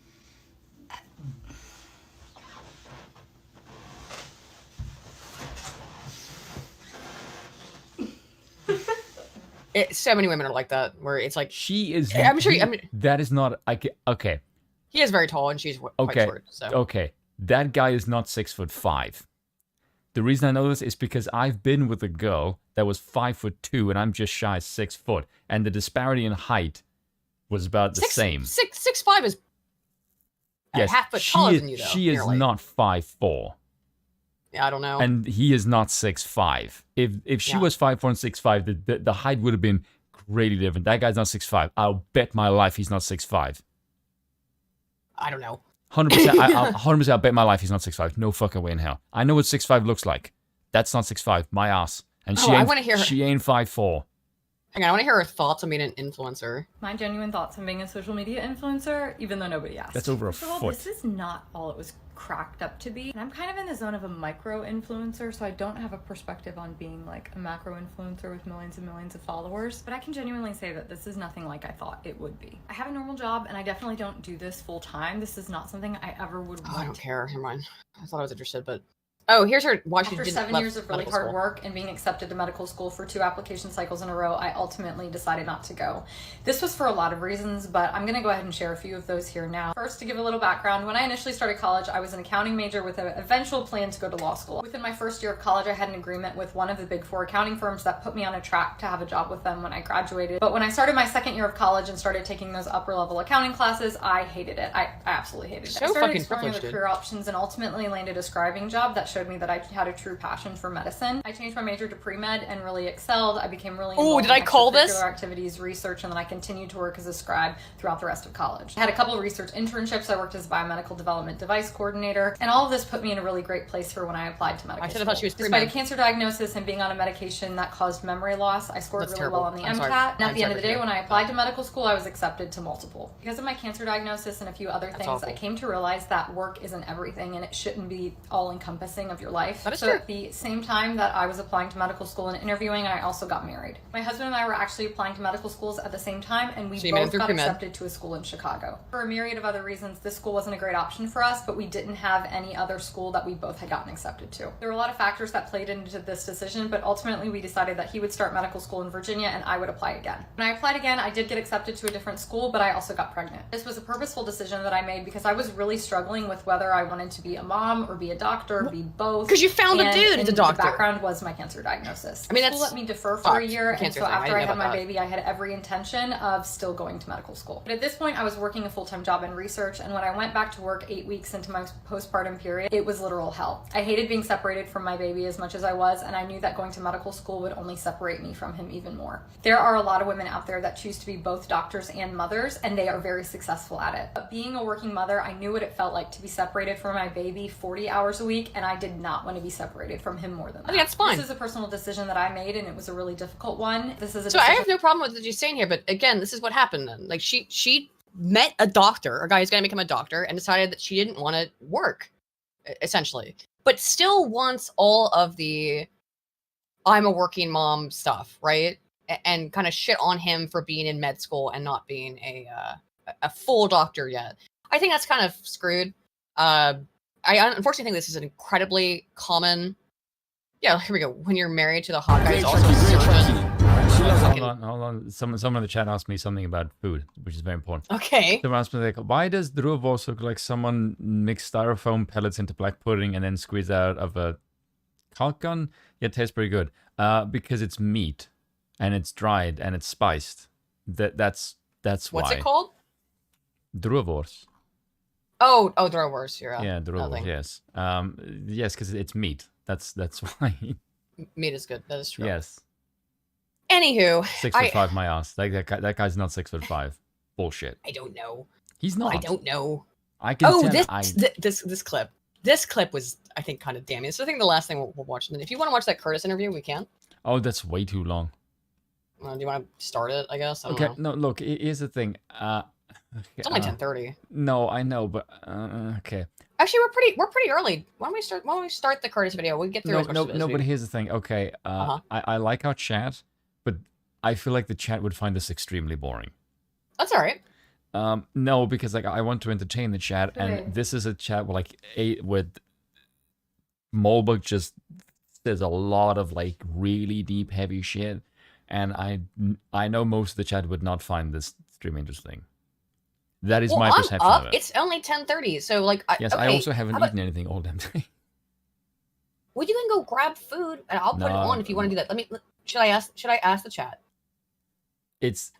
So many women are like that, where it's like she is. I'm sure. That is not. Okay. He is very tall, and she's quite short. So. Okay, that guy is not 6'5". The reason I know this is because I've been with a girl that was 5'2", and I'm just shy of 6 foot, and the disparity in height was about the same. 6'5" is a half foot taller than you, though. She is not 5'4". Yeah, I don't know. And he is not 6'5". If she was 5'4" and 6'5", the height would have been greatly different. That guy's not 6'5". I'll bet my life he's not 6'5". I don't know. 100%. 100%. I'll bet my life he's not 6'5". No fucking way in hell. I know what 6'5" looks like. That's not 6'5". My ass. And she ain't 5'4". Hang on, I want to hear her thoughts on being an influencer. My genuine thoughts on being a social media influencer, even though nobody asked. That's over a foot. This is not all it was cracked up to be. And I'm kind of in the zone of a micro influencer, so I don't have a perspective on being like a macro influencer with millions and millions of followers. But I can genuinely say that this is nothing like I thought it would be. I have a normal job, and I definitely don't do this full time. This is not something I ever would want. I don't care. Never mind. I thought I was interested, but... Oh, here's her. After 7 years of really hard work and being accepted to medical school for 2 application cycles in a row, I ultimately decided not to go. This was for a lot of reasons, but I'm going to go ahead and share a few of those here now. First, to give a little background, when I initially started college, I was an accounting major with an eventual plan to go to law school. Within my first year of college, I had an agreement with one of the big 4 accounting firms that put me on a track to have a job with them when I graduated. But when I started my second year of college and started taking those upper level accounting classes, I hated it. I absolutely hated it. I started exploring other career options and ultimately landed a scribing job that showed me that I had a true passion for medicine. I changed my major to pre-med and really excelled. I became really involved in extracurricular activities, research, and then I continued to work as a scribe throughout the rest of college. I had a couple of research internships. I worked as a biomedical development device coordinator, and all of this put me in a really great place for when I applied to medical school. I thought she was pre-med. Despite a cancer diagnosis and being on a medication that caused memory loss, I scored really well on the MCAT. And at the end of the day, when I applied to medical school, I was accepted to multiple. Because of my cancer diagnosis and a few other things, I came to realize that work isn't everything, and it shouldn't be all-encompassing of your life. That is true. At the same time that I was applying to medical school and interviewing, I also got married. My husband and I were actually applying to medical schools at the same time, and we both got accepted to a school in Chicago. For a myriad of other reasons, this school wasn't a great option for us, but we didn't have any other school that we both had gotten accepted to. There were a lot of factors that played into this decision, but ultimately we decided that he would start medical school in Virginia and I would apply again. When I applied again, I did get accepted to a different school, but I also got pregnant. This was a purposeful decision that I made because I was really struggling with whether I wanted to be a mom or be a doctor, or be both. Because you found a dude as a doctor. The background was my cancer diagnosis. I mean, school let me defer for a year, and so after I had my baby, I had every intention of still going to medical school. But at this point, I was working a full-time job in research, and when I went back to work 8 weeks into my postpartum period, it was literal hell. I hated being separated from my baby as much as I was, and I knew that going to medical school would only separate me from him even more. There are a lot of women out there that choose to be both doctors and mothers, and they are very successful at it. But being a working mother, I knew what it felt like to be separated from my baby 40 hours a week, and I I did not want to be separated from him more than that. I think that's fine. This is a personal decision that I made, and it was a really difficult one. This is a So I have no problem with what you're saying here, but again, this is what happened then. Like she met a doctor, a guy who's going to become a doctor, and decided that she didn't want to work, essentially, but still wants all of the I'm a working mom stuff, right? And kind of shit on him for being in med school and not being a full doctor yet. I think that's kind of screwed. I unfortunately think this is an incredibly common. Yeah, here we go. When you're married to the hot guy, is also a surgeon. Hold on. Someone in the chat asked me something about food, which is very important. Okay. Someone asked me, like, why does Druevos look like someone mixed styrofoam pellets into black pudding and then squeezed out of a caulk gun? Yeah, it tastes pretty good. Because it's meat, and it's dried, and it's spiced. That's why. What's it called? Druevos. Oh, Druevos. You're Yeah, Druevos. Yes. Yes, because it's meat. That's why. Meat is good. That is true. Yes. Anywho, 6'5" my ass. Like that guy's not 6'5". Bullshit. I don't know. He's not. I don't know. I can. Oh, tell this clip. This clip was, I think, kind of damning. So I think the last thing we'll watch. And then if you want to watch that Curtis interview, we can. Oh, that's way too long. Do you want to start it? I guess. I don't Okay. know. No, look. Here's the thing. It's only 10:30. No, I know, but okay. Actually, we're pretty early. Why don't we start the Curtis video? We get through as much of it as we but here's the thing. Okay. I like our chat, but I feel like the chat would find this extremely boring. That's all right. No, because like I want to entertain the chat, Okay. and this is a chat with Molbuk just says a lot of like really deep, heavy shit, and I know most of the chat would not find this stream interesting. That is my perception of it. It's only 10:30, so like. Yes, okay, I also haven't eaten anything all damn day. Well, you can go grab food, and I'll put it on if you want to do that. Should I ask the chat? It's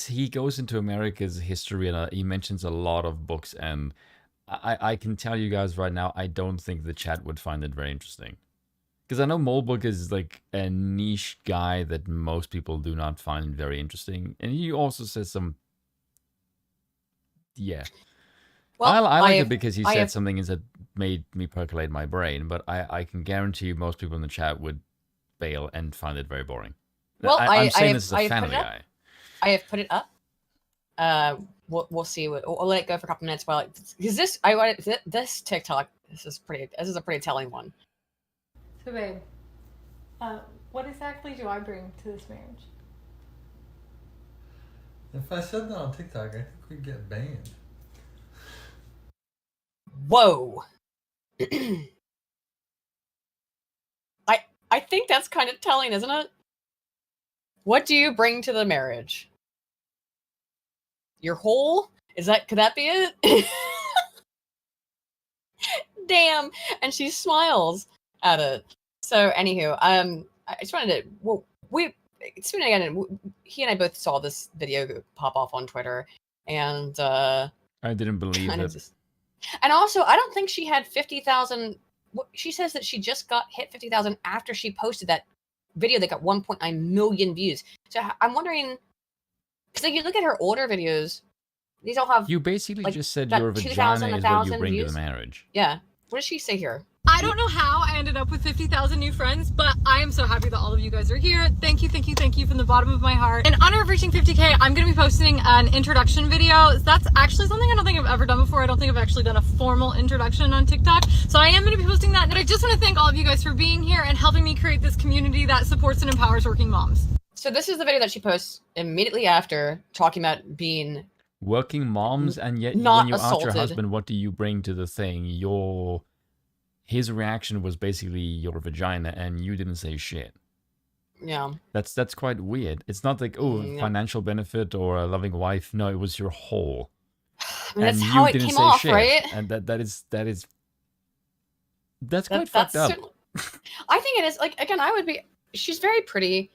he goes into America's history and he mentions a lot of books, and I can tell you guys right now, I don't think the chat would find it very interesting. Because I know Molbuk is like a niche guy that most people do not find very interesting. And he also says some... Yeah. Well, I like it because he said something that made me percolate my brain, but I can guarantee you most people in the chat would bail and find it very boring. Well, I'm saying this as a fan of the guy. I have put it up. We'll see. We'll let it go for a couple minutes while because this TikTok. This is a pretty telling one. So, babe, what exactly do I bring to this marriage? If I said that on TikTok, I think we'd get banned. Whoa. I think that's kind of telling, isn't it? What do you bring to the marriage? Your whole? Could that be it? Damn. And she smiles at it. So anywho, I just wanted to, well, he and I both saw this video pop off on Twitter, and I didn't believe it. And also, I don't think she had 50,000. She says that she just got hit 50,000 after she posted that video that got 1.9 million views. So I'm wondering, because like you look at her older videos, these all have. You basically like, just said your vagina is what you bring to the marriage. Yeah. What does she say here? I don't know how I ended up with 50,000 new friends, but I am so happy that all of you guys are here. Thank you from the bottom of my heart. In honor of reaching 50K, I'm going to be posting an introduction video. That's actually something I don't think I've ever done before. I don't think I've actually done a formal introduction on TikTok. So I am going to be posting that. And I just want to thank all of you guys for being here and helping me create this community that supports and empowers working moms. So this is the video that she posts immediately after talking about being working moms, and yet not when you assaulted. ask your husband, what do you bring to the thing, his reaction was basically your vagina, and you didn't say shit. Yeah. That's quite weird. It's not like, financial benefit or a loving wife. No, it was your whole. I mean, that's how it came off, right? And that's quite fucked up. I think it is. Like, again, she's very pretty.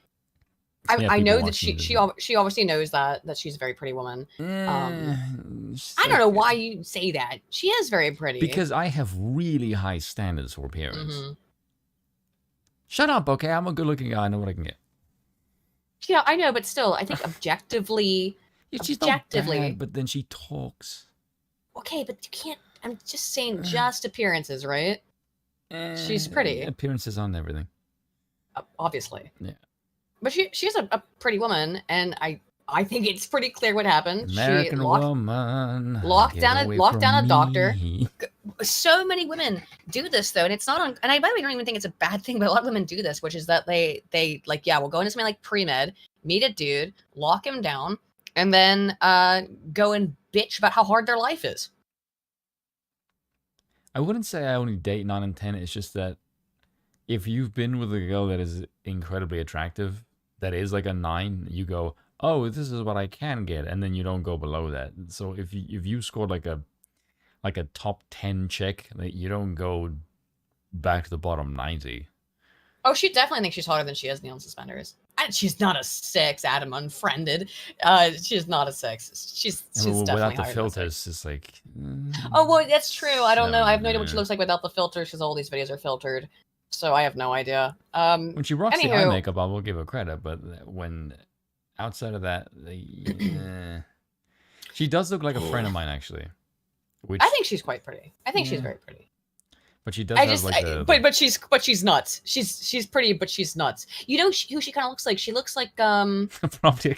I know that she obviously knows that she's a very pretty woman. I don't know why you say that. She is very pretty. Because I have really high standards for appearance. Shut up, okay? I'm a good-looking guy. I know what I can get. Yeah, I know, but still, I think objectively. She's not bad, but then she talks. Okay, but you can't. I'm just saying, just appearances, right? She's pretty, Appearances on everything. obviously. Yeah. But she's a pretty woman, and I think it's pretty clear what happened. American She woman. locked get down away a from doctor. me. So many women do this though, and it's not on. And I by the way don't even think it's a bad thing, but a lot of women do this, which is that they like we'll go into something like pre-med, meet a dude, lock him down, and then go and bitch about how hard their life is. I wouldn't say I only date 9 and 10. It's just that if you've been with a girl that is incredibly attractive, that is like a 9, you go, oh, this is what I can get, and then you don't go below that. So if you scored like a top 10 chick, like, you don't go back to the bottom 90. Oh, she definitely thinks she's hotter than she is, Neon Suspenders. And she's not a 6, Adam Unfriended. She's not a 6. She's definitely without the higher filters, it's like. Oh well, that's true. I don't know. I have no idea what she yeah. looks like without the filters because all these videos are filtered. So I have no idea. When she rocks the eye anywho, makeup, I will give her credit, but when outside of that, she does look like a friend of mine actually. Which, I think she's quite pretty. I think she's very pretty. but she does have like the. But she's nuts. She's pretty, but she's nuts. You know who she kind of looks like? She looks like Probably.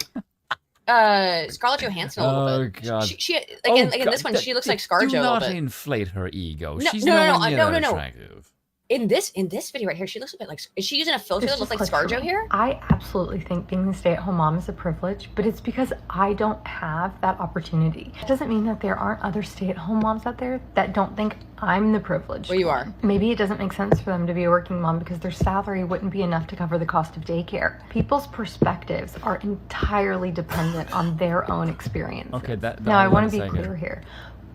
Scarlett Johansson a little bit. God. She again this one she looks like ScarJo a Do little not bit. inflate her ego. No, She's no, nowhere near that attractive. In this video right here, she looks a bit like. Is she using a filter that looks like ScarJo here? I absolutely think being the stay-at-home mom is a privilege, but it's because I don't have that opportunity. It doesn't mean that there aren't other stay-at-home moms out there that don't think I'm the privileged. Well, you are. Maybe it doesn't make sense for them to be a working mom because their salary wouldn't be enough to cover the cost of daycare. People's perspectives are entirely dependent on their own experience. Okay, that Now, I want to hold be on a second. clear here.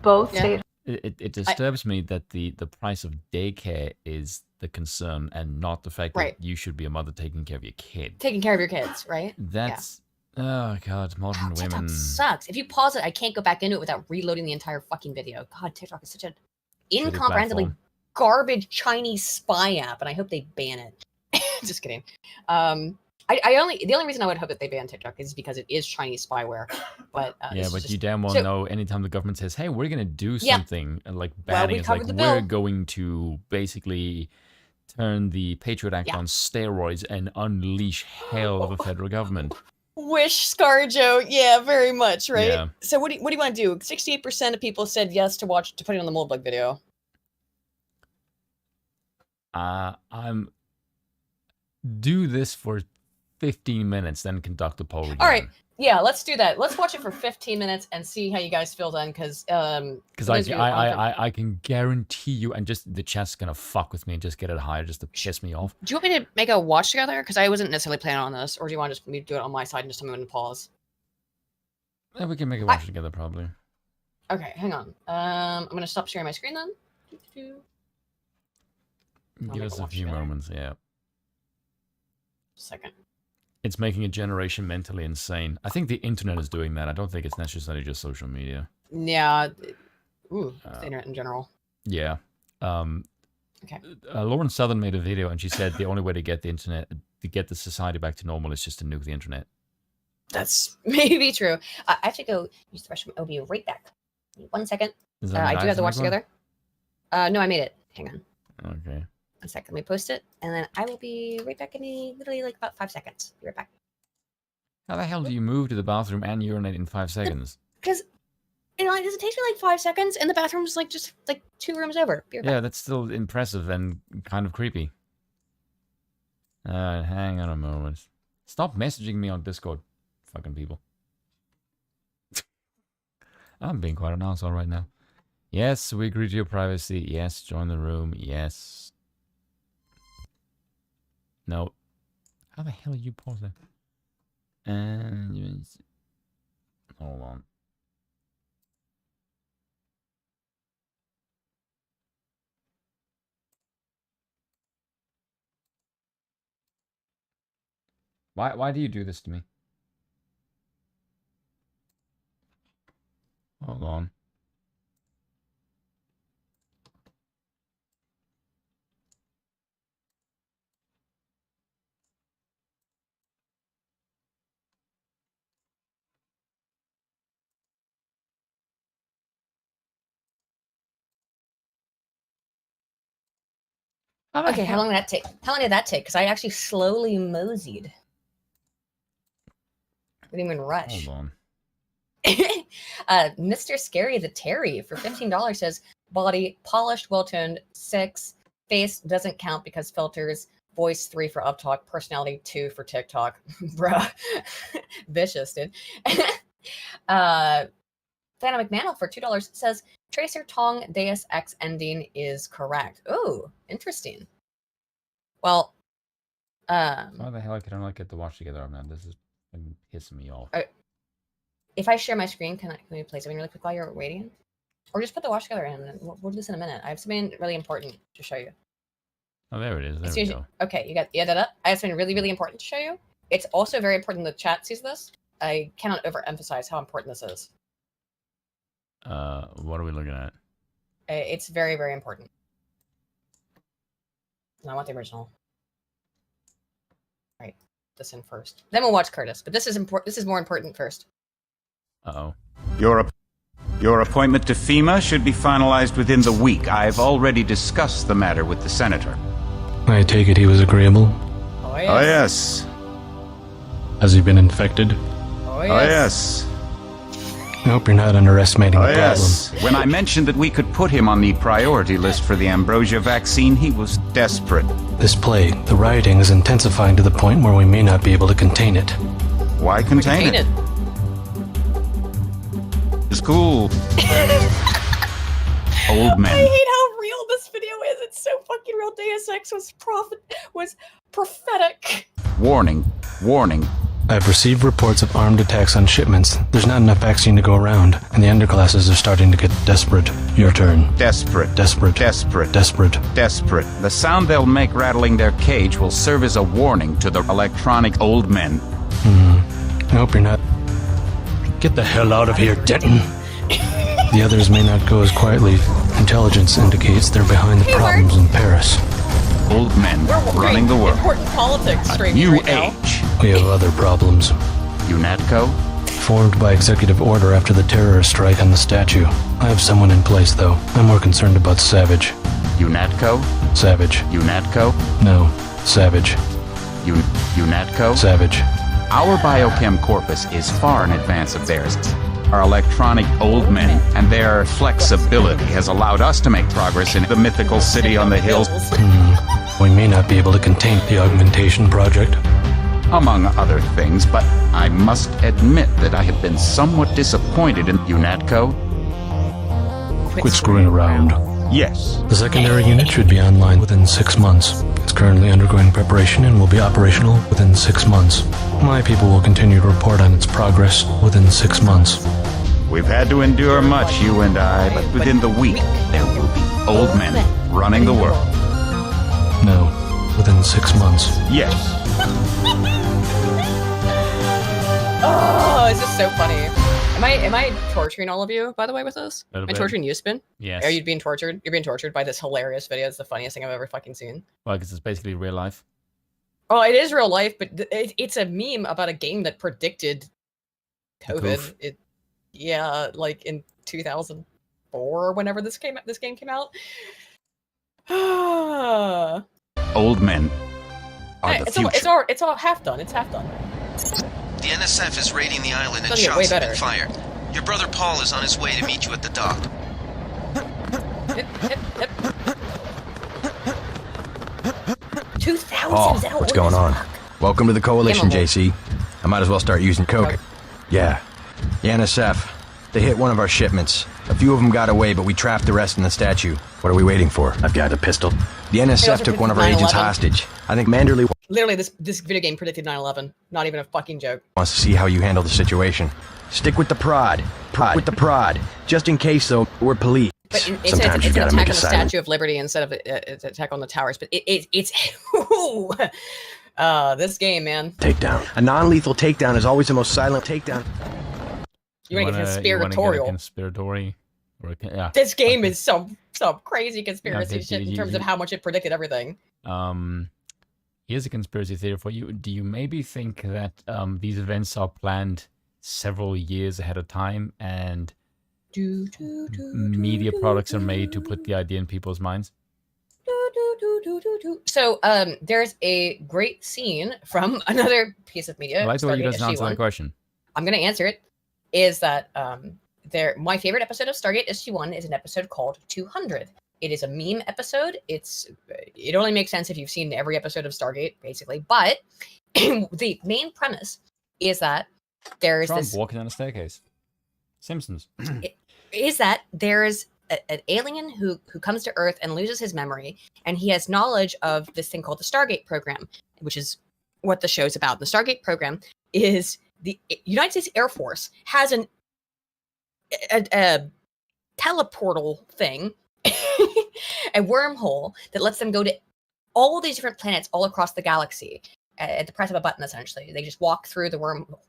Both stay-at-home It disturbs me that the price of daycare is the concern and not the fact that Right. you should be a mother taking care of your kid. Taking care of your kids, right? That's oh god, modern women. TikTok sucks. If you pause it, I can't go back into it without reloading the entire fucking video. God, TikTok is such an incomprehensibly platform. garbage Chinese spy app, and I hope they ban it. Just kidding. The only reason I would hope that they ban TikTok is because it is Chinese spyware. But Yeah, it's but just- you damn well so- know anytime the government says, hey, we're going to do Yeah. something like Well, banning, we it's like, covered the we're bill. going to basically turn the Patriot Act on steroids and unleash hell of a federal government. Wish ScarJo, yeah, very much, right? Yeah. So what do you want to do? 68% of people said yes to putting on the Moldbug video. I'm do this for 15 minutes, then conduct a poll again. All right, yeah, let's do that. Let's watch it for 15 minutes and see how you guys feel then, because I can guarantee you, and just the chat's gonna fuck with me and just get it higher just to piss me off. Do you want me to make a watch together? Because I wasn't necessarily planning on this, or do you want to just me do it on my side and just tell me when to pause? Yeah, we can make a watch together probably. Okay, hang on. I'm gonna stop sharing my screen then. Give us a few moments, yeah. Second. It's making a generation mentally insane. I think the internet is doing that. I don't think it's necessarily just social media. Yeah. Ooh, the internet in general. Yeah. Okay. Lauren Southern made a video and she said the only way to get the internet, to get the society back to normal is just to nuke the internet. That's maybe true. I have to go use the restroom. I'll be right back. 1 second. Is that I do have to watch one? together. No, I made it. Hang on. Okay. 1 second. Let me post it, and then I will be right back in literally like about 5 seconds. Be right back. How the hell do you move to the bathroom and urinate in 5 seconds? Because like, does it take me like 5 seconds? And the bathroom's like just like 2 rooms over. Be right back. Yeah, that's still impressive and kind of creepy. Hang on a moment. Stop messaging me on Discord, fucking people. I'm being quite an asshole right now. Yes, we agree to your privacy. Yes, join the room. Yes. No. How the hell did you pause that? And hold on. Why do you do this to me? Hold on. Okay, how long did that take? How long did that take? Because I actually slowly moseyed. Didn't even rush. Hold on. Mr. Scary the Terry for $15 says body polished, well-toned, 6, face doesn't count because filters, voice 3 for uptalk, personality 2 for TikTok. Bruh. Vicious, dude. Dana McMantle for $2 says Tracer Tong Deus Ex ending is correct. Oh, interesting. Well, why the hell can I not get the watch together, man? This is pissing me off. If I share my screen, can we play something really quick while you're waiting? Or just put the watch together and we'll do this in a minute. I have something really important to show you. Oh, there it is. There we go. Okay, you got that up? I have something really, really important to show you. It's also very important the chat sees this. I cannot overemphasize how important this is. What are we looking at? It's very, very important. No, I want the original. Right, this in first. Then we'll watch Curtis, but this is important. This is more important first. Uh-oh. Your appointment to FEMA should be finalized within the week. I've already discussed the matter with the senator. I take it he was agreeable? Oh, yes. Oh, yes. Has he been infected? Oh, yes. Oh, yes. I hope you're not underestimating the problem. Yes. When I mentioned that we could put him on the priority list for the ambrosia vaccine, he was desperate. This plague, the rioting is intensifying to the point where we may not be able to contain it. Why contain it? It's cool. Old men. I hate how real this video is. It's so fucking real. Deus Ex was prophetic. Warning. Warning. I've received reports of armed attacks on shipments. There's not enough vaccine to go around, and the underclasses are starting to get desperate. Your turn. Desperate. Desperate. Desperate. Desperate. Desperate. The sound they'll make rattling their cage will serve as a warning to the electronic old men. I hope you're not... Get the hell out of here, Denton! The others may not go as quietly. Intelligence indicates they're behind the problems in Paris. Old men running the world. Important politics streaming New right now. age. We have other problems. UNATCO? Formed by executive order after the terrorist strike on the statue. I have someone in place, though. I'm more concerned about Savage. UNATCO? Savage. UNATCO? No. Savage. UNATCO? Savage. Our biochem corpus is far in advance of theirs. Our electronic old men and their flexibility has allowed us to make progress in the mythical city on the hills. We may not be able to contain the augmentation project. Among other things, but I must admit that I have been somewhat disappointed in UNATCO. Quit screwing around. Yes. The secondary unit should be online within 6 months. It's currently undergoing preparation and will be operational within 6 months. My people will continue to report on its progress within 6 months. We've had to endure much, you and I, but within the week, there will be old men running the world. No, within 6 months. Yes. Oh, this is so funny. Am I torturing all of you, by the way, with this? Am I torturing you, Spin? Yes. Are you being tortured? You're being tortured by this hilarious video. It's the funniest thing I've ever fucking seen. Well, because it's basically real life. Oh, it is real life, but it's a meme about a game that predicted COVID. Yeah, like in 2004 or whenever this game came out. Old men are the future. It's all half done. It's half done. The NSF is raiding the island and It's gonna get way shots have been better. fired. Your brother Paul is on his way to meet you at the dock. 2000. Paul, what's going on? Welcome to the coalition, JC. I might as well start using coke. Yeah. The NSF. They hit one of our shipments. A few of them got away, but we trapped the rest in the statue. What are we waiting for? I've got a pistol. The NSF took one of our agents 9/11. hostage. I think Manderley Literally, this video game predicted 9/11. Not even a fucking joke. wants to see how you handle the situation. Stick with the prod. Prod with the prod. Just in case, though, we're police. But it's Sometimes an you gotta attack make on a the silent. Statue of Liberty instead of it's an attack on the towers. But it's this game, man. Takedown. A non-lethal takedown is always the most silent takedown. You want to get conspiratorial. Conspiratory. Yeah. This game is some crazy conspiracy Yeah, shit in terms of how much it predicted everything. Here's a conspiracy theory for you. Do you maybe think that these events are planned several years ahead of time and media products are made to put the idea in people's minds? So there's a great scene from another piece of media. I like the way you Stargate doesn't answer that SG-1. question. I'm going to answer it. Is that my favorite episode of Stargate SG-1 is an episode called 200. It is a meme episode. It only makes sense if you've seen every episode of Stargate, basically. But the main premise is that there's Trump this walking down a staircase. Simpsons. is that there's an alien who comes to Earth and loses his memory, and he has knowledge of this thing called the Stargate program, which is what the show's about. The Stargate program is the United States Air Force has a teleportal thing, a wormhole that lets them go to all these different planets all across the galaxy at the press of a button. Essentially, they just walk through the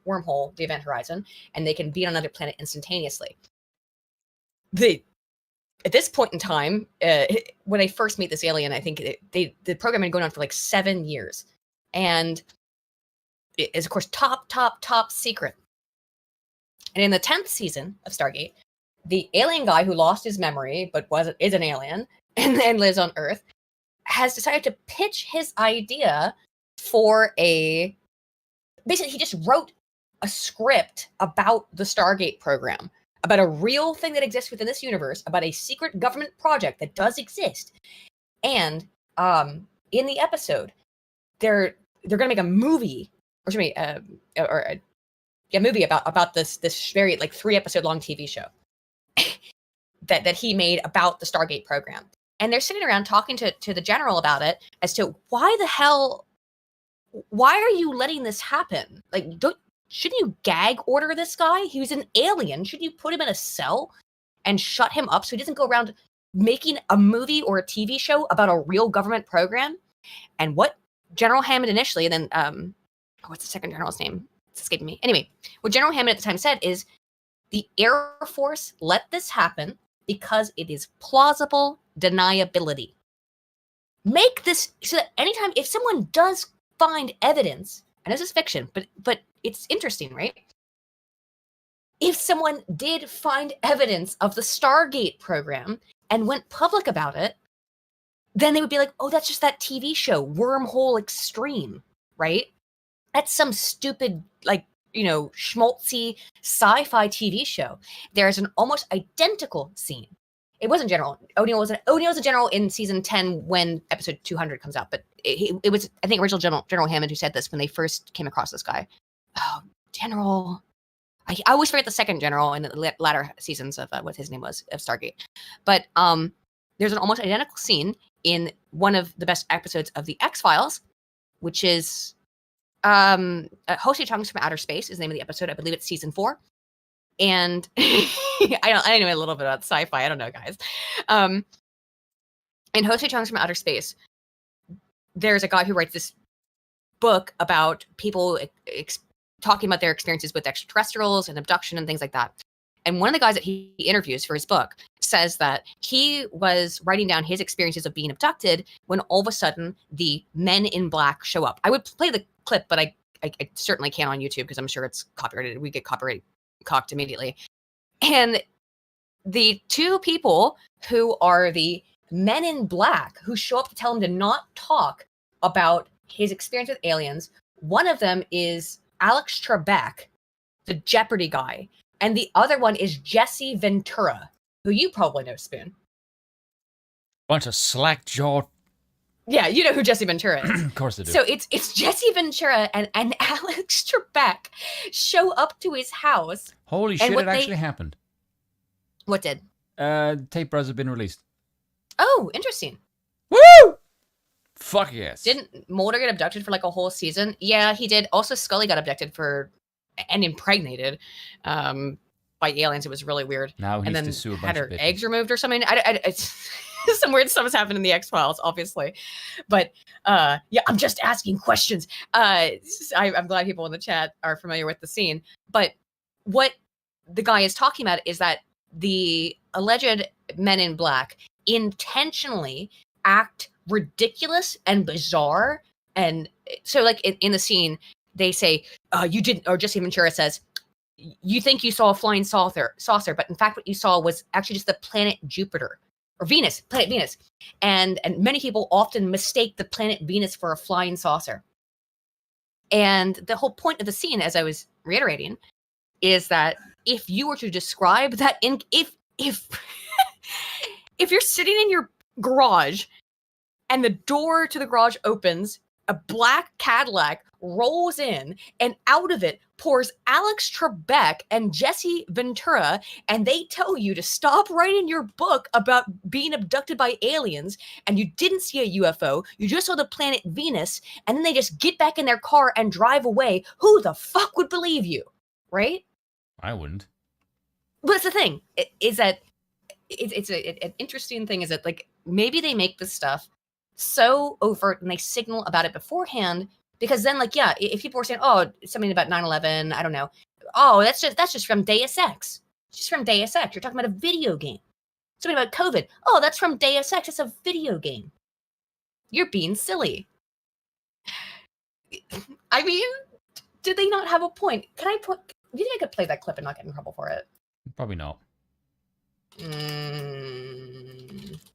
wormhole, the event horizon, and they can be on another planet instantaneously. At this point in time, when they first meet this alien, I think the program had been going on for like 7 years, and it is of course top secret. And in the 10th season of Stargate, the alien guy who lost his memory but is an alien and then lives on Earth has decided to pitch his idea for basically he just wrote a script about the Stargate program, about a real thing that exists within this universe, about a secret government project that does exist. And in the episode, they're going to make a movie, movie about this very like 3-episode long TV show that he made about the Stargate program. And they're sitting around talking to the general about it as to why are you letting this happen? Like, shouldn't you gag order this guy? He was an alien. Shouldn't you put him in a cell and shut him up so he doesn't go around making a movie or a TV show about a real government program? And what General Hammond initially, and then what's the second general's name? It's escaping me. Anyway, what General Hammond at the time said is the Air Force let this happen because it is plausible deniability. Make this so that anytime if someone does find evidence, and this is fiction, but it's interesting, right? If someone did find evidence of the Stargate program and went public about it, then they would be like, oh, that's just that TV show, Wormhole Extreme, right? That's some stupid, like, schmaltzy sci-fi TV show. There's an almost identical scene. It wasn't General. O'Neill's a general in season 10 when episode 200 comes out, but it was, I think, original General Hammond who said this when they first came across this guy. Oh, General. I always forget the second general in the latter seasons of what his name was of Stargate. But there's an almost identical scene in one of the best episodes of the X-Files, which is Hosei Chung's from Outer Space is the name of the episode. I believe it's season 4. And I know a little bit about sci-fi. I don't know, guys. In Hosei Chung's from Outer Space, there's a guy who writes this book about people talking about their experiences with extraterrestrials and abduction and things like that. And one of the guys that he interviews for his book says that he was writing down his experiences of being abducted when all of a sudden the men in black show up. I would play the clip, but I certainly can't on YouTube because I'm sure it's copyrighted. We get copyright cocked immediately. And the two people who are the men in black who show up to tell him to not talk about his experience with aliens, one of them is Alex Trebek, the Jeopardy guy, and the other one is Jesse Ventura, who you probably know, Spoon. Bunch of slack-jawed. Yeah, you know who Jesse Ventura is. Of course I do. So it's Jesse Ventura and Alex Trebek show up to his house. Holy shit, it actually happened. What did? Tape Bros have been released. Oh, interesting. Woo! Fuck yes. Didn't Mulder get abducted for like a whole season? Yeah, he did. Also, Scully got abducted and impregnated by aliens. It was really weird. Now he's and then to sue a bunch had her of bitches. eggs removed or something. Some weird stuff has happened in the X-Files, obviously. But yeah, I'm just asking questions. I'm glad people in the chat are familiar with the scene. But what the guy is talking about is that the alleged men in black intentionally act ridiculous and bizarre. And so like in the scene, they say, you didn't, or Jesse Ventura says, you think you saw a flying saucer, but in fact what you saw was actually just the planet Jupiter, or Venus, planet Venus. And many people often mistake the planet Venus for a flying saucer. And the whole point of the scene, as I was reiterating, is that if you were to describe that if if you're sitting in your garage and the door to the garage opens, a black Cadillac rolls in, and out of it pours Alex Trebek and Jesse Ventura, and they tell you to stop writing your book about being abducted by aliens, and you didn't see a UFO, you just saw the planet Venus, and then they just get back in their car and drive away. Who the fuck would believe you, right? I wouldn't. But that's the thing, is that it's an interesting thing, is that like maybe they make this stuff so overt and they signal about it beforehand, because then like, yeah, if people were saying, oh, something about 9/11, I don't know, oh, that's just from Deus Ex. It's just from Deus Ex. You're talking about a video game. Something about COVID. Oh, that's from Deus Ex. It's a video game. You're being silly. I mean, did they not have a point? Do you think I could play that clip and not get in trouble for it? Probably not.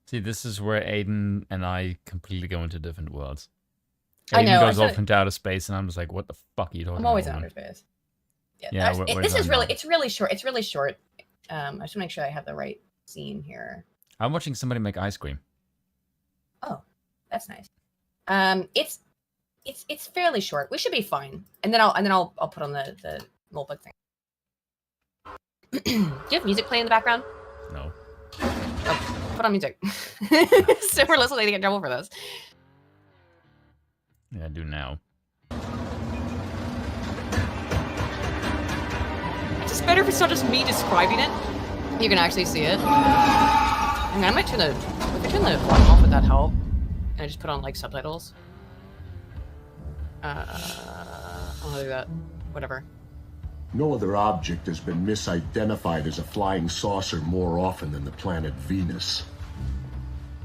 See, this is where Aiden and I completely go into different worlds. Aiden I know, goes off into outer space, and I'm just like, what the fuck are you talking about? I'm always in outer space. Yeah, it's really short. It's really short. I just want to make sure I have the right scene here. I'm watching somebody make ice cream. Oh, that's nice. It's fairly short. We should be fine. And then I'll put on the notebook thing. Do you have music playing in the background? No. Oh, put on music. So we're less likely to get in trouble for this. Yeah, I do now. It's just better if it's not just me describing it. You can actually see it. And I might turn the volume off. Would that help? And I just put on like subtitles. I'll do that. Whatever. No other object has been misidentified as a flying saucer more often than the planet Venus.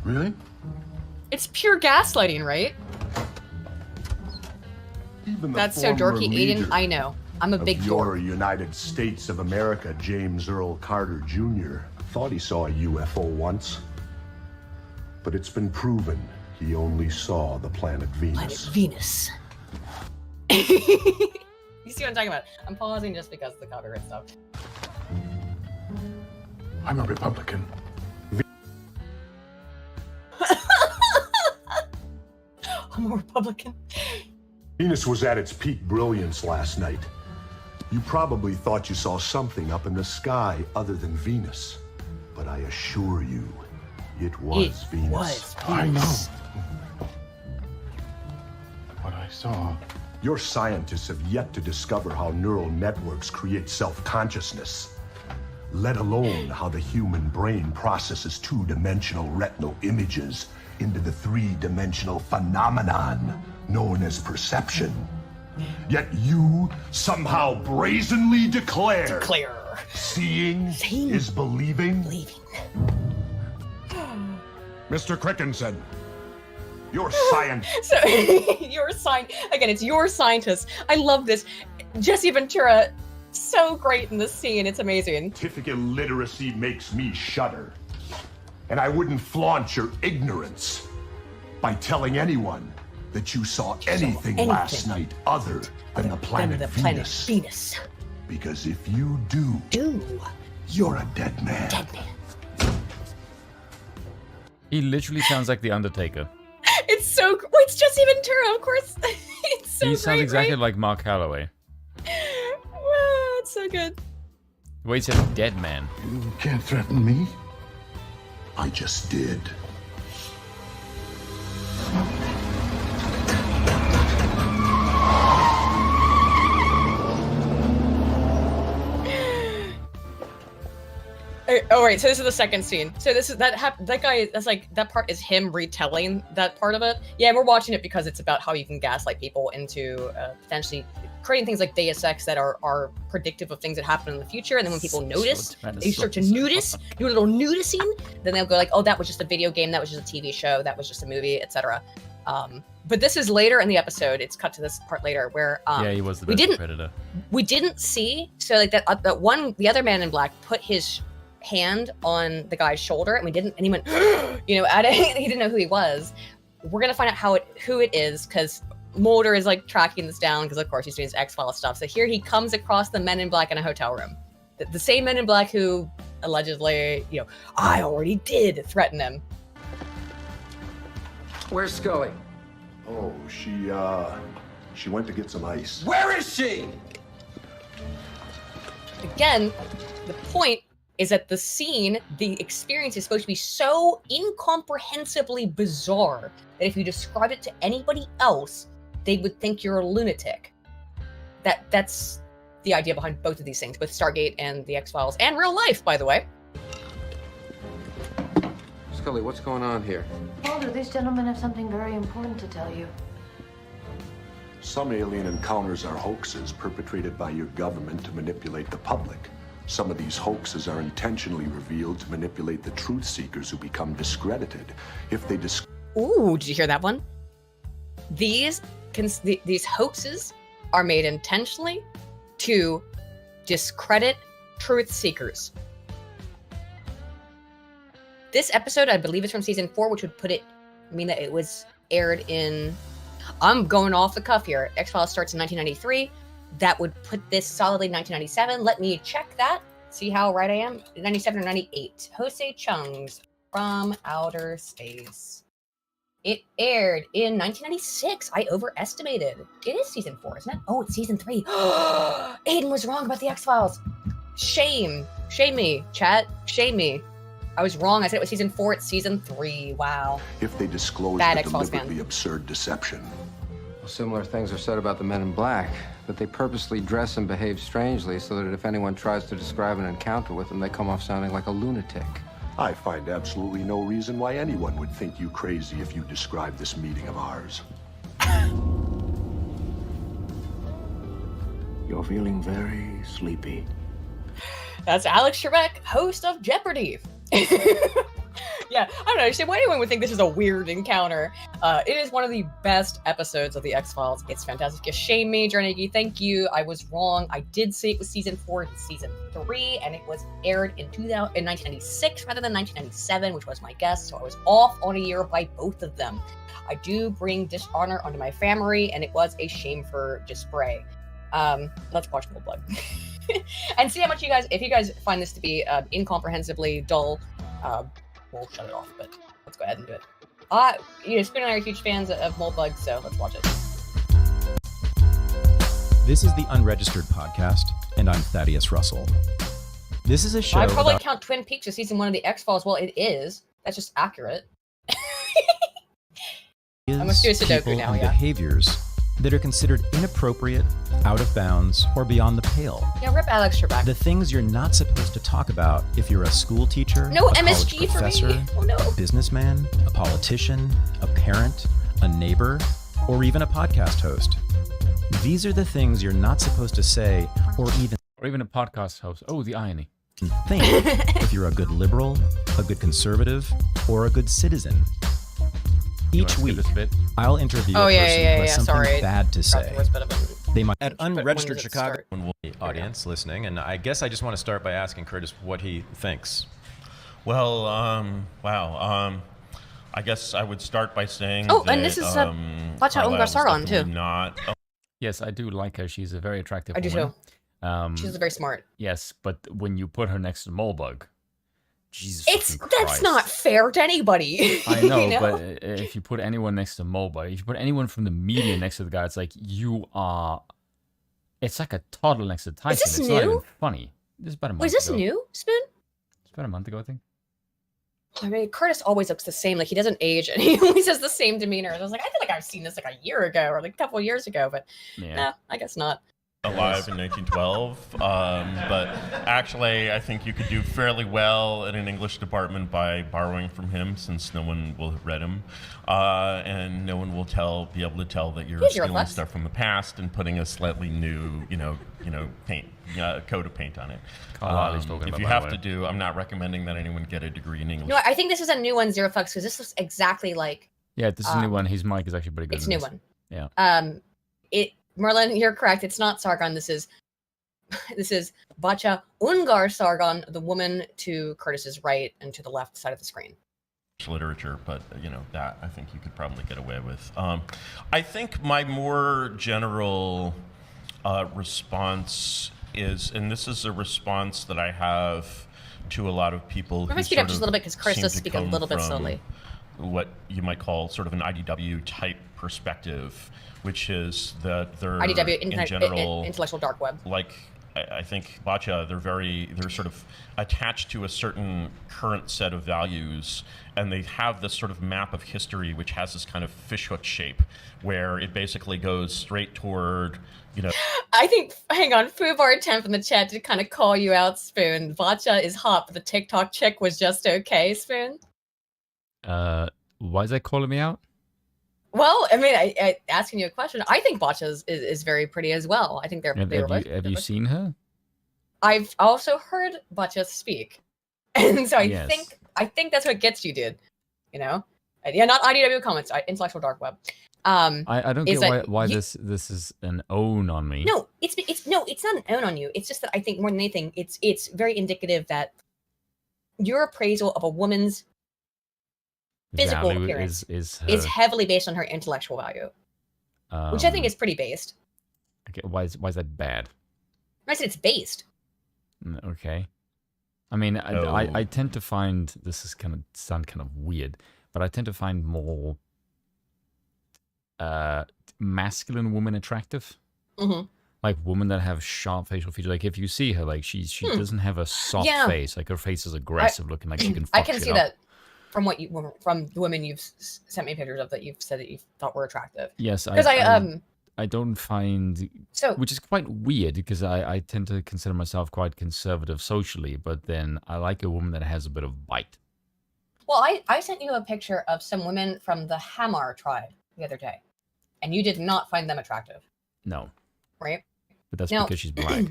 Really? It's pure gaslighting, right? Even That's so dorky, Aiden. I know. I'm a big dork. United States of America, James Earl Carter Jr. thought he saw a UFO once. But it's been proven he only saw the planet Venus. Planet Venus. You see what I'm talking about? I'm pausing just because of the copyright stuff. I'm a Republican. I'm a Republican. Venus was at its peak brilliance last night. You probably thought you saw something up in the sky other than Venus. But I assure you, it was Venus. I know. What I saw. Your scientists have yet to discover how neural networks create self-consciousness, let alone how the human brain processes two-dimensional retinal images into the three-dimensional phenomenon known as perception. Yet you somehow brazenly declare seeing is believing. Mr. Christensen, your science. So again, it's your scientist. I love this. Jesse Ventura, so great in this scene. It's amazing. Scientific illiteracy makes me shudder. And I wouldn't flaunt your ignorance by telling anyone that you saw anything last night other than the planet Venus. Because if you do, you're a dead man. He literally sounds like The Undertaker. It's so it's Jesse Ventura, of course. It's so He great, sounds exactly right? like Mark Calloway. Wow, it's so good. The way he said dead man. You can't threaten me. I just did. Oh right, so this is the second scene. So this is that guy. That's like that part is him retelling that part of it. Yeah, we're watching it because it's about how you can gaslight people into potentially creating things like Deus Ex that are predictive of things that happen in the future. And then when people notice, they start to notice, do a little noticing. Then they'll go like, "Oh, that was just a video game. That was just a TV show. That was just a movie, etc." But this is later in the episode. It's cut to this part later where yeah, he was the best predator. We didn't see so like the other man in black put his hand on the guy's shoulder, and he went, you know, at it. He didn't know who he was. We're gonna find out who it is, because Mulder is like tracking this down, because of course he's doing his X-Files stuff. So here he comes across the Men in Black in a hotel room, the same Men in Black who allegedly, you know, I already did threaten him. Where's Scully? Oh, she went to get some ice. Where is she? Again, the point is that the scene, the experience is supposed to be so incomprehensibly bizarre that if you describe it to anybody else, they would think you're a lunatic. That's the idea behind both of these things, both Stargate and the X-Files, and real life, by the way. Scully, what's going on here? Mulder, these gentlemen have something very important to tell you. Some alien encounters are hoaxes perpetrated by your government to manipulate the public. Some of these hoaxes are intentionally revealed to manipulate the truth seekers who become discredited. If they Ooh, did you hear that one? These hoaxes are made intentionally to discredit truth seekers. This episode, I believe, is from season 4, which would mean that it was aired in, I'm going off the cuff here, X-Files starts in 1993. That would put this solidly 1997. Let me check that, see how right I am. 97 or 98. Jose Chung's From Outer Space. It aired in 1996. I overestimated. It is season 4, isn't it? Oh, it's season 3. Aiden was wrong about the X-Files. Shame. Shame me, chat. Shame me. I was wrong. I said it was season 4. It's season 3. Wow. If they disclose Bad the X-Files deliberately fan. absurd deception. Well, similar things are said about the Men in Black, that they purposely dress and behave strangely so that if anyone tries to describe an encounter with them, they come off sounding like a lunatic. I find absolutely no reason why anyone would think you crazy if you describe this meeting of ours. You're feeling very sleepy. That's Alex Trebek, host of Jeopardy! Yeah, I don't know. You say, why anyone would think this is a weird encounter? It is one of the best episodes of the X-Files. It's fantastic. You shame me, Jarnegi. Thank you. I was wrong. I did say it was season 4. It's season 3, and it was aired in 1996 rather than 1997, which was my guess. So I was off on a year by both of them. I do bring dishonor onto my family, and it was a shame for Display. Let's watch Cold Blood. And see how much if you guys find this to be incomprehensibly dull, we'll shut it off, but let's go ahead and do it. Spoon and I are huge fans of Moldbug, so let's watch it. This is the Unregistered Podcast, and I'm Thaddeus Russell. This is a show I probably about... count Twin Peaks as season 1 of the X-Files. Well, it is. That's just accurate. I must do a Sudoku people now, and yeah. behaviors that are considered inappropriate, out of bounds, or beyond the pale. Yeah, rip Alex Trebek. The things you're not supposed to talk about if you're a school teacher, No a MSG college for professor, me. Oh no. a businessman, a politician, a parent, a neighbor, or even a podcast host. These are the things you're not supposed to say or even a podcast host. Oh, the irony. Think if you're a good liberal, a good conservative, or a good citizen. Each week, I'll interview a person who has something bad to say. They might At Unregistered Chicago audience listening, and I guess I just want to start by asking Curtis what he thinks. Well, I guess I would start by saying Oh, that, and this is Bacha Carlisle is Ungasaron, too. definitely not. Yes, I do like her. She's a very attractive I do woman. too. She's very smart. Yes, but when you put her next to Molebug, Jesus That's fucking Christ. not fair to anybody. I know, you know? but if you put anyone next to Molebug, if you put anyone from the media next to the guy, it's like you are. It's like a toddler next to Tyson. this It's not new? even funny. This is about a month Was this ago. new, Spoon? It's about a month ago, I think. I mean, Curtis always looks the same. Like, he doesn't age, and he always has the same demeanor. I was like, I feel like I've seen this like a year ago or like a couple of years ago, but no, I guess not. Alive in 1912, but actually I think you could do fairly well in an English department by borrowing from him, since no one will have read him, and no one will be able to tell that you're Here's your stealing flex. stuff from the past and putting a slightly new, paint, coat of paint on it. Carlisle's talking If about, you by the have way. to do, I'm not recommending that anyone get a degree in English. No, I think this is a new one, Zero Fucks, because this looks exactly like. Yeah, this is a new one. His mic is actually pretty good. It's in a new this. one. Yeah. Merlin, you're correct. It's not Sargon. This is This is Bacha Ungar Sargon, the woman to Curtis's right and to the left side of the screen. Literature, but that I think you could probably get away with. I think my more general response is, and this is a response that I have to a lot of people. We're going to speed up just a little bit because Curtis does speak a little bit slowly. What you might call sort of an IDW type perspective, which is that they're IDW, in general intellectual dark web. Like I think Bacha, they're sort of attached to a certain current set of values, and they have this sort of map of history which has this kind of fishhook shape where it basically goes straight toward, I think, hang on, Foobar10 from the chat did kind of call you out, Spoon. Bacha is hot, but the TikTok chick was just okay, Spoon. Why is that calling me out? Well, I mean, I asking you a question. I think Bacha is very pretty as well. I think Have you seen her? I've also heard Bacha speak, and so I think that's what gets you, dude. Yeah, not IDW comments, intellectual dark web. I don't get why this is an own on me. No, it's not an own on you. It's just that I think more than anything, it's very indicative that your appraisal of a woman's physical value appearance is heavily based on her intellectual value, which I think is pretty based. Okay, why is that bad? I said it's based. Okay, I mean, I tend to find this is kind of sound kind of weird, but I tend to find more masculine women attractive. Mm-hmm. Like women that have sharp facial features. Like if you see her, like she doesn't have a soft face. Like her face is aggressive looking. Like she can. I can see that from from the women you've sent me pictures of that you've said that you thought were attractive. Yes, because I don't find which is quite weird because I tend to consider myself quite conservative socially, but then I like a woman that has a bit of bite. Well, I sent you a picture of some women from the Hamar tribe the other day, and you did not find them attractive. No. Right? But that's because she's black.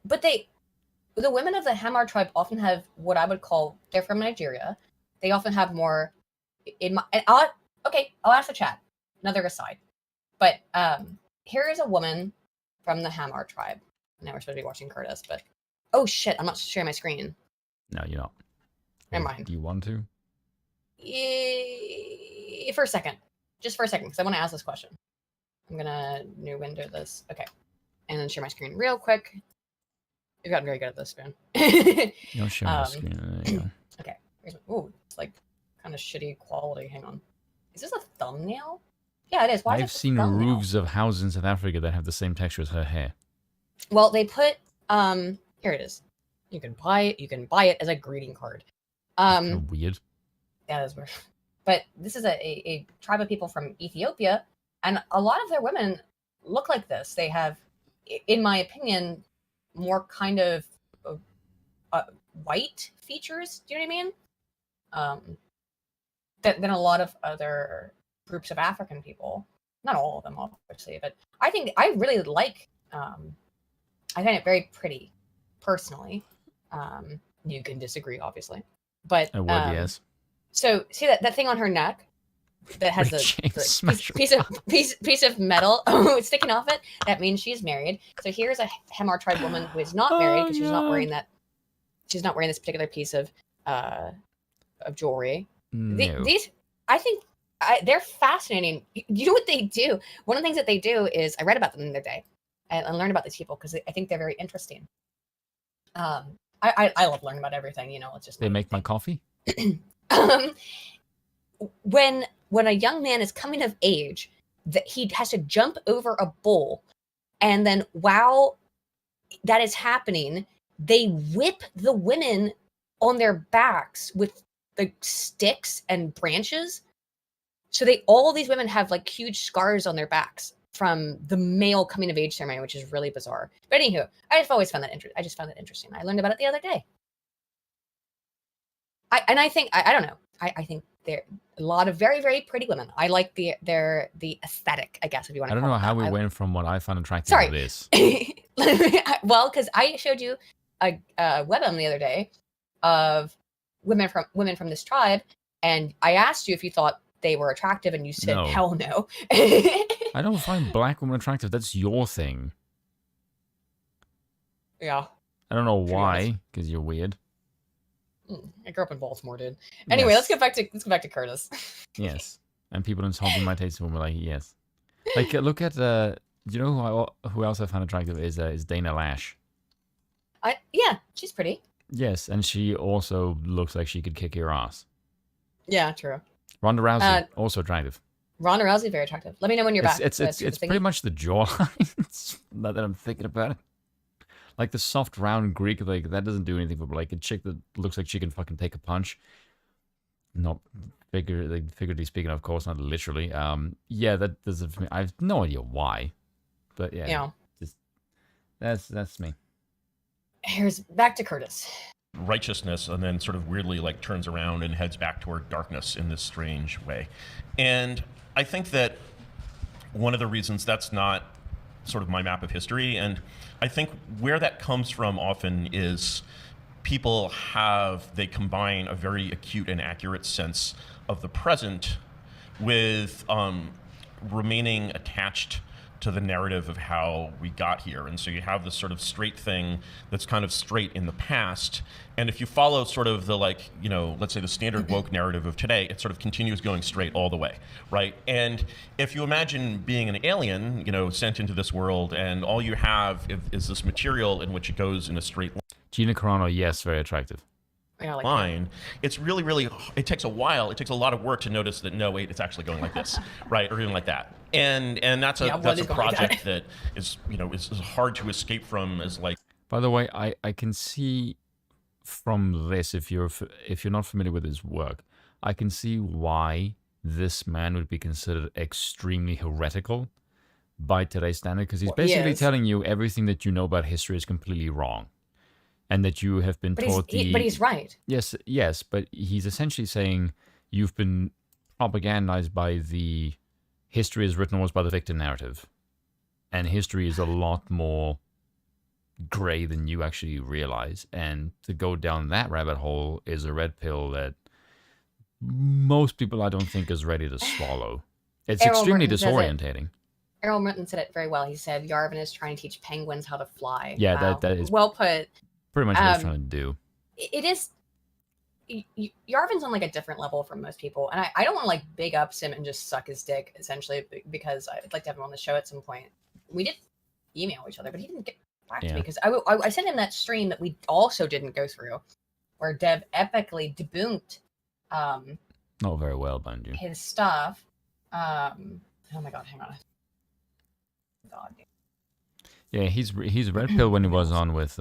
But the women of the Hamar tribe often have what I would call, they're from Nigeria. They often have more I'll ask the chat, another aside. But here is a woman from the Hamar tribe. Now we're supposed to be watching Curtis, but oh shit, I'm not sharing my screen. No, you're not. Never mind. Do you want to? For a second. Just for a second, because I want to ask this question. I'm gonna new window this. Okay. And then share my screen real quick. You've gotten very good at this, Spoon. You'll share my screen. There you go. Okay. Oh, it's like kind of shitty quality. Hang on. Is this a thumbnail? Yeah, it is. Why I've seen roofs of houses in South Africa that have the same texture as her hair. Well, they put here it is. You can buy it. You can buy it as a greeting card. Weird. Yeah, that's weird. But this is a tribe of people from Ethiopia, and a lot of their women look like this. They have, in my opinion, more kind of white features. Do you know what I mean? Than a lot of other groups of African people. Not all of them, obviously, but I think I really like. I find it very pretty, personally. You can disagree, obviously, but I would, yes. So see that thing on her neck that has the piece of metal sticking off it. That means she's married. So here's a Hamar tribe woman who is not married because she's not wearing that. She's not wearing this particular piece of jewelry. No. These, I think, they're fascinating. You know what they do? One of the things that they do is I read about them the other day and learned about these people because I think they're very interesting. I love learning about everything. It's just they make my coffee. When a young man is coming of age, that he has to jump over a bull, and then while that is happening, they whip the women on their backs with the sticks and branches. So all these women have like huge scars on their backs from the male coming of age ceremony, which is really bizarre. But anywho, I just always found that interesting. I just found it interesting. I learned about it the other day. I think I don't know. I think there are a lot of very, very pretty women. I like the aesthetic, I guess, if you want to. I don't know how we went from what I find attractive to this. Well, because I showed you a webm the other day of women from this tribe, and I asked you if you thought they were attractive, and you said No. hell no. I don't find black women attractive. That's your thing. Yeah. I don't know why, because you're weird. I grew up in Baltimore, dude. Anyway, let's Yes. get back to Curtis. Yes. And people insulting my taste when we're like, yes. Like, look at, do you know who else I find attractive is Dana Lash. Yeah, she's pretty. Yes, and she also looks like she could kick your ass. Yeah, true. Ronda Rousey, also attractive. Ronda Rousey, very attractive. Let me know when you're back. It's pretty much the jawline. Now that I'm thinking about it. Like the soft, round Greek, like that doesn't do anything for like a chick that looks like she can fucking take a punch. Not figuratively speaking, of course, not literally. Yeah, that does it for me. I have no idea why, but yeah, just that's me. Here's back to Curtis. Righteousness, and then sort of weirdly like turns around and heads back toward darkness in this strange way. And I think that one of the reasons that's not sort of my map of history, and I think where that comes from often is people they combine a very acute and accurate sense of the present with remaining attached to the narrative of how we got here. And so you have this sort of straight thing that's kind of straight in the past. And if you follow sort of the, like, you know, let's say the standard woke narrative of today, it sort of continues going straight all the way, right? And if you imagine being an alien, you know, sent into this world, and all you have is this material in which it goes in a straight line. Gina Carano, yes, very attractive. Line. It's really, really, it takes a while. It takes a lot of work to notice that, no, wait, it's actually going like this, right? Or even like that. And that's a project that is, you know, is hard to escape from as like. By the way, I can see from this, if you're not familiar with his work, I can see why this man would be considered extremely heretical by today's standard, because he's basically telling you everything that you know about history is completely wrong. And that you have been taught but he's right. Yes, but he's essentially saying you've been propagandized by the history is written almost by the victim narrative. And history is a lot more gray than you actually realize. And to go down that rabbit hole is a red pill that most people I don't think is ready to swallow. It's extremely disorientating. Errol Merton said it very well. He said Yarvin is trying to teach penguins how to fly. Yeah, wow. that is well put. Pretty much what he's trying to do. It is. Yarvin's on like a different level from most people, and I don't want to like big up him and just suck his dick essentially, because I'd like to have him on the show at some point. We did email each other, but he didn't get back to me because I sent him that stream that we also didn't go through, where Dev epically debunked. Not very well, mind you. His stuff. Oh my god, hang on. God. Yeah, he's red pill when he was on with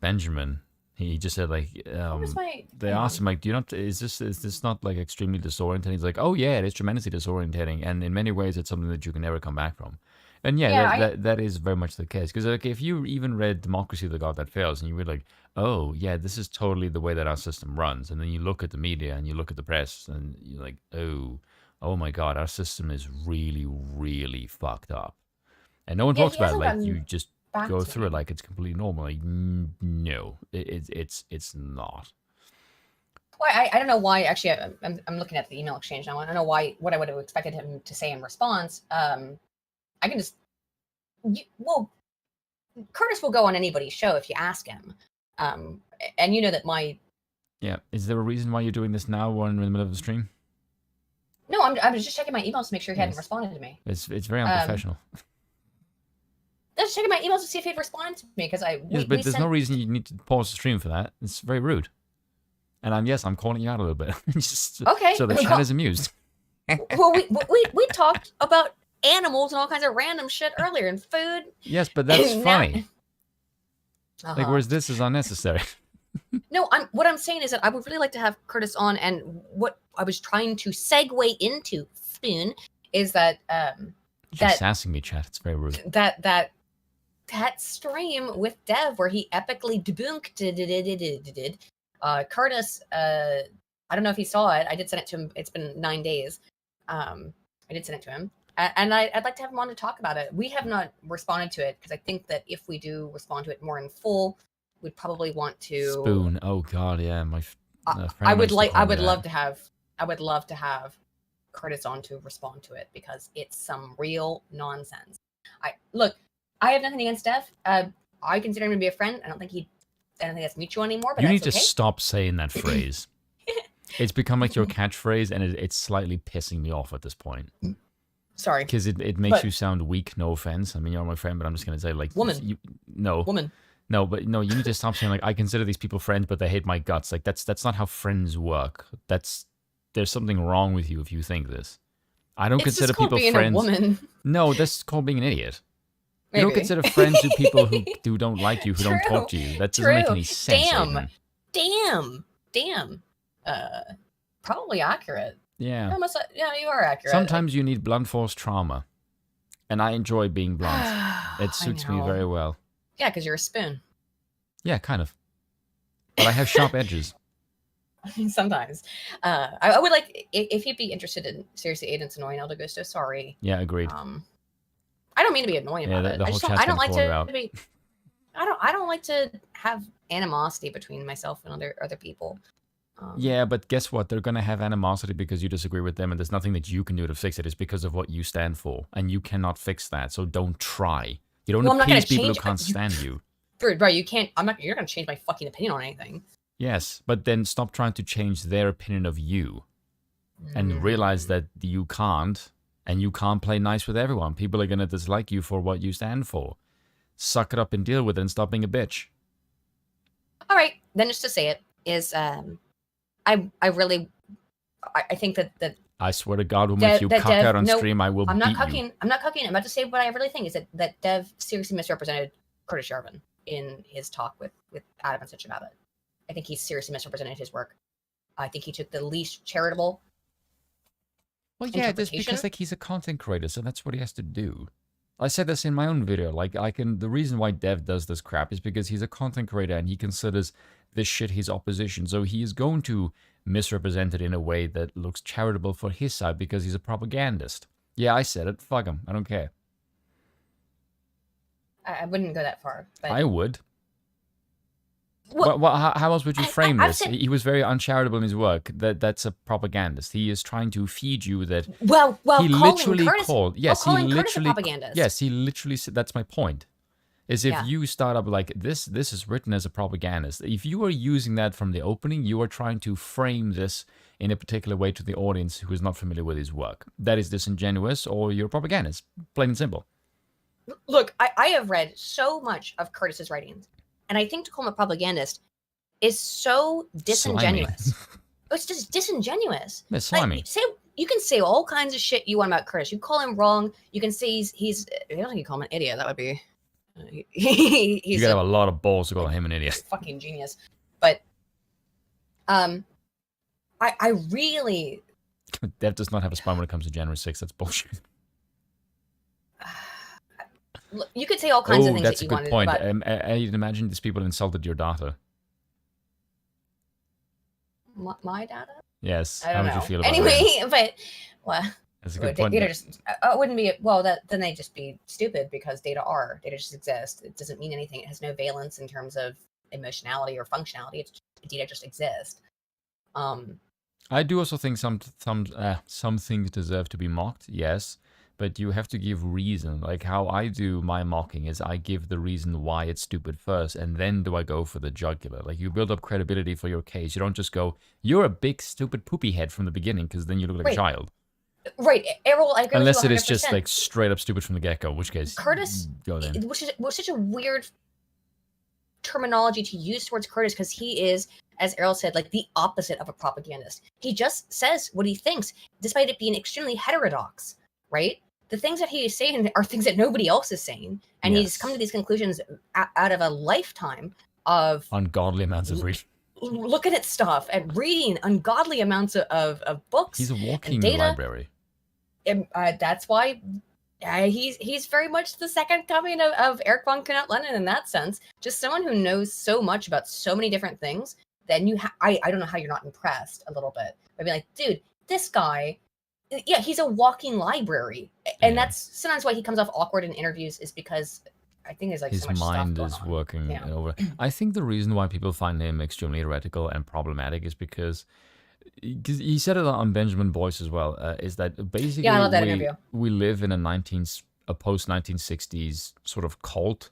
Benjamin. He just said like they asked him like, do you not is this not like extremely disorientating? He's like, oh yeah, it is tremendously disorientating, and in many ways it's something that you can never come back from. And that is very much the case, because like if you even read Democracy, the God That Fails, and you read like, oh yeah, this is totally the way that our system runs, and then you look at the media and you look at the press and you're like, oh my god, our system is really, really fucked up. And no one talks about it. Like, you just go through it like it's completely normal. Like, no, it's not. Well, I don't know why. Actually, I'm looking at the email exchange now. I don't know what I would have expected him to say in response. I can just, Curtis will go on anybody's show if you ask him. And you know that Yeah, is there a reason why you're doing this now when we're in the middle of the stream? No, I was just checking my emails to make sure he hadn't responded to me. It's very unprofessional. I was checking my emails to see if he'd responded to me, because but there's no reason you need to pause the stream for that. It's very rude. And I'm calling you out a little bit. Just okay. So the chat is amused. Well, we talked about animals and all kinds of random shit earlier, and food. Yes, but that's funny. Like, whereas this is unnecessary. No, what I'm saying is that I would really like to have Curtis on, and what I was trying to segue into, Spoon, is that You're sassing me, chat. It's very rude. That stream with Dev where he epically debunked Curtis. I don't know if he saw it. I did send it to him. It's been 9 days. I did send it to him, and I'd like to have him on to talk about it. We have not responded to it because I think that if we do respond to it more in full, we'd probably want to Spoon. Oh God, yeah, my friend. I would love to have Curtis on to respond to it, because it's some real nonsense. I have nothing against Dev. I consider him to be a friend. I don't think that's mutual anymore. But you that's need to okay. stop saying that phrase. It's become like your catchphrase, and it's slightly pissing me off at this point. Sorry. Because it makes you sound weak, no offense. I mean, you're my friend, but I'm just going to say, like... Woman. Woman. No, but no, you need to stop saying, like, I consider these people friends, but they hate my guts. Like, that's not how friends work. There's something wrong with you if you think this. I don't consider people friends... A woman. No, that's called being an idiot. Maybe. You don't consider friends with people who don't like you, who don't talk to you. That doesn't make any sense. Damn. Probably accurate. Yeah. Yeah, you are accurate. Sometimes you need blunt force trauma. And I enjoy being blunt. It suits me very well. Yeah, because you're a spoon. Yeah, kind of. But I have sharp edges. Sometimes. I would like, if you'd be interested in, seriously, Aiden's annoying, El Gusto, sorry. Yeah, agreed. I don't mean to be annoying about it. I don't like to be... I don't like to have animosity between myself and other people. Yeah, but guess what? They're going to have animosity because you disagree with them, and there's nothing that you can do to fix it. It's because of what you stand for, and you cannot fix that, so don't try. You don't appease people who can't stand you. Bro, you can't... You're not going to change my fucking opinion on anything. Yes, but then stop trying to change their opinion of you, and realize that you can't, and you can't play nice with everyone. People are going to dislike you for what you stand for. Suck it up and deal with it and stop being a bitch. All right, then just to say it, is... I think that I swear to God, when if you cuck out on stream, I will beat you. I'm not cucking. I'm about to say what I really think is that Dev seriously misrepresented Curtis Yarvin in his talk with Adam and such about it. I think he seriously misrepresented his work. I think he took the least charitable. Well, yeah, that's because like he's a content creator, so that's what he has to do. I said this in my own video. Like the reason why Dev does this crap is because he's a content creator and he considers this shit his opposition. So he is going to misrepresent it in a way that looks charitable for his side because he's a propagandist. Yeah, I said it. Fuck him. I don't care. I wouldn't go that far. But... I would. How else would you frame this? He was very uncharitable in his work. That's a propagandist. He is trying to feed you that. Well, he literally called. Yes, he literally. Curtis a propagandist. Yes, he literally said. That's my point. Is if you start up like this is written as a propagandist. If you are using that from the opening, you are trying to frame this in a particular way to the audience who is not familiar with his work. That is disingenuous, or you're a propagandist. Plain and simple. Look, I have read so much of Curtis's writings, and I think to call him a propagandist is so disingenuous. It's just disingenuous. It's slimy. Like, you can say all kinds of shit you want about Curtis. You call him wrong. You can say he's I don't think you call him an idiot. That would be... he's you gotta have a lot of balls to call him an idiot. Fucking genius. But I really... Dev does not have a spine when it comes to January 6th. That's bullshit. You could say all kinds of things that you wanted. Oh, that's a good point. I'd imagine these people insulted your data. My data? Yes. I don't know. How would you feel about that? But well, that's a good point. Data just wouldn't be then they'd just be stupid because data just exist. It doesn't mean anything. It has no valence in terms of emotionality or functionality. Data just exist. I do also think some things deserve to be mocked. Yes. But you have to give reason. Like how I do my mocking is I give the reason why it's stupid first, and then do I go for the jugular. Like you build up credibility for your case. You don't just go, you're a big stupid poopy head from the beginning, because then you look like a child. Right. Errol, I agree Unless with you 100%. it is just like straight up stupid from the get-go, which case Curtis, go then. Which is such a weird terminology to use towards Curtis, because he is, as Errol said, like the opposite of a propagandist. He just says what he thinks, despite it being extremely heterodox, right? The things that he is saying are things that nobody else is saying. And he's come to these conclusions out of a lifetime of... ungodly amounts of reading. Looking at stuff and reading ungodly amounts of books. He's a walking library. That's why he's very much the second coming of Erich von Kuhnert-Lenin in that sense. Just someone who knows so much about so many different things. Then I don't know how you're not impressed a little bit. I'd be like, dude, this guy... Yeah, he's a walking library, and that's sometimes why he comes off awkward in interviews. Is because I think there's like his so much mind stuff is going working over. I think the reason why people find him extremely heretical and problematic is because he said it on Benjamin Boyce as well. Is that basically I love that interview. We live in a post 1960s sort of cult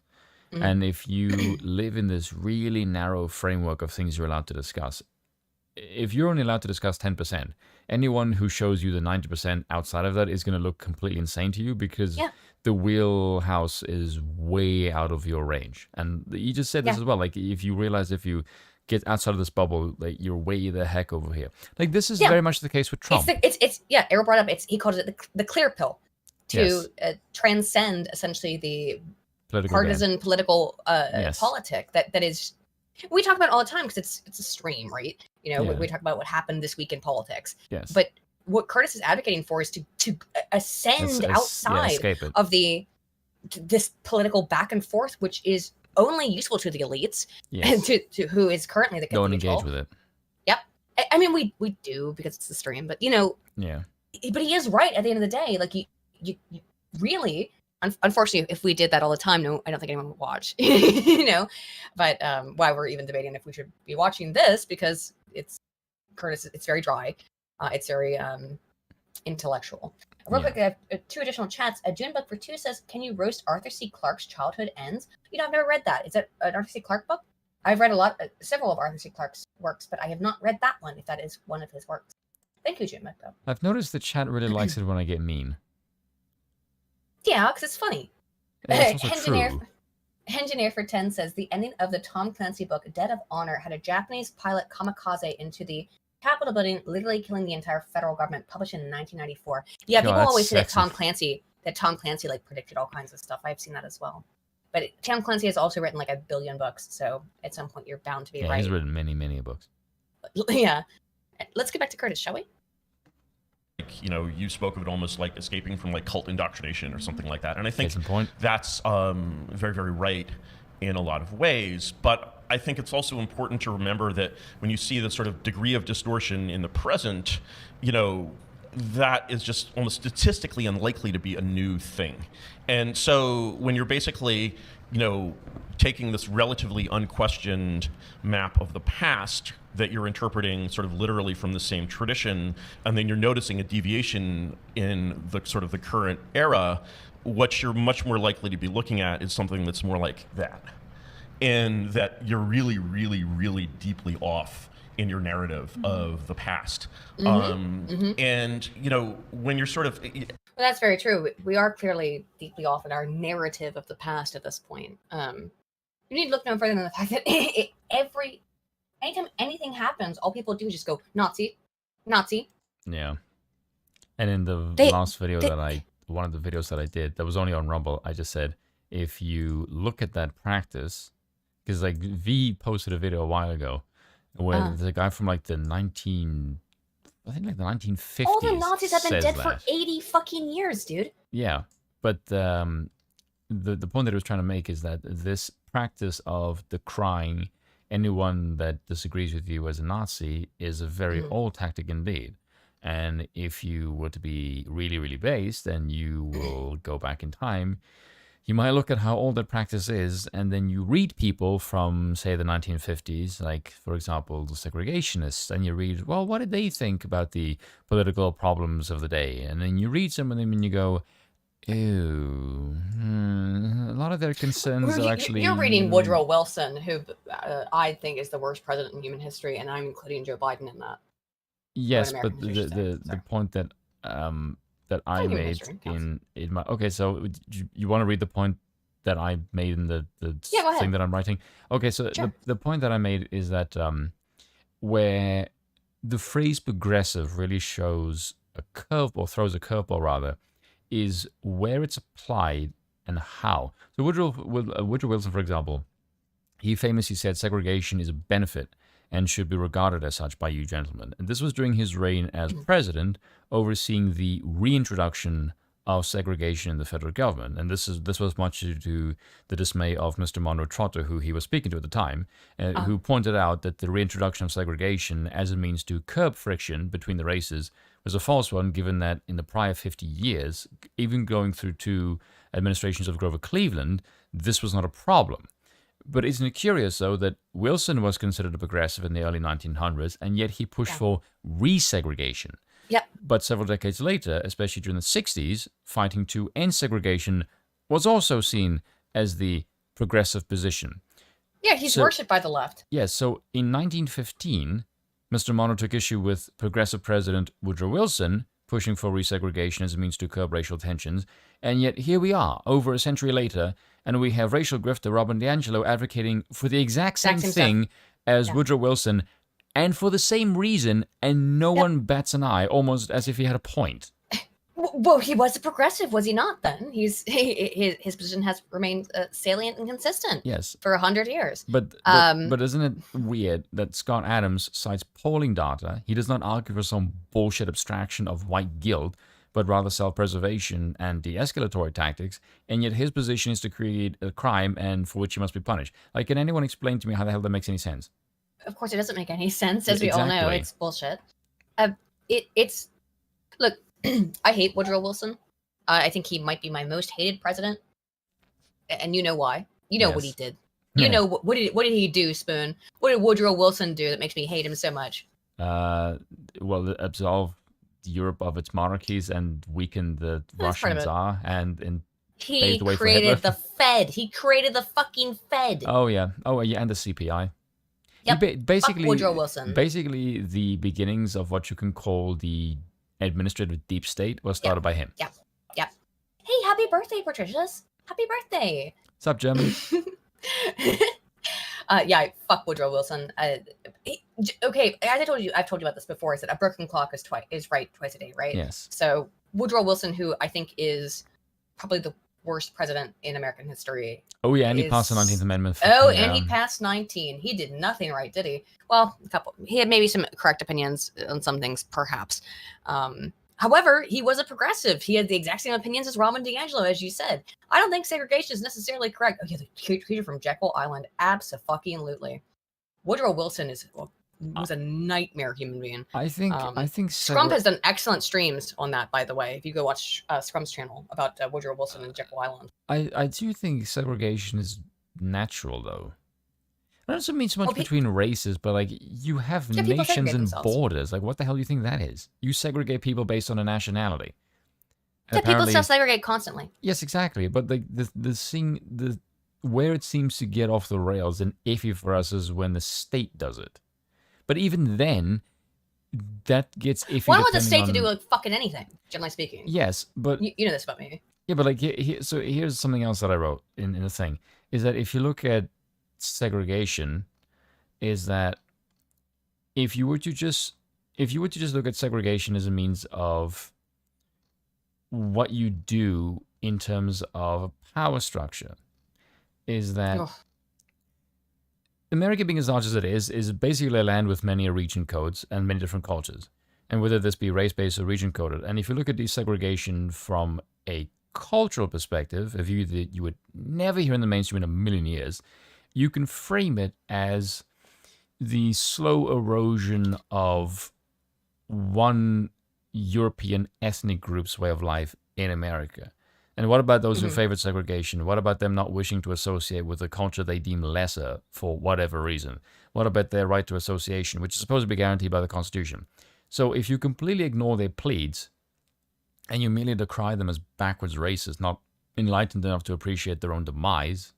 And if you live in this really narrow framework of things you're allowed to discuss, if you're only allowed to discuss 10%, anyone who shows you the 90% outside of that is going to look completely insane to you because the wheelhouse is way out of your range. And you just said this as well. Like, if you realize if you get outside of this bubble, like, you're way the heck over here. Like, this is very much the case with Trump. Errol brought up, he called it the clear pill to transcend essentially the partisan political politic that is, we talk about it all the time because it's a stream, right? You know, we talk about what happened this week in politics. Yes. But what Curtis is advocating for is to ascend outside of this political back and forth, which is only useful to the elites and to who is currently the don't engage with it. Yep. I mean, we do because it's the stream, but you know, but he is right at the end of the day. Like, you really, unfortunately, if we did that all the time, no, I don't think anyone would watch, you know, but why we're even debating if we should be watching this, because it's Curtis, it's very dry. It's very intellectual. Real quick, I have 2 additional chats. June Book for 2 says, can you roast Arthur C. Clarke's childhood ends? You know, I've never read that. Is that an Arthur C. Clarke book? I've read several of Arthur C. Clarke's works, but I have not read that one, if that is one of his works. Thank you, June Book, though. I've noticed the chat really likes it when I get mean. Yeah, because it's funny. Engineer for 10 says, the ending of the Tom Clancy book, Dead of Honor, had a Japanese pilot kamikaze into the Capitol building, literally killing the entire federal government, published in 1994. Yeah, people always say that Tom Clancy like predicted all kinds of stuff. I've seen that as well. But Tom Clancy has also written like 1 billion books, so at some point you're bound to be right. He's written many, many books. Yeah. Let's get back to Curtis, shall we? You know, you spoke of it almost like escaping from like cult indoctrination or something like that. And I think that's very, very right in a lot of ways. But I think it's also important to remember that when you see the sort of degree of distortion in the present, you know, that is just almost statistically unlikely to be a new thing. And so when you're basically, you know, taking this relatively unquestioned map of the past that you're interpreting sort of literally from the same tradition, and then you're noticing a deviation in the sort of the current era, what you're much more likely to be looking at is something that's more like that. And that you're really, really, really deeply off in your narrative of the past. And, you know, when you're sort of... Well, that's very true. We are clearly deeply off in our narrative of the past at this point. You need to look no further than the fact that anytime anything happens, all people do is just go, Nazi, Nazi. Yeah. And in the last video one of the videos that I did, that was only on Rumble, I just said, if you look at that practice, because like V posted a video a while ago where the guy from like the 1950s. All the Nazis have been dead for 80 fucking years, dude. Yeah, but the point that I was trying to make is that this practice of decrying anyone that disagrees with you as a Nazi is a very old tactic indeed. And if you were to be really, really based, then you will go back in time. You might look at how old that practice is, and then you read people from, say, the 1950s, like, for example, the segregationists, and you read, well, what did they think about the political problems of the day? And then you read some of them and you go, ew, a lot of their concerns are actually... You're reading Woodrow Wilson, who I think is the worst president in human history, and I'm including Joe Biden in that. Yes, but the point that that I made in my... Okay, so you want to read the point that I made in the thing that I'm writing? Okay, so the point that I made is that where the phrase progressive really shows a curve, or throws a curveball rather, is where it's applied and how. So Woodrow Wilson, for example, he famously said segregation is a benefit and should be regarded as such by you gentlemen. And this was during his reign as president, overseeing the reintroduction of segregation in the federal government. And this was much due to the dismay of Mr. Monroe Trotter, who he was speaking to at the time, who pointed out that the reintroduction of segregation as a means to curb friction between the races was a false one, given that in the prior 50 years, even going through 2 administrations of Grover Cleveland, this was not a problem. But isn't it curious, though, that Wilson was considered a progressive in the early 1900s, and yet he pushed for resegregation. Yep. But several decades later, especially during the 60s, fighting to end segregation was also seen as the progressive position. Yeah, he's worshipped by the left. Yes, so in 1915, Mr. Monroe took issue with progressive President Woodrow Wilson pushing for resegregation as a means to curb racial tensions, and yet here we are, over a century later, and we have racial grifter Robin DiAngelo advocating for the exact same thing as Woodrow Wilson, and for the same reason, and no one bats an eye, almost as if he had a point. Well, he was a progressive, was he not? Then his position has remained salient and consistent. Yes, for 100 years. But isn't it weird that Scott Adams cites polling data? He does not argue for some bullshit abstraction of white guilt, but rather self-preservation and de-escalatory tactics. And yet his position is to create a crime and for which he must be punished. Like, can anyone explain to me how the hell that makes any sense? Of course, it doesn't make any sense, as we all know. It's bullshit. It's look. I hate Woodrow Wilson. I think he might be my most hated president, and you know why. You know what he did. You know what did he do, Spoon? What did Woodrow Wilson do that makes me hate him so much? Well, absolve Europe of its monarchies and weaken the Russian Tsar, and he created the Fed. He created the fucking Fed. Oh yeah, and the CPI. Yep. Basically, fuck Woodrow Wilson. Basically, the beginnings of what you can call the administrative deep state was started by him. Yep. Hey, happy birthday, Patricia's. Happy birthday. What's up, Germany? Fuck Woodrow Wilson. Okay, as I've told you about this before. I said a broken clock is right twice a day, right? Yes. So Woodrow Wilson, who I think is probably the worst president in American history. Oh yeah, and he passed the 19th Amendment. And he passed 19. He did nothing right, did he? Well, a couple. He had maybe some correct opinions on some things, perhaps. However, he was a progressive. He had the exact same opinions as Robin DiAngelo, as you said. I don't think segregation is necessarily correct. Oh, yeah, the creature from Jekyll Island, abso-fucking-lutely. Woodrow Wilson was a nightmare human being. I think Scrump has done excellent streams on that, by the way. If you go watch Scrump's channel about Woodrow Wilson and Jekyll Island. I do think segregation is natural, though. It doesn't mean so much between races, but like you have nations and borders. Like, what the hell do you think that is? You segregate people based on a nationality. Yeah, people still segregate constantly. Yes, exactly. But like where it seems to get off the rails and iffy for us is when the state does it. But even then, that gets iffy. Why would the state to do like fucking anything, generally speaking? Yes, but you know this about me. Yeah, but like so here's something else that I wrote in the thing is that if you look at segregation, is that if you were to just look at segregation as a means of what you do in terms of power structure, is that America, being as large as it is basically a land with many region codes and many different cultures, and whether this be race-based or region coded. And if you look at desegregation from a cultural perspective, a view that you would never hear in the mainstream in a million years, you can frame it as the slow erosion of one European ethnic group's way of life in America. And what about those who favored segregation? What about them not wishing to associate with a culture they deem lesser for whatever reason? What about their right to association, which is supposed to be guaranteed by the Constitution? So if you completely ignore their pleads and you merely decry them as backwards races, not enlightened enough to appreciate their own demise,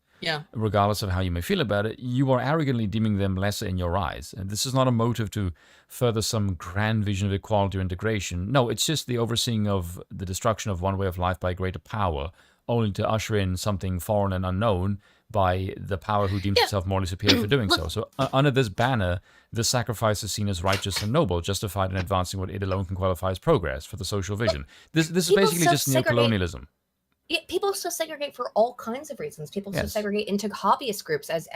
regardless of how you may feel about it, you are arrogantly deeming them lesser in your eyes. And this is not a motive to further some grand vision of equality or integration. No, it's just the overseeing of the destruction of one way of life by greater power, only to usher in something foreign and unknown by the power who deems itself morally superior for doing so. So under this banner, the sacrifice is seen as righteous and noble, justified in advancing what it alone can qualify as progress for the social vision. This is basically just neocolonialism. Yeah, people still segregate for all kinds of reasons. People still segregate into hobbyist groups, as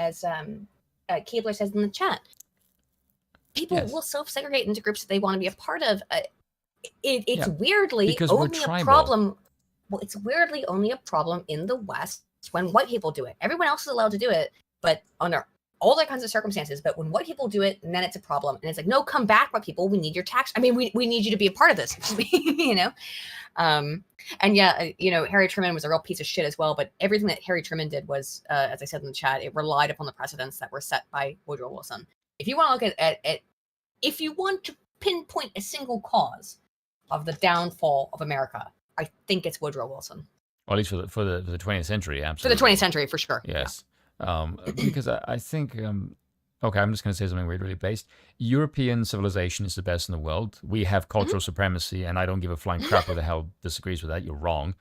Keebler says in the chat. People will self-segregate into groups that they want to be a part of. It's weirdly only a problem. Well, it's weirdly only a problem in the West when white people do it. Everyone else is allowed to do it, but under all that kinds of circumstances. But when white people do it, and then it's a problem. And it's like, no, come back, white people. We need your tax. I mean, we need you to be a part of this. you know. And yeah, Harry Truman was a real piece of shit as well, but everything that Harry Truman did was, as I said in the chat, it relied upon the precedents that were set by Woodrow Wilson. If you want to look at if you want to pinpoint a single cause of the downfall of America, I think it's Woodrow Wilson. Or at least for the 20th century, absolutely. For the 20th century, for sure. Yes. Because I think, okay, I'm just going to say something really based. European civilization is the best in the world. We have cultural supremacy, and I don't give a flying crap who the hell disagrees with that. You're wrong.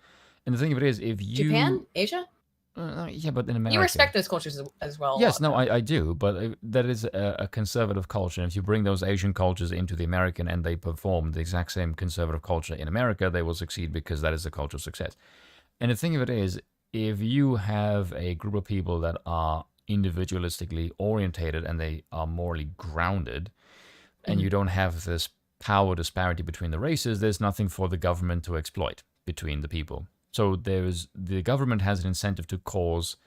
And the thing of it is, if you... Japan? Asia? Yeah, but in America... You respect those cultures as well. Yes, no, I do, but that is a conservative culture. If you bring those Asian cultures into the American and they perform the exact same conservative culture in America, they will succeed because that is the cultural success. And the thing of it is, if you have a group of people that are individualistically orientated and they are morally grounded, and you don't have this power disparity between the races, there's nothing for the government to exploit between the people. So the government has an incentive to cause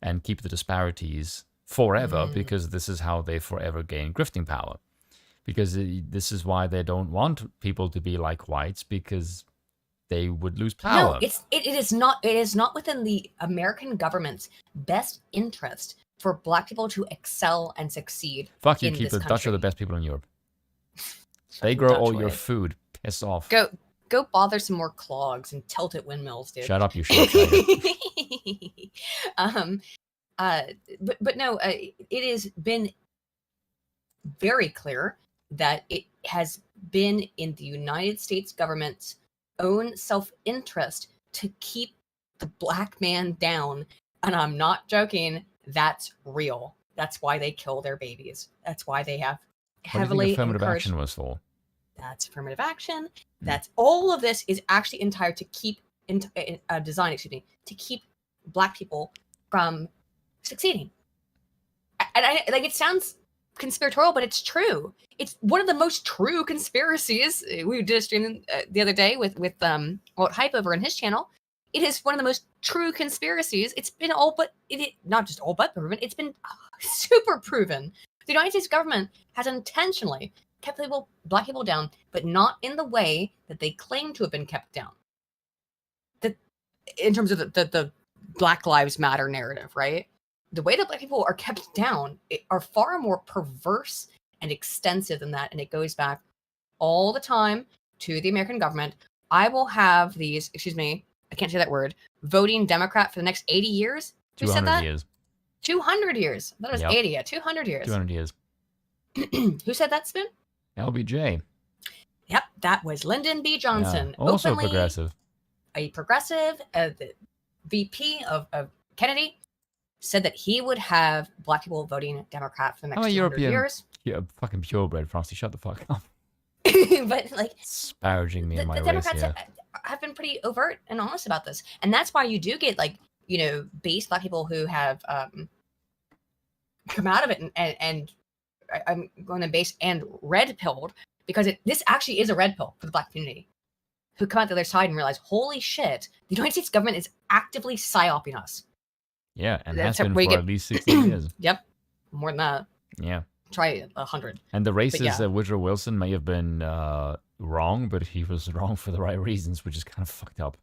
and keep the disparities forever because this is how they forever gain grifting power. Because this is why they don't want people to be like whites, because they would lose power. No, it is not within the American government's best interest for black people to excel and succeed. Fuck you, keep the Dutch are the best people in Europe. They grow all your food. Piss off. Go bother some more clogs and tilt at windmills, dude. Shut up, you shit. But no, it has been very clear that it has been in the United States government's own self-interest to keep the black man down. And I'm not joking. That's real. That's why they kill their babies. That's why they have heavily what do you think affirmative encouraged... action was for? That's affirmative action. That's all of this is actually entire to keep design, to keep black people from succeeding. And I like, it sounds conspiratorial, but it's true. It's one of the most true conspiracies. We did a stream the other day with Walt Hype over on his channel. It is one of the most true conspiracies. It's been not just all but proven. It's been super proven. The United States government has intentionally kept black people down, but not in the way that they claim to have been kept down. In terms of the Black Lives Matter narrative, right? The way that black people are kept down are far more perverse and extensive than that, and it goes back all the time to the American government. I will have these, I can't say that word, voting Democrat for the next 80 years. Who said that? 200 years. I thought it was 80. Yeah, 200 years. 200 years. Who said that, Spoon? LBJ. Yep, that was Lyndon B. Johnson. Yeah. Also openly progressive. A progressive, the VP of Kennedy, said that he would have black people voting Democrat for the next 200 years. Yeah, fucking purebred, Frosty. Shut the fuck up. But like, disparaging me in my the race, Democrats have been pretty overt and honest about this, and that's why you do get base black people who have come out of it and I'm going to base and red pilled, because this actually is a red pill for the black community, who come out the other side and realize, holy shit, the United States government is actively psyoping us. Yeah, and has been for at least 16 years. Yep, more than that. Yeah. Try 100. And the racist Woodrow Wilson may have been wrong, but he was wrong for the right reasons, which is kind of fucked up.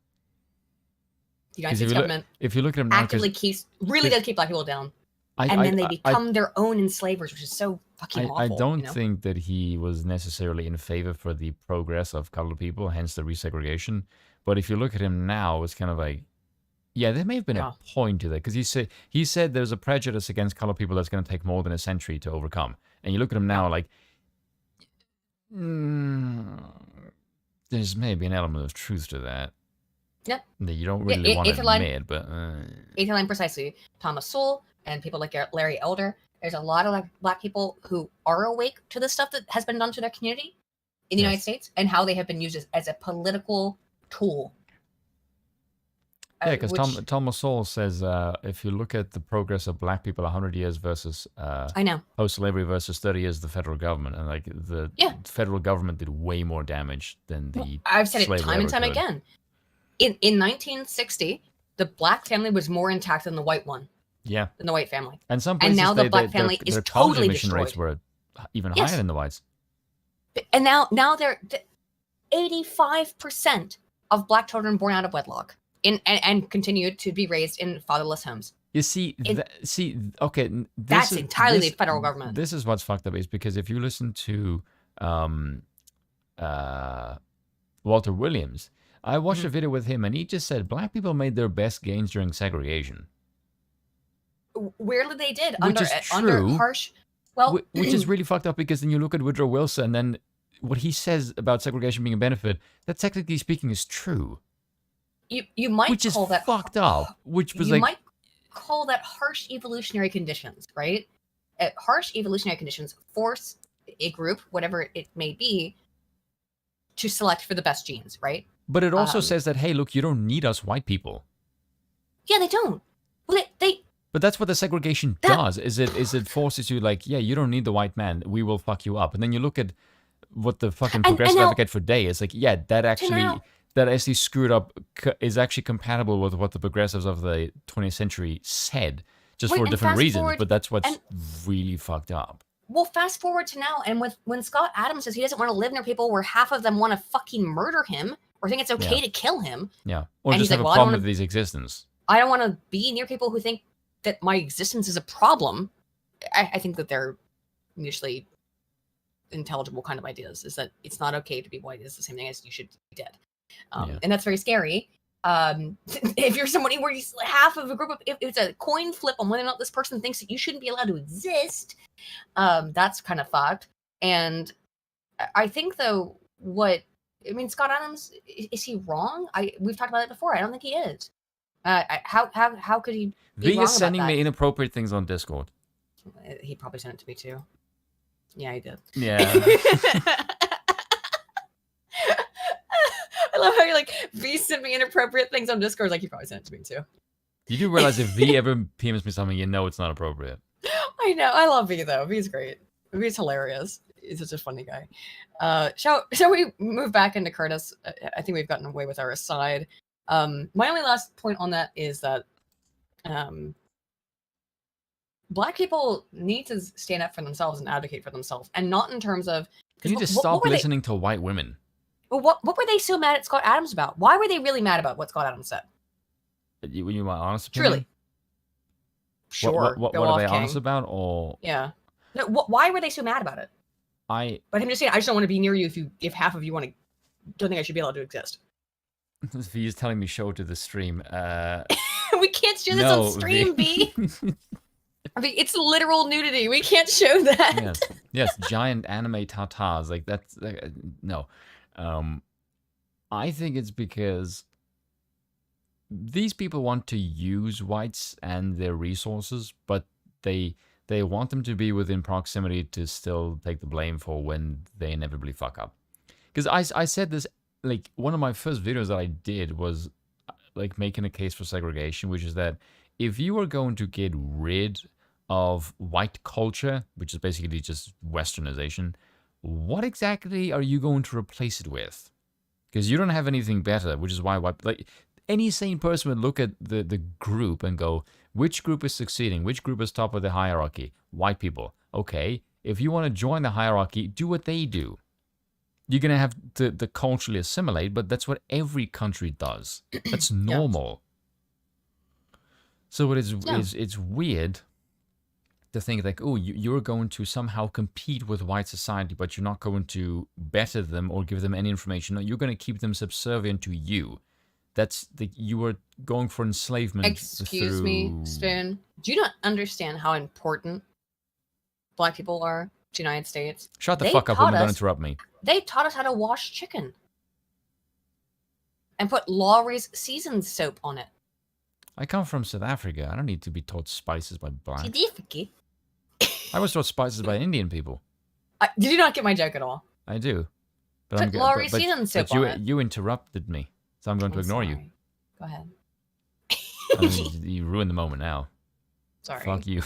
The United States government, if you look at him now, actively really does keep black people down. And then they become their own enslavers, which is so fucking awful. I don't think that he was necessarily in favor for the progress of colored people, hence the resegregation. But if you look at him now, it's kind of like, yeah, there may have been a point to that, because he said there's a prejudice against colored people that's going to take more than a century to overcome. And you look at him now, like, there's maybe an element of truth to that. Yep. That you don't really want to admit, but... 89 precisely. Thomas Sowell and people like Larry Elder. There's a lot of black people who are awake to the stuff that has been done to their community in the United States, and how they have been used as a political tool. Yeah, because Thomas Sowell says if you look at the progress of black people 100 years versus post-slavery versus 30 years of the federal government, and like the federal government did way more damage than the I've said it time and time again. In 1960, the black family was more intact than the white one. Yeah. Than the white family. And some places, now the black family is totally destroyed. Rates were even higher than the whites. And now they're 85% of black children born out of wedlock and continue to be raised in fatherless homes. You see, okay. That's entirely the federal government. This is what's fucked up, is because if you listen to Walter Williams, I watched a video with him, and he just said black people made their best gains during segregation. weirdly they did Which under is under true. harsh. Well, Which is really fucked up because then you look at Woodrow Wilson and then what he says about segregation being a benefit, that technically speaking is true. you might Which is call that fucked up. Which was you like, might call that harsh evolutionary conditions, right? Harsh evolutionary conditions force a group, whatever it may be, to select for the best genes, right? but it also says that, hey, look, you don't need us white people. Yeah, they don't. Well, they But that's what the segregation does. Is it forces you like, yeah, you don't need the white man. We will fuck you up. And then you look at what the fucking progressive now- advocate for day is like. Yeah, that actually screwed up is actually compatible with what the progressives of the 20th century said, just Wait, for and different fast reasons. forward- But that's what's and- really fucked up. Well, fast forward to now, and when Scott Adams says he doesn't want to live near people where half of them want to fucking murder him or think it's okay Yeah. to kill him. Yeah, or And just he's have like, a well, I problem don't with his existence. I don't want to be near people who think that my existence is a problem. I think that they're mutually intelligible kind of ideas. Is that it's not okay to be white is the same thing as you should be dead, and that's very scary. If you're somebody where you half of a group of if it's a coin flip on whether or not this person thinks that you shouldn't be allowed to exist, that's kind of fucked. And I think though Scott Adams, is he wrong? We've talked about it before. I don't think he is. How could he be V wrong is sending about that? me inappropriate things on Discord. He probably sent it to me too. Yeah, he did. Yeah. I love how you're like, V sent me inappropriate things on Discord. Like, he probably sent it to me too. You do realize if V ever PMs me something, you know it's not appropriate. I know. I love V though. V's great. V's hilarious. He's such a funny guy. Shall we move back into Curtis? I think we've gotten away with our aside. My only last point on that is that Black people need to stand up for themselves and advocate for themselves, and not in terms of. You need to stop listening to white women. Well, what were they so mad at Scott Adams about? Why were they really mad about what Scott Adams said? You my honest opinion? Truly. Sure. What go are off, they King. honest about? Or Yeah. No. Why were they so mad about it? But him just saying, I just don't want to be near you if half of you don't think I should be allowed to exist. V is telling me show to the stream. We can't show this No, on stream, V. B. I mean, it's literal nudity. We can't show that. Yes, giant anime tatas. Like that's no. I think it's because these people want to use whites and their resources, but they want them to be within proximity to still take the blame for when they inevitably fuck up. Because I said this, like, one of my first videos that I did was like making a case for segregation, which is that if you are going to get rid of white culture, which is basically just westernization, what exactly are you going to replace it with? Because you don't have anything better, which is why like any sane person would look at the group and go, which group is succeeding? Which group is top of the hierarchy? White people. Okay, if you want to join the hierarchy, do what they do. You're going to have to culturally assimilate, but that's what every country does. That's normal. So it's weird to think like, oh, you're going to somehow compete with white society, but you're not going to better them or give them any information. No, you're going to keep them subservient to you. That's you are going for enslavement. Excuse me, Spoon. Do you not understand how important Black people are to the United States? Shut the fuck up, woman. Don't interrupt me. They taught us how to wash chicken and put Lawry's seasoned soap on it. I come from South Africa. I don't need to be taught spices by black. South Africa? I was taught spices by Indian people. Did you not get my joke at all? I do. Put Lawry's seasoned soap on it. You interrupted me, so I'm going to ignore you. Go ahead. I mean, you ruined the moment now. Sorry. Fuck you.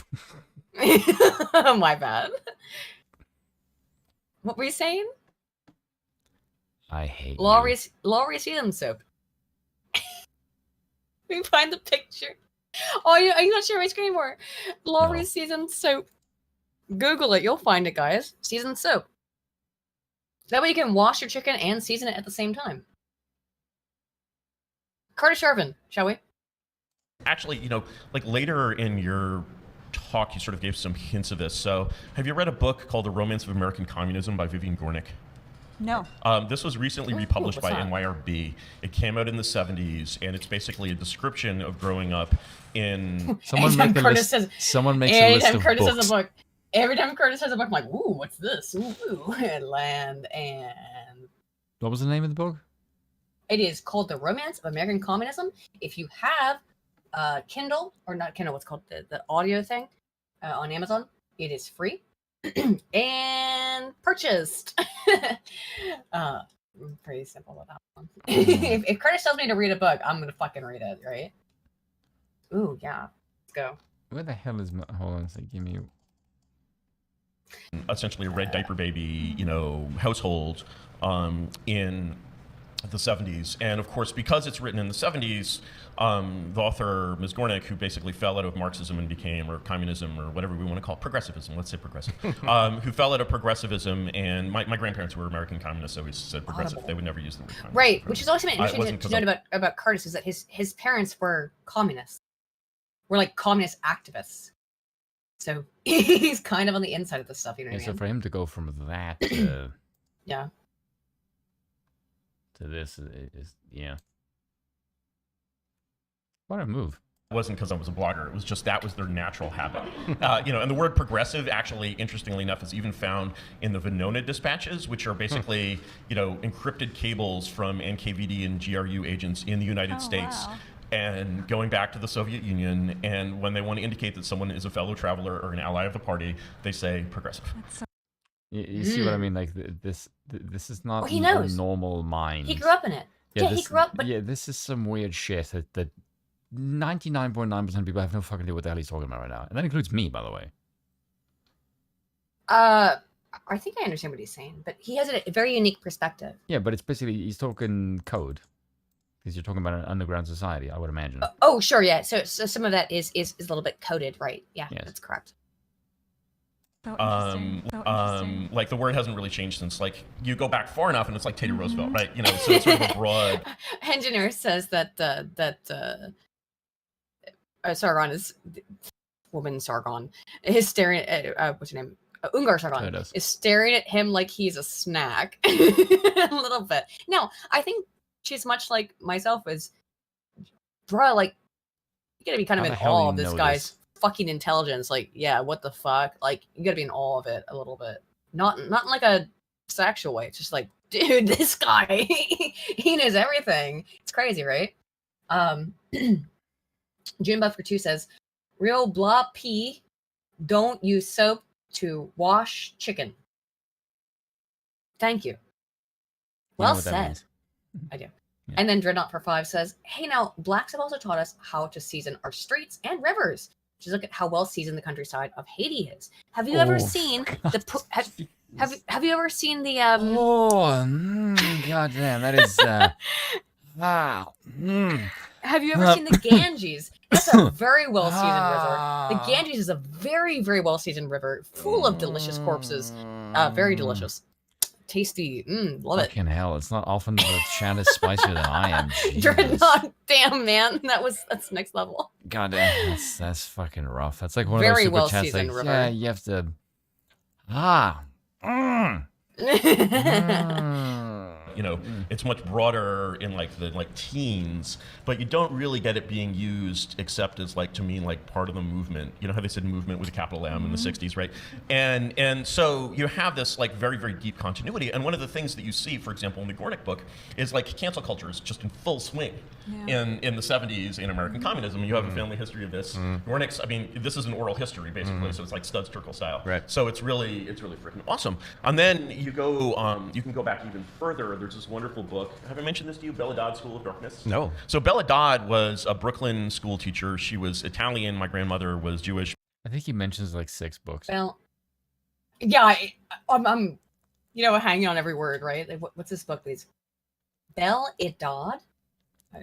My bad. What were you saying? I hate Lawry's seasoned soap. Let me find the picture. Oh, are you not sharing my screen anymore? Lawry's seasoned soap. Google it. You'll find it, guys. Seasoned soap. That way you can wash your chicken and season it at the same time. Curtis Yarvin, shall we? Actually, like later in your talk, you sort of gave some hints of this. So have you read a book called The Romance of American Communism by Vivian Gornick? No. This was recently republished by what's that? NYRB. It came out in the 70s, and it's basically a description of growing up in... Someone make a list. Someone makes a list of Curtis books. has a book. Every time Curtis has a book, I'm like, ooh, what's this? Ooh, land and... What was the name of the book? It is called The Romance of American Communism. If you have Kindle, or not Kindle, what's called the audio thing on Amazon, it is free and purchased. Pretty simple with that one. if Curtis tells me to read a book, I'm going to fucking read it, right? Ooh, yeah. Let's go. Where the hell is my... Hold on a second. Give me... Essentially a red diaper baby, household in the 70s. And of course, because it's written in the 70s, the author, Ms. Gornick, who basically fell out of Marxism and became, or communism, or whatever we want to call it, progressivism, let's say progressive, who fell out of progressivism, and my grandparents were American communists, always said progressive. They would never use the word communist. Right, which is also interesting to note about Curtis, is that his parents were communists. Were like communist activists. So he's kind of on the inside of this stuff, you know what I So mean? for him to go from that Yeah. to this is yeah. What a move. It wasn't because I was a blogger. It was just that was their natural habit. And the word progressive, actually, interestingly enough, is even found in the Venona dispatches, which are basically, encrypted cables from NKVD and GRU agents in the United States. Wow. And going back to the Soviet Union, and when they want to indicate that someone is a fellow traveler or an ally of the party, they say progressive. You see what I mean? Like this is not he a knows. normal mind. He grew up in it. Yeah, he grew up. But yeah, this is some weird shit that 99.9% of people have no fucking idea what the hell he's talking about right now, and that includes me, by the way. I think I understand what he's saying, but he has a very unique perspective. Yeah, but it's basically he's talking code. Because you're talking about an underground society, I would imagine. Oh, sure, yeah. So some of that is a little bit coded, right? Yeah, yes. That's correct. So interesting. Like the word hasn't really changed since like you go back far enough, and it's like Teddy Roosevelt, right? So it's sort of a broad. Engineer says that Sargon is woman Sargon is staring at what's her name? Ungar Sargon is staring at him like he's a snack, a little bit. No, I think she's much like myself. Is bruh, like you gotta be kind of in awe of this guy's fucking intelligence. Like, yeah, what the fuck? Like, you gotta be in awe of it a little bit. Not in like a sexual way. It's just like, dude, this guy, he knows everything. It's crazy, right? June Buffer 2 says, real blah pea, don't use soap to wash chicken. Thank you. Well said. I do. Yeah. And then Dreadnought for 5 says, hey, now, blacks have also taught us how to season our streets and rivers. Just look at how well seasoned the countryside of Haiti is. Have you ever seen the... Have you ever seen the... goddamn, that is... wow. Have you ever seen the Ganges? That's a very well-seasoned river. The Ganges is a very, very well-seasoned river, full of delicious corpses. Very delicious. Tasty. Love it. Fucking hell, it's not often that Chad is spicier than I am. Dreadnought, damn, man. That's next level. God damn, that's fucking rough. That's like one very of those super chats like, river. yeah, you have to... It's much broader in like the teens, but you don't really get it being used except as like to mean like part of the movement. You know how they said movement with a capital M in the 60s, right? And so you have this like very, very deep continuity. And one of the things that you see, for example, in the Gornick book is like cancel culture is just in full swing in the 70s in American communism. You have a family history of this. Gornick's, I mean, this is an oral history basically, so it's like Studs Terkel style. Right. So it's really freaking awesome. And then you go, you can go back even further. There's this wonderful book. Have I mentioned this to you? Bella Dodd, School of Darkness? No. So Bella Dodd was a Brooklyn school teacher. She was Italian. My grandmother was Jewish. I think he mentions like 6 books. Well, yeah, I'm hanging on every word, right? Like, what's this book, please? Belle Dodd?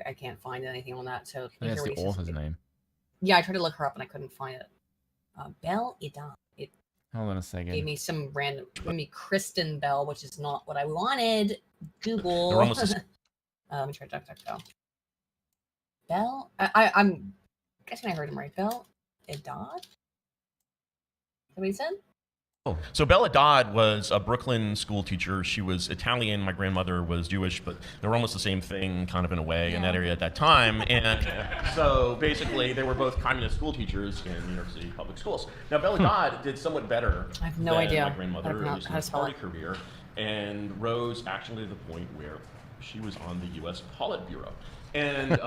I can't find anything on that. So that's the author's name. Yeah, I tried to look her up and I couldn't find it. Belle Dodd. Hold on a second. Gave me some random, Kristen Bell, which is not what I wanted. Google. They're almost let me try DuckDuckGo. Bell. I'm guessing I heard him right. Bell Dodd. Is that what he said? So Bella Dodd was a Brooklyn school teacher. She was Italian. My grandmother was Jewish, but they were almost the same thing, kind of in a way, in that area at that time. And so basically, they were both communist school teachers in New York City public schools. Now, Bella Dodd did somewhat better I have no than idea. my grandmother, I don't know at least in how her to spell party it. career, and rose actually to the point where she was on the U.S. Politburo. And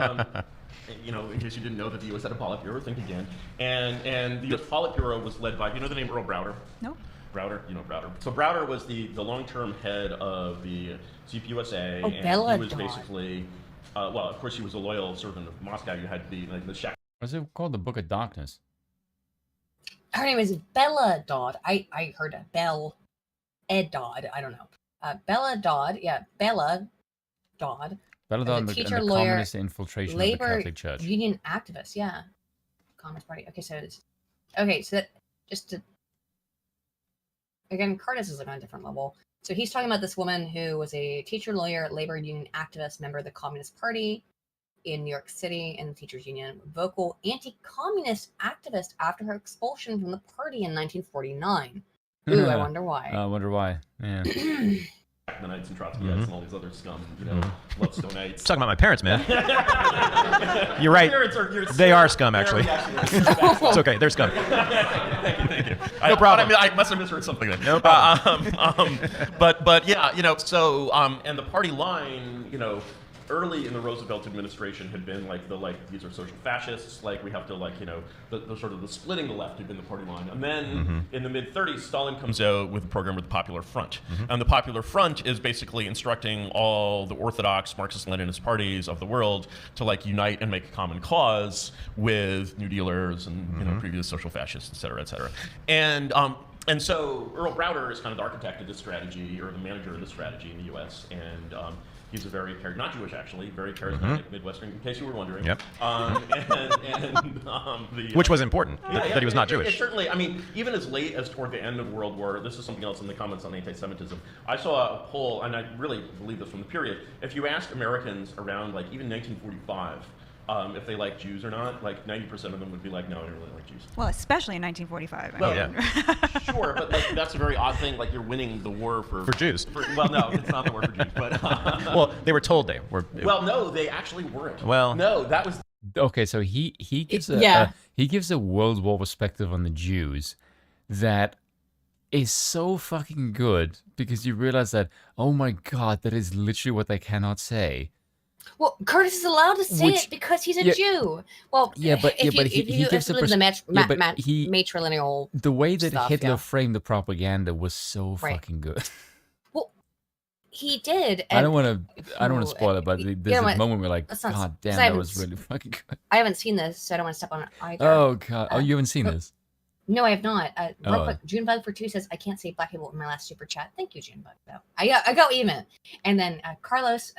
you know, in case you didn't know that the U.S. had a Politburo, think again. And the U.S. Politburo was led by, you know the name Earl Browder? No. Browder, you know Browder. So Browder was the long-term head of the CPUSA, Oh, and Bella he was Dodd. basically, well, of course he was a loyal servant of Moscow. You had to be like the shack. What's it called? The Book of Darkness. Her name is Bella Dodd. I heard a Bell Ed Dodd. I don't know. Bella Dodd. Yeah, Bella Dodd. Bella was Dodd a and the teacher, lawyer, communist infiltration labor of the Catholic Church. union activist. Yeah, Communist Party. Okay, so it's okay. So that just to again, Curtis is like on a different level. So he's talking about this woman who was a teacher, lawyer, labor union activist, member of the Communist Party in New York City and the teachers union, vocal anti-communist activist after her expulsion from the party in 1949. Ooh, I wonder why. I wonder why. Yeah. The Knights and Trotskyites and all these other scum, you know, Lovestonites. Talking about my parents, man. You're right. They are scum, actually. It's okay. They're scum. Thank you. No problem. I must have misheard something then. No problem. But yeah, you know, so and the party line, you know, early in the Roosevelt administration had been like these are social fascists, like we have to like, you know, the sort of the splitting the left had been the party line. And then in the mid-30s, Stalin comes out with a program with the Popular Front. And the Popular Front is basically instructing all the orthodox Marxist-Leninist parties of the world to like unite and make a common cause with New Dealers and you know, previous social fascists, et cetera, et cetera. And so Earl Browder is kind of the architect of this strategy, or the manager of this strategy in the U.S. And he's a very not Jewish actually, very charismatic Midwestern. In case you were wondering. Yep. Which was important that he was not Jewish. It certainly, I mean, even as late as toward the end of World War. This is something else in the comments on anti-Semitism. I saw a poll, and I really believe this from the period. If you asked Americans around like even 1945. If they like Jews or not, like 90% of them would be like, no, I don't really like Jews. Well, especially in 1945. Well, I mean. yeah. Sure, but like, that's a very odd thing. Like you're winning the war for Jews. Well, no, it's not the war for Jews, but well, they were told they were. Well, no, they actually weren't. Well, no, that was. Okay, so he gives a World War perspective on the Jews that is so fucking good, because you realize that, oh my god, that is literally what they cannot say. Well, Curtis is allowed to say it because he's a Jew. Well, he gives the matrilineal the way that stuff, Hitler framed the propaganda was so fucking good. Well, he did. I don't want to spoil it, but there's this moment where like, not, god damn, that was really fucking good. I haven't seen this, so I don't want to step on it either. Oh god, oh, you haven't seen this? No, I have not. Real quick, Junebug for 2 says, I can't say black people in my last super chat. Thank you, Junebug, though. I go even. And then Carlos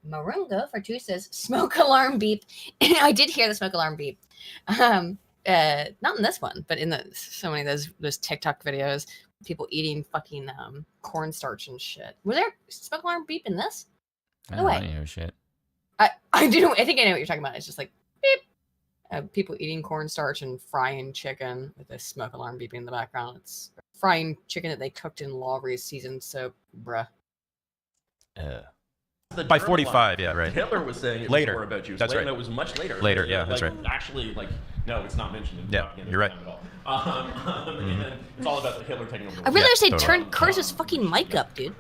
Marungo for 2 says, smoke alarm beep. I did hear the smoke alarm beep. Not in this one, but in so many of those TikTok videos, people eating fucking cornstarch and shit. Was there smoke alarm beep in this? No way. I don't know shit. I do. I think I know what you're talking about. It's just like, beep. People eating cornstarch and frying chicken with a smoke alarm beeping in the background. It's frying chicken that they cooked in Lawry's seasoned soap, bruh. By 45, yeah, right. Hitler was saying it later. Was more about Jews. That's right. No, it was much later. Later, yeah, that's like, right. Actually, like, no, it's not mentioned in the propaganda you're right. at all. And it's all about Hitler taking over the I really wish they'd turn Curtis's fucking mic up, dude.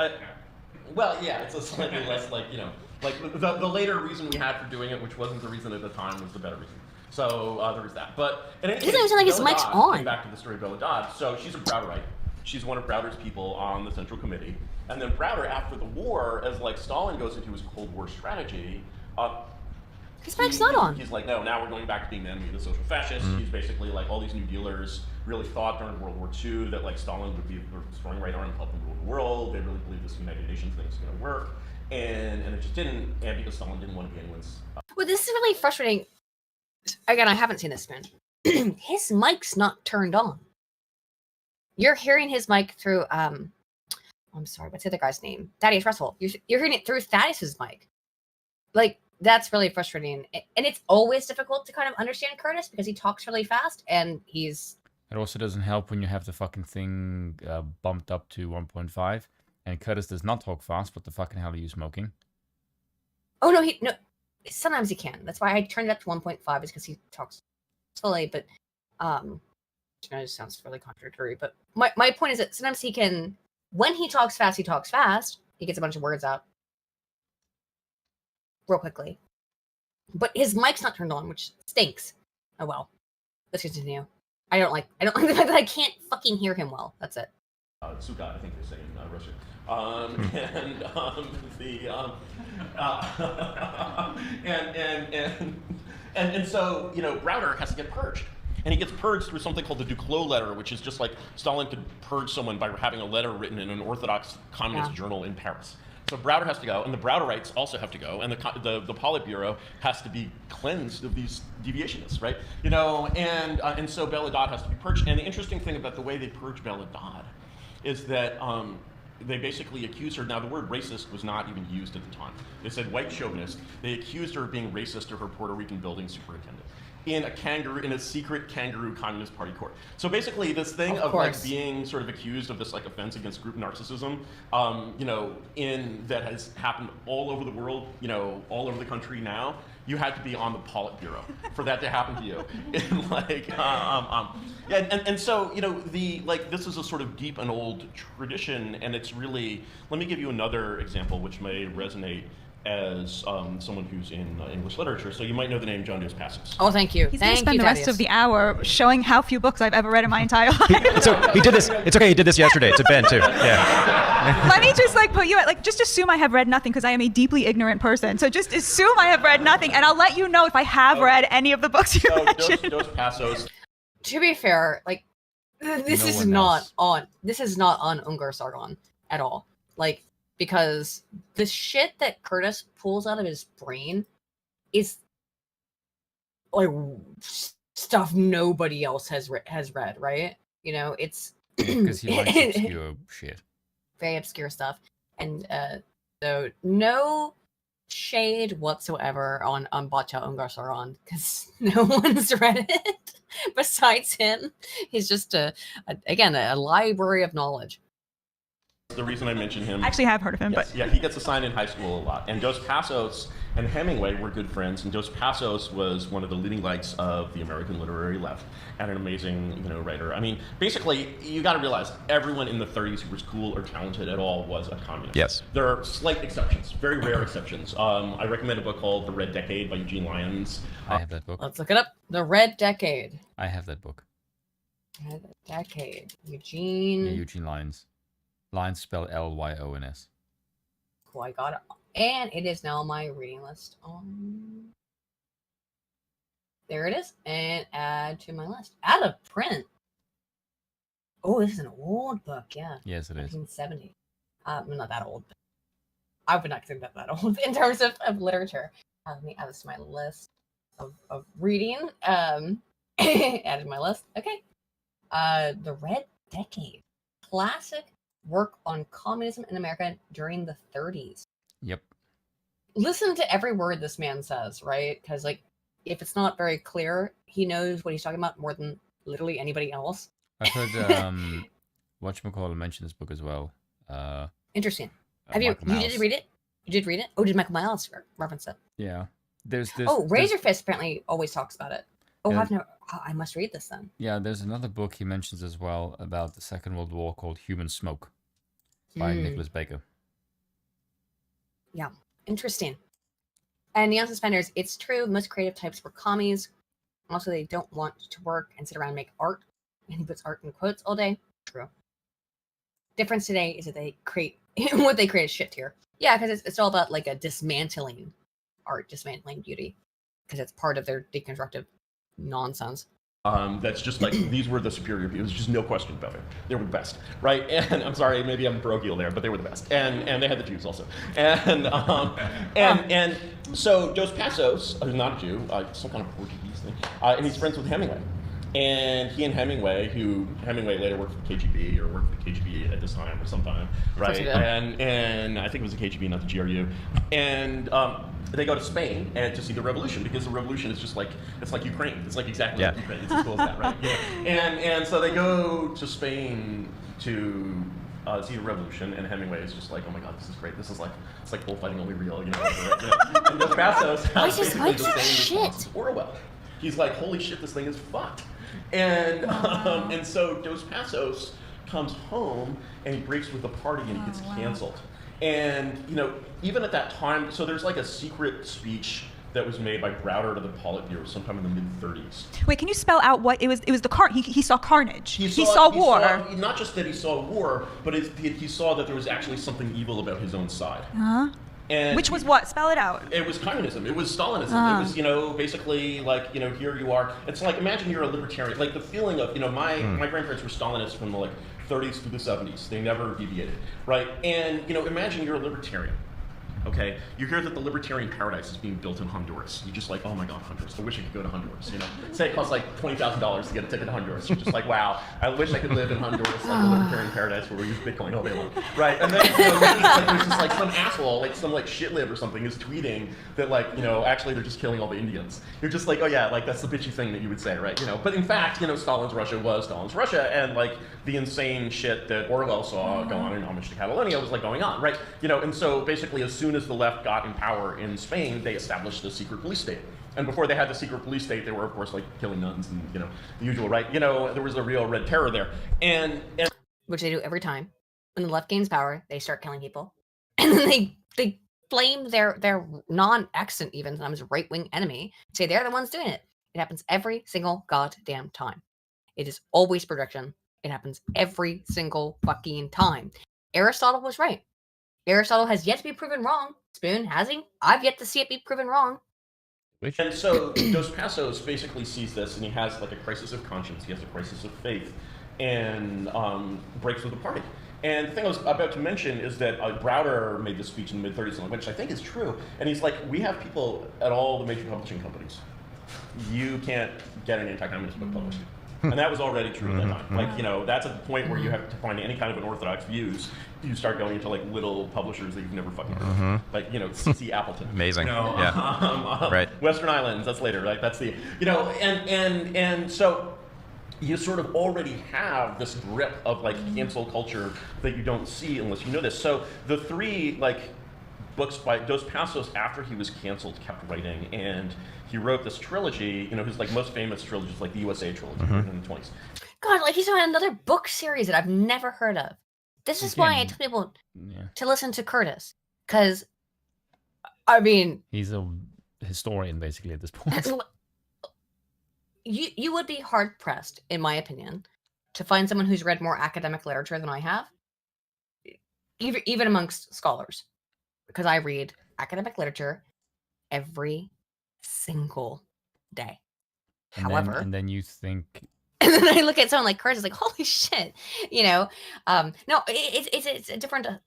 Well, yeah, it's a slightly less, like, you know, like the later reason we had for doing it, which wasn't the reason at the time, was the better reason. So there was that. But in any case, it doesn't even sound like his mic's on. Back to the story of Bella Dodd. So she's a Browderite. She's one of Browder's people on the Central Committee. And then Browder, after the war, as like Stalin goes into his Cold War strategy, his mic's not on. He's like, no, now we're going back to being the enemy of the social fascists. He's basically like, all these New Dealers really thought during World War II that like Stalin would be their strong right arm and help them rule the world. They really believed this United Nations thing was going to work. And it just didn't, and because Stalin didn't want to be anyone's. Well, this is really frustrating. Again, I haven't seen this, man. His mic's not turned on. You're hearing his mic through, I'm sorry, what's the other guy's name? Thaddeus Russell. You're hearing it through Thaddeus's mic. Like, that's really frustrating. And it's always difficult to kind of understand Curtis because he talks really fast and he's It also doesn't help when you have the fucking thing bumped up to 1.5, and Curtis does not talk fast. What the fucking hell are you smoking? Oh no, no. Sometimes he can. That's why I turned it up to 1.5, is because he talks slowly. But which just sounds really contradictory. But my point is that sometimes he can. When he talks fast, he talks fast. He gets a bunch of words out real quickly. But his mic's not turned on, which stinks. Oh well. Let's continue. I don't like the fact that I can't fucking hear him well. That's it. Suga, I think they say in Russian. And so, you know, Browder has to get purged. And he gets purged through something called the Duclos letter, which is just like Stalin could purge someone by having a letter written in an Orthodox communist journal in Paris. So Browder has to go, and the Browderites also have to go, and the Politburo has to be cleansed of these deviationists, right? You know, and so Bella Dodd has to be purged. And the interesting thing about the way they purge Bella Dodd is that they basically accused her. Now, the word racist was not even used at the time. They said white chauvinist. They accused her of being racist to her Puerto Rican building superintendent in a secret kangaroo Communist Party court. So basically, this thing of like being sort of accused of this like offense against group narcissism, you know, that has happened all over the world, you know, all over the country now. You had to be on the Politburo for that to happen to you. And like, and so, you know, this is a sort of deep and old tradition, and it's really. Let me give you another example, which may resonate as someone who's in English literature. So you might know the name John Deus Passos. Oh, thank you. He's going to spend the rest of the hour showing how few books I've ever read in my entire life. So he did this. It's okay. He did this yesterday to Ben too. Yeah. Let me just like put you at like just assume I have read nothing because I am a deeply ignorant person. So just assume I have read nothing, and I'll let you know if I have read any of the books you mentioned. Deus Passos. To be fair, like this is not on Ungar Sargon at all. Like, because the shit that Curtis pulls out of his brain is like stuff nobody else has read, right? You know, it's because he likes obscure shit, very obscure stuff, and so no shade whatsoever on Bacha Ungar Sargon, because no one's read it besides him. He's just again a library of knowledge. The reason I mention him... I actually have heard of him, yes, but... Yeah, he gets assigned in high school a lot. And Dos Passos and Hemingway were good friends, and Dos Passos was one of the leading lights of the American literary left, and an amazing, you know, writer. I mean, basically, you got to realize everyone in the 30s who was cool or talented at all was a communist. Yes. There are slight exceptions, very rare exceptions. I recommend a book called The Red Decade by Eugene Lyons. I have that book. Let's look it up. The Red Decade. I have that book. Red Decade. Eugene... Yeah, Eugene Lyons. Lyons spelled Lyons. Cool, I got it. And it is now on my reading list. There it is. And add to my list. Out of print. Oh, this is an old book, yeah. Yes, it is. 1970. Not that old, but I would not consider that old in terms of literature. Let me add this to my list of reading. Added to my list. Okay. The Red Decade. Classic work on communism in America during the 30s. Yep. Listen to every word this man says, right? Because, like, if it's not very clear, he knows what he's talking about more than literally anybody else. I've heard whatchamacallit mention this book as well. Interesting. Have you did read it? You did read it? Oh, did Michael Miles reference it? Yeah. Razor Fist apparently always talks about it. Oh, yeah. I must read this then. Yeah, there's another book he mentions as well about the Second World War called Human Smoke by Nicholas Baker. Yeah, interesting. And Neon Suspenders, it's true, most creative types were commies. Also, they don't want to work and sit around and make art. And he puts art in quotes all day. True. Difference today is that they create, what they create is shit tier. Yeah, because it's all about like a dismantling art, dismantling beauty. Because it's part of their deconstructive nonsense. That's just like, these were the superior views, just no question about it. They were the best, right? And I'm sorry, maybe I'm parochial there, but they were the best. And they had the Jews also. And so Dos Passos, who's not a Jew, some kind of Portuguese thing, and he's friends with Hemingway. And he and Hemingway, who Hemingway later worked for the KGB, or worked for the KGB at this time or sometime, right? And I think it was the KGB, not the GRU. And they go to Spain and to see the revolution, because the revolution is just like, it's like Ukraine. It's like exactly like Ukraine. It's as cool as that, right? And so they go to Spain to see the revolution, and Hemingway is just like, oh my god, this is great. This is like, it's like bullfighting only real, And Dos Passos has basically the same response as Orwell. He's like, holy shit, this thing is fucked. And so Dos Passos comes home and he breaks with the party and he gets canceled. And, even at that time, so there's like a secret speech that was made by Browder to the Politburo sometime in the mid-30s. Wait, can you spell out what it was? It was he saw carnage. He saw war. Not just that he saw war, but he saw that there was actually something evil about his own side. Huh? And which was what? Spell it out. It was communism. It was Stalinism. It was, basically like, here you are. It's like, imagine you're a libertarian. Like the feeling of, my grandparents were Stalinists from the 30s through the 70s. They never deviated, right? And, imagine you're a libertarian. Okay, you hear that the libertarian paradise is being built in Honduras. You're just like, oh my god, Honduras. I wish I could go to Honduras. Say it costs like $20,000 to get a ticket to Honduras. You're just like, wow, I wish I could live in Honduras, like a libertarian paradise where we use Bitcoin all day long, right? And then there's just like some asshole, like some shit lib or something, is tweeting that actually they're just killing all the Indians. You're just like, oh yeah, that's the bitchy thing that you would say, right? But in fact, Stalin's Russia was Stalin's Russia, and the insane shit that Orwell saw go on in Homage to Catalonia was going on, right? And so basically, as soon as the left got in power in Spain, they established the secret police state. And before they had the secret police state, they were, of course, killing nuns and, the usual, right? There was a real red terror there. And which they do every time. When the left gains power, they start killing people. And then they blame their non-extant, even sometimes right-wing enemy, say they're the ones doing it. It happens every single goddamn time. It is always projection. It happens every single fucking time. Aristotle was right. Aristotle has yet to be proven wrong. Spoon, has he? I've yet to see it be proven wrong. And so Dos Passos basically sees this, and he has a crisis of conscience. He has a crisis of faith, and breaks with the party. And the thing I was about to mention is that Browder made this speech in the mid-30s, which I think is true. And he's like, we have people at all the major publishing companies. You can't get an anti-communist book published. And that was already true at that time. That's at the point where you have to find any kind of an orthodox views. You start going into little publishers that you've never fucking heard of. C.C. Appleton. Amazing. Yeah. Right. Western Islands, that's later, right? That's the, and so you sort of already have this grip of cancel culture that you don't see unless you know this. So the three books by Dos Passos after he was canceled kept writing, and he wrote this trilogy, his most famous trilogy is the USA trilogy written in the 20s. God, he's on another book series that I've never heard of. This is why I tell people to listen to Curtis, because, he's a historian basically at this point. You would be hard pressed, in my opinion, to find someone who's read more academic literature than I have, even amongst scholars, because I read academic literature every single day. However, and then you think, and then I look at someone like Curtis, like, holy shit, no, it's a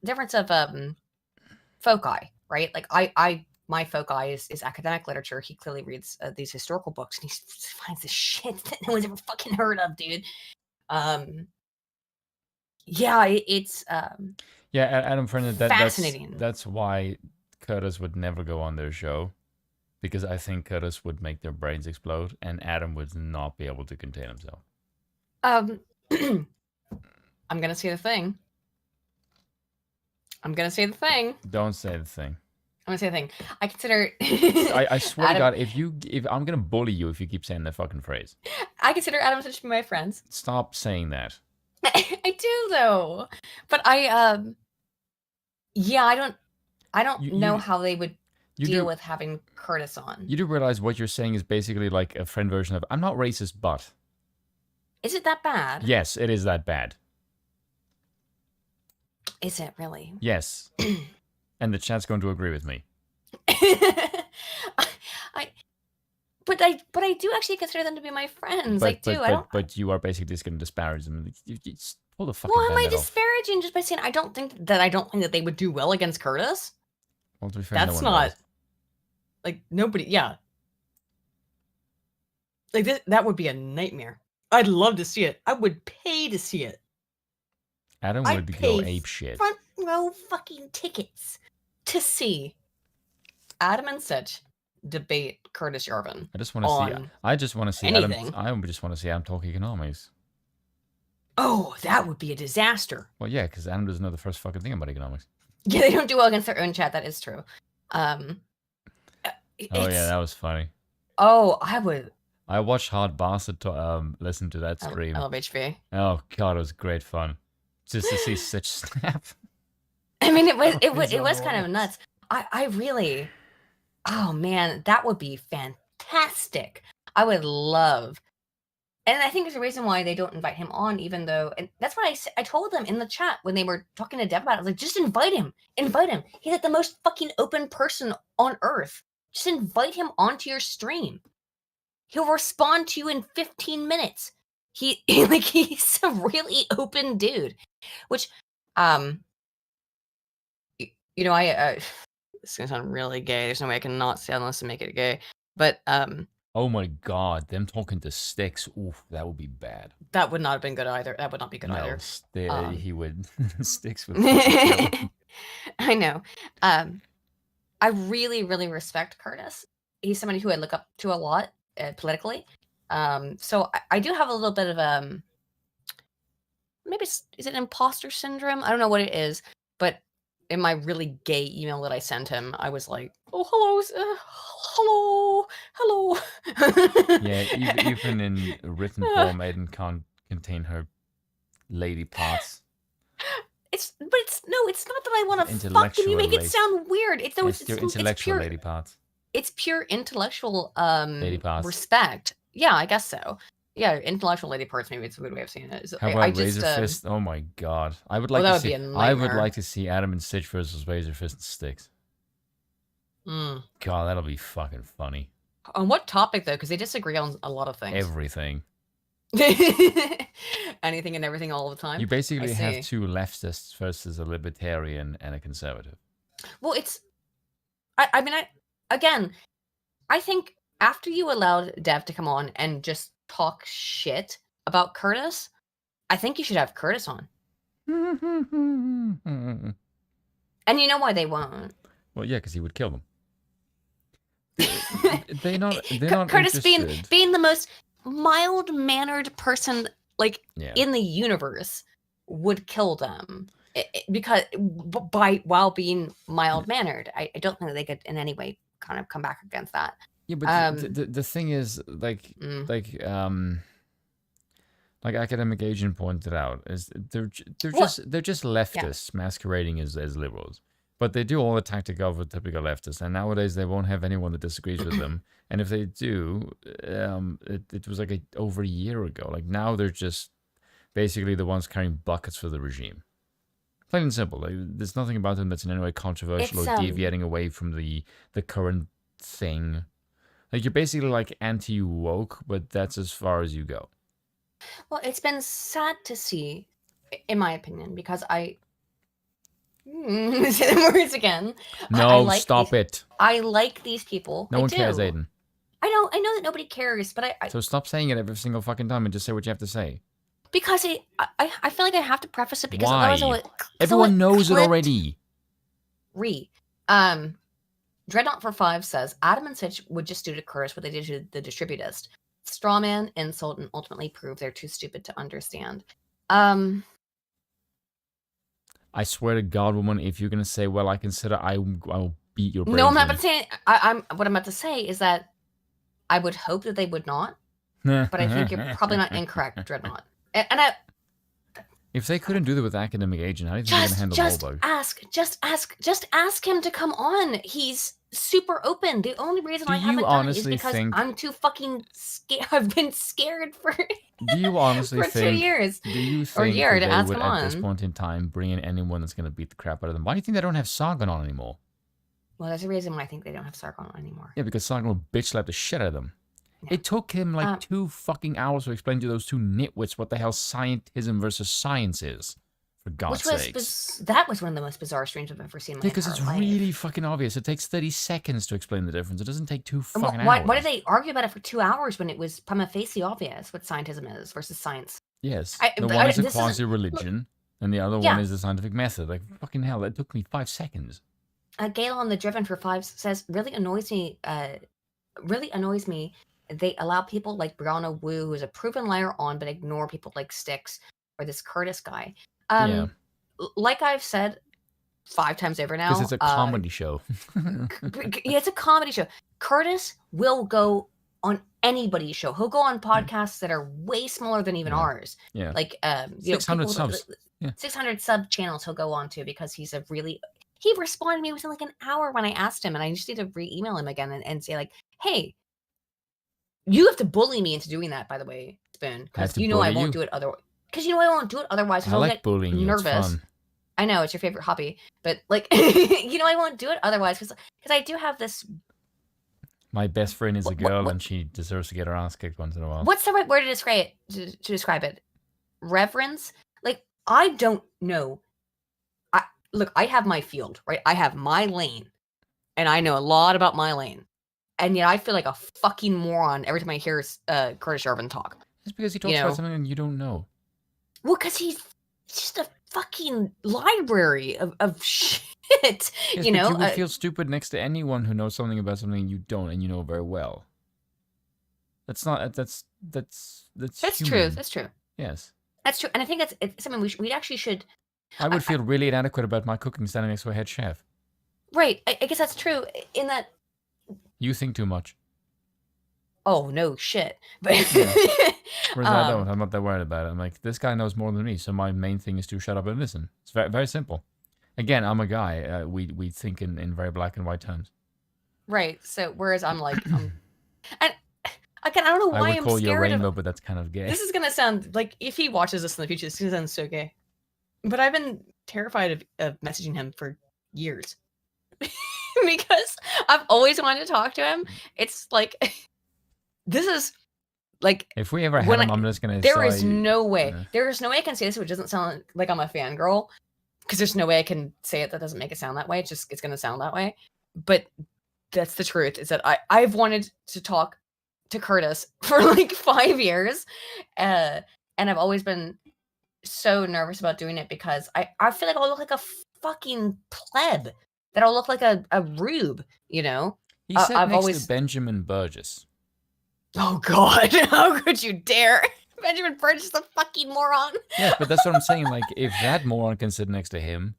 difference of foci, right? My foci is academic literature. He clearly reads these historical books, and he finds this shit that no one's ever fucking heard of, dude. Adam Fernand, fascinating. That's why Curtis would never go on their show, because I think Curtis would make their brains explode, and Adam would not be able to contain himself. I'm gonna say the thing. Don't say the thing. I'm gonna say the thing. I consider. I swear to God, if I'm gonna bully you if you keep saying that fucking phrase. I consider Adam and Fish to be my friends. Stop saying that. I do though, but I don't know how they would deal with having Curtis on. You do realize what you're saying is basically like a friend version of, I'm not racist, but. Is it that bad? Yes, it is that bad. Is it really? Yes. And the chat's going to agree with me. But I do actually consider them to be my friends. But you are basically just going to disparage them. You just pull the fucking Well, am I bandit off. disparaging just by saying I don't think that they would do well against Curtis? Well, to be fair, That's no one not does. nobody. Yeah, that would be a nightmare. I'd love to see it. I would pay to see it. Adam would go ape shit. Front row fucking tickets to see Adam and Sitch debate Curtis Yarvin. I just want to see. I just want to see anything. Adam. I just want to see Adam talk economics. Oh, that would be a disaster. Well, yeah, because Adam doesn't know the first fucking thing about economics. Yeah, they don't do well against their own chat. That is true. Oh yeah, that was funny. Oh, I would. I watched Hard Bastard listen to that stream. I love HV. Oh god, it was great fun. Just to see Sitch snap. I mean, it was kind of nuts. I really, oh man, that would be fantastic. I would love, and I think there's a reason why they don't invite him on, even though, and that's what I told them in the chat when they were talking to Dev about it. I was like, just invite him. He's like the most fucking open person on earth. Just invite him onto your stream. He'll respond to you in 15 minutes. He's a really open dude, which, you know, it's gonna sound really gay. There's no way I can not say unless to make it gay. But oh my god, them talking to Sticks. Oof, that would be bad. That would not have been good either. That would not be good either. He would Sticks would. I know. I really, really respect Curtis. He's somebody who I look up to a lot politically. So I do have a little bit of maybe is it imposter syndrome? I don't know what it is, but in my really gay email that I sent him, I was like, "Oh, hello." Yeah, even in written form, Aiden can't contain her lady parts. It's not that I want to fuck him. You make it sound weird. It's intellectual pure, lady parts. It's pure intellectual lady parts. Respect. Yeah, I guess so. Yeah, intellectual lady parts. Maybe it's a good way of saying it. How about Razor Fist? Oh my god, I would like to see. I would like to see Adam and Sitch versus Razor Fist and Sticks. God, that'll be fucking funny. On what topic though? Because they disagree on a lot of things. Everything. Anything and everything all the time. You basically have two leftists versus a libertarian and a conservative. Well, it's. I mean, I think after you allowed Dev to come on and just talk shit about Curtis, I think you should have Curtis on. And you know why they won't? Well, yeah, because he would kill them. They're not Curtis interested. being the most mild-mannered person in the universe would kill them while being mild-mannered. I don't think that they could in any way kind of come back against that. Yeah, but the thing is, like Academic Agent pointed out, is they're just leftists masquerading as liberals. But they do all the tactic of a typical leftist, and nowadays they won't have anyone that disagrees with them. And if they do, it was like over a year ago. Like now they're just basically the ones carrying buckets for the regime. Plain and simple. Like, there's nothing about them that's in any way controversial or deviating away from the current thing. Like you're basically like anti-woke, but that's as far as you go. Well, it's been sad to see, in my opinion, because say the words again. No, stop it. I like these people. No one cares, Aiden. I know that nobody cares, but So stop saying it every single fucking time and just say what you have to say. Because I feel like I have to preface it because Why? otherwise Everyone knows it already. Dreadnought for 5 says Adam and Sitch would just do to Curtis what they did to the distributist. Strawman, insult, and ultimately prove they're too stupid to understand. I swear to God, woman, if you're gonna say, well, I consider I will beat your brains. No, I'm not saying. What I'm about to say is that I would hope that they would not, but I think you're probably not incorrect, Dreadnought. And if they couldn't do that with Academic Agent, how do you think they're gonna handle the whole bug? Just ask him to come on. He's super open. The only reason I haven't done it is because I'm too fucking scared. I've been scared for. Do you honestly for 2 years? Do you think or a year that to they ask would him at on? this point in time bring in anyone that's gonna beat the crap out of them? Why do you think they don't have Sargon on anymore? Well, there's a reason why I think they don't have Sargon on anymore. Yeah, because Sargon will bitch slap the shit out of them. It took him like 2 fucking hours to explain to those two nitwits what the hell scientism versus science is. For God's sakes. That was one of the most bizarre streams I've ever seen in my because it's really fucking obvious. It takes 30 seconds to explain the difference. It doesn't take 2 fucking hours. Why did they argue about it for 2 hours when it was prima facie obvious what scientism is versus science? Yes. The one is a quasi-religion, and the other one is the scientific method. Like, fucking hell, that took me 5 seconds. Gale on the Driven for 5 says, really annoys me. They allow people like Brianna Wu, who's a proven liar on, but ignore people like Styx or this Curtis guy. Yeah. Like I've said 5 times over now. Because it's a comedy show. Yeah, it's a comedy show. Curtis will go on anybody's show. He'll go on podcasts that are way smaller than even ours. Yeah. Like 600 subs. 600 sub channels he'll go on to because he's a really. He responded to me within like an hour when I asked him, and I just need to re-email him again and say like, hey, you have to bully me into doing that, by the way, Spoon, because you know I won't do it otherwise. Because you know I won't do it otherwise. I like bullying you. Nervous. It's fun. I know it's your favorite hobby, but like you know I won't do it otherwise because I do have this. My best friend is a girl, and she deserves to get her ass kicked once in a while. What's the right word to describe it? Reverence? Like I don't know. Look, I have my field, right? I have my lane, and I know a lot about my lane, and yet I feel like a fucking moron every time I hear Curtis Yarvin talk. Just because he talks about something you don't know. Well, because he's just a fucking library of shit. Yes, you would feel stupid next to anyone who knows something about something you don't and you know very well. That's not. That's human. True. That's true. Yes. That's true, and I think it's something we actually should. I would feel really inadequate about my cooking standing next to a head chef. Right. I guess that's true in that. You think too much. Oh, no shit. But whereas I don't. I'm not that worried about it. I'm like, this guy knows more than me, so my main thing is to shut up and listen. It's very, very simple. Again, I'm a guy. We think in very black and white terms. Right. So whereas I'm like, and again, I don't know why I would call I'm you a scared rainbow, of. but that's kind of gay. This is gonna sound like if he watches this in the future, this is gonna sound so gay. But I've been terrified of messaging him for years because I've always wanted to talk to him. It's like this is like if we ever had him, I'm just gonna. There is no way. There is no way I can say this, which doesn't sound like I'm a fangirl. Because there's no way I can say it that doesn't make it sound that way. It's gonna sound that way. But that's the truth. Is that I've wanted to talk to Curtis for like 5 years, and I've always been so nervous about doing it because I feel like I'll look like a fucking pleb. That I'll look like a rube. You know. He said next to Benjamin Burgess. Oh God! How could you dare? Benjamin Burgess is a fucking moron. Yeah, but that's what I'm saying. Like, if that moron can sit next to him,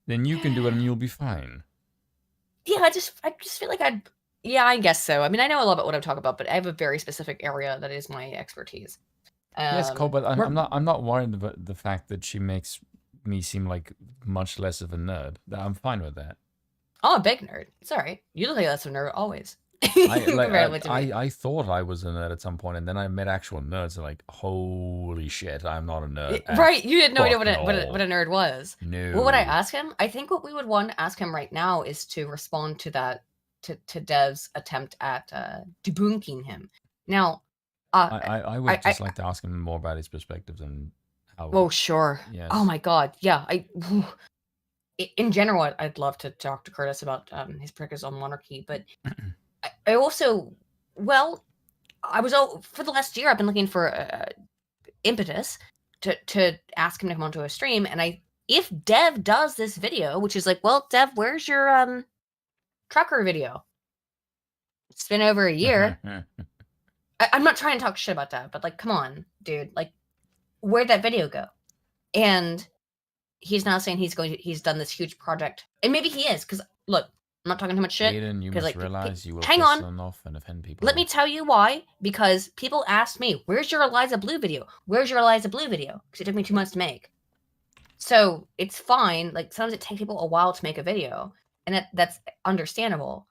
then you can do it and you'll be fine. Yeah, I just feel like yeah, I guess so. I mean, I know a lot about what I'm talking about, but I have a very specific area that is my expertise. Yes, Cole, but I'm not worried about the fact that she makes me seem like much less of a nerd. I'm fine with that. I'm a big nerd. It's all right. You look like less of a nerd always. I thought I was a nerd at some point, and then I met actual nerds. And like, holy shit, I'm not a nerd. Right? You had no idea what a nerd was. No. What would I ask him? I think what we would want to ask him right now is to respond to that to Dev's attempt at debunking him. Now, I would just like to ask him more about his perspectives and how. Oh sure. Yes. Oh my God. Yeah. In general, I'd love to talk to Curtis about his perspectives on monarchy, but. I also, I was for the last year I've been looking for impetus to ask him to come onto a stream, and if Dev does this video, which is like, well, Dev, where's your trucker video? It's been over a year. I'm not trying to talk shit about Dev, but like, come on, dude, like, where'd that video go? And he's now saying he's done this huge project, and maybe he is, because look. I'm not talking too much shit. Aiden, you must realize you will hang piss on. them off and offend people. Let me tell you why. Because people asked me, "Where's your Eliza Blue video? Where's your Eliza Blue video?" Because it took me 2 months to make. So it's fine. Like sometimes it takes people a while to make a video, and that's understandable.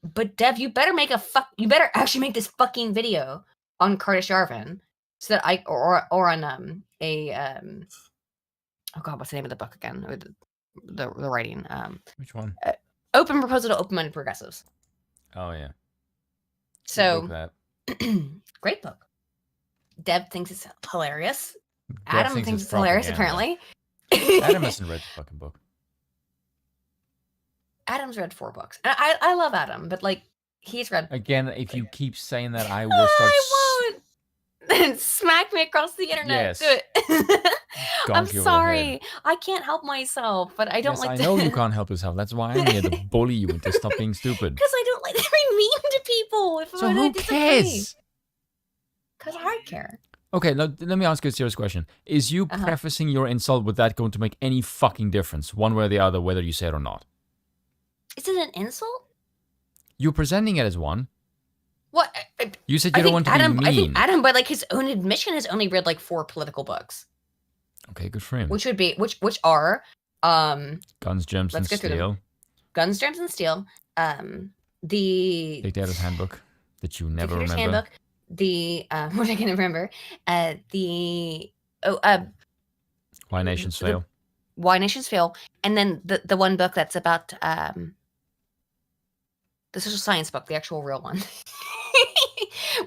But Dev, you better you better actually make this fucking video on Curtis Yarvin, so that or on oh God, what's the name of the book again? Or the writing. Which one? Open Proposal to Open-Minded Progressives. Oh, yeah. So, great book. Deb thinks it's hilarious. Adam thinks it's hilarious, apparently. Adam hasn't read the fucking book. Adam's read 4 books. And I love Adam, but, like, he's read... Again, if you keep saying that, I will start... I won't! and smack me across the internet. Yes. Do it. I'm Gonk you over the sorry. head. I can't help myself, but I don't Yes, like I to. know you can't help yourself. That's why I'm here to bully you into stop being stupid. Because I don't like to be mean to people. If So I who disagree. cares? Because I care. Okay, let me ask you a serious question. Is you prefacing your insult with that going to make any fucking difference, one way or the other, whether you say it or not? Is it an insult? You're presenting it as one. What? You said you don't want to be mean. I think Adam, by like his own admission, has only read like 4 political books. Okay, good for him. Which would be which are Guns, Germs, and Steel. Guns, Germs, and Steel. The Dictator's Handbook that you never Dictator's remember. Handbook. The what I can remember. Why Nations Fail. Why Nations Fail, and then the one book that's about the social science book, the actual real one,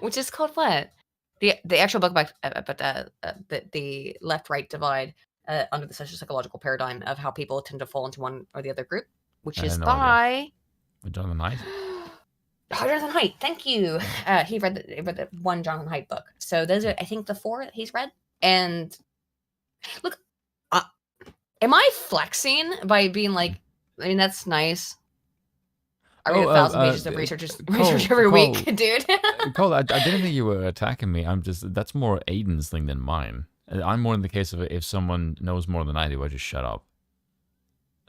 which is called what? The actual book about the left-right divide under the social psychological paradigm of how people tend to fall into one or the other group, which is by Jonathan Haidt. Jonathan Haidt. Thank you. He read the one Jonathan Haidt book. So those are, I think, the 4 that he's read. And look, am I flexing by being like? I mean, that's nice. I read 1,000 pages of research every week, dude. Cole, I didn't think you were attacking me. That's more Aiden's thing than mine. I'm more in the case of if someone knows more than I do, I just shut up.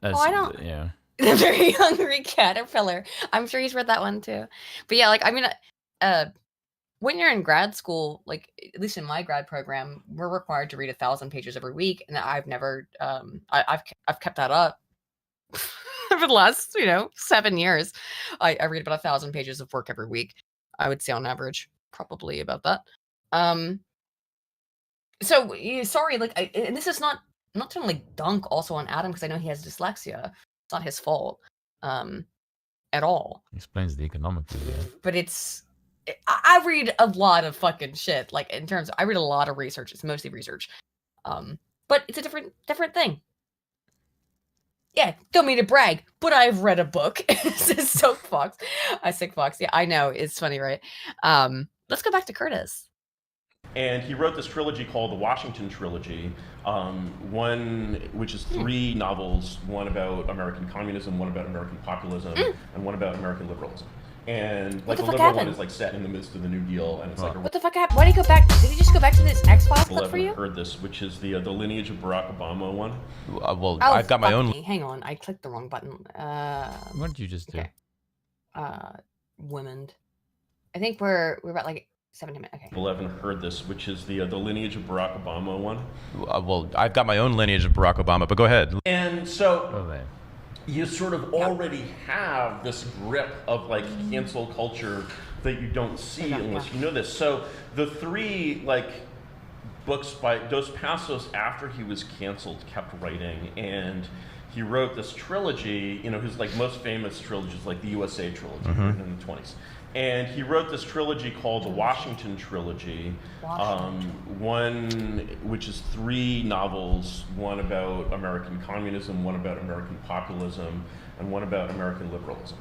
I don't. Yeah. The Very Hungry Caterpillar. I'm sure he's read that one too. But yeah, like, I mean, when you're in grad school, like at least in my grad program, we're required to read 1,000 pages every week, and I've never, I've kept that up. For the last, 7 years, I read about 1,000 pages of work every week. I would say on average, probably about that. So sorry, like, and this is not to like dunk also on Adam because I know he has dyslexia. It's not his fault, at all. Explains the economic theory. But I read a lot of fucking shit. Like in terms, I read a lot of research. It's mostly research, but it's a different thing. Yeah, don't mean to brag, but I've read a book. Says Soapbox. Sick Fox. Yeah, I know. It's funny, right? Let's go back to Curtis. And he wrote this trilogy called the Washington Trilogy, one which is 3 novels, one about American communism, one about American populism, and one about American liberalism. And like the liberal one is like set in the midst of the New Deal, and it's like what the fuck happened? Why did he go back? Did he just go back to this X-Files clip for you? Heard this, which is the lineage of Barack Obama one. Well, I've got my own. Hang on, I clicked the wrong button. What did you just do? Women. I think we're about like 17 minutes. Okay. 11 heard this, which is the lineage of Barack Obama one. Well, I've got my own lineage of Barack Obama, but go ahead. And so you sort of already have this grip of like cancel culture that you don't see unless you know this. So the 3 like books by Dos Passos after he was canceled kept writing, and he wrote this trilogy. His like most famous trilogy is like the USA trilogy written in the 20s. And he wrote this trilogy called the Washington Trilogy, one which is 3 novels, one about American communism, one about American populism, and one about American liberalism.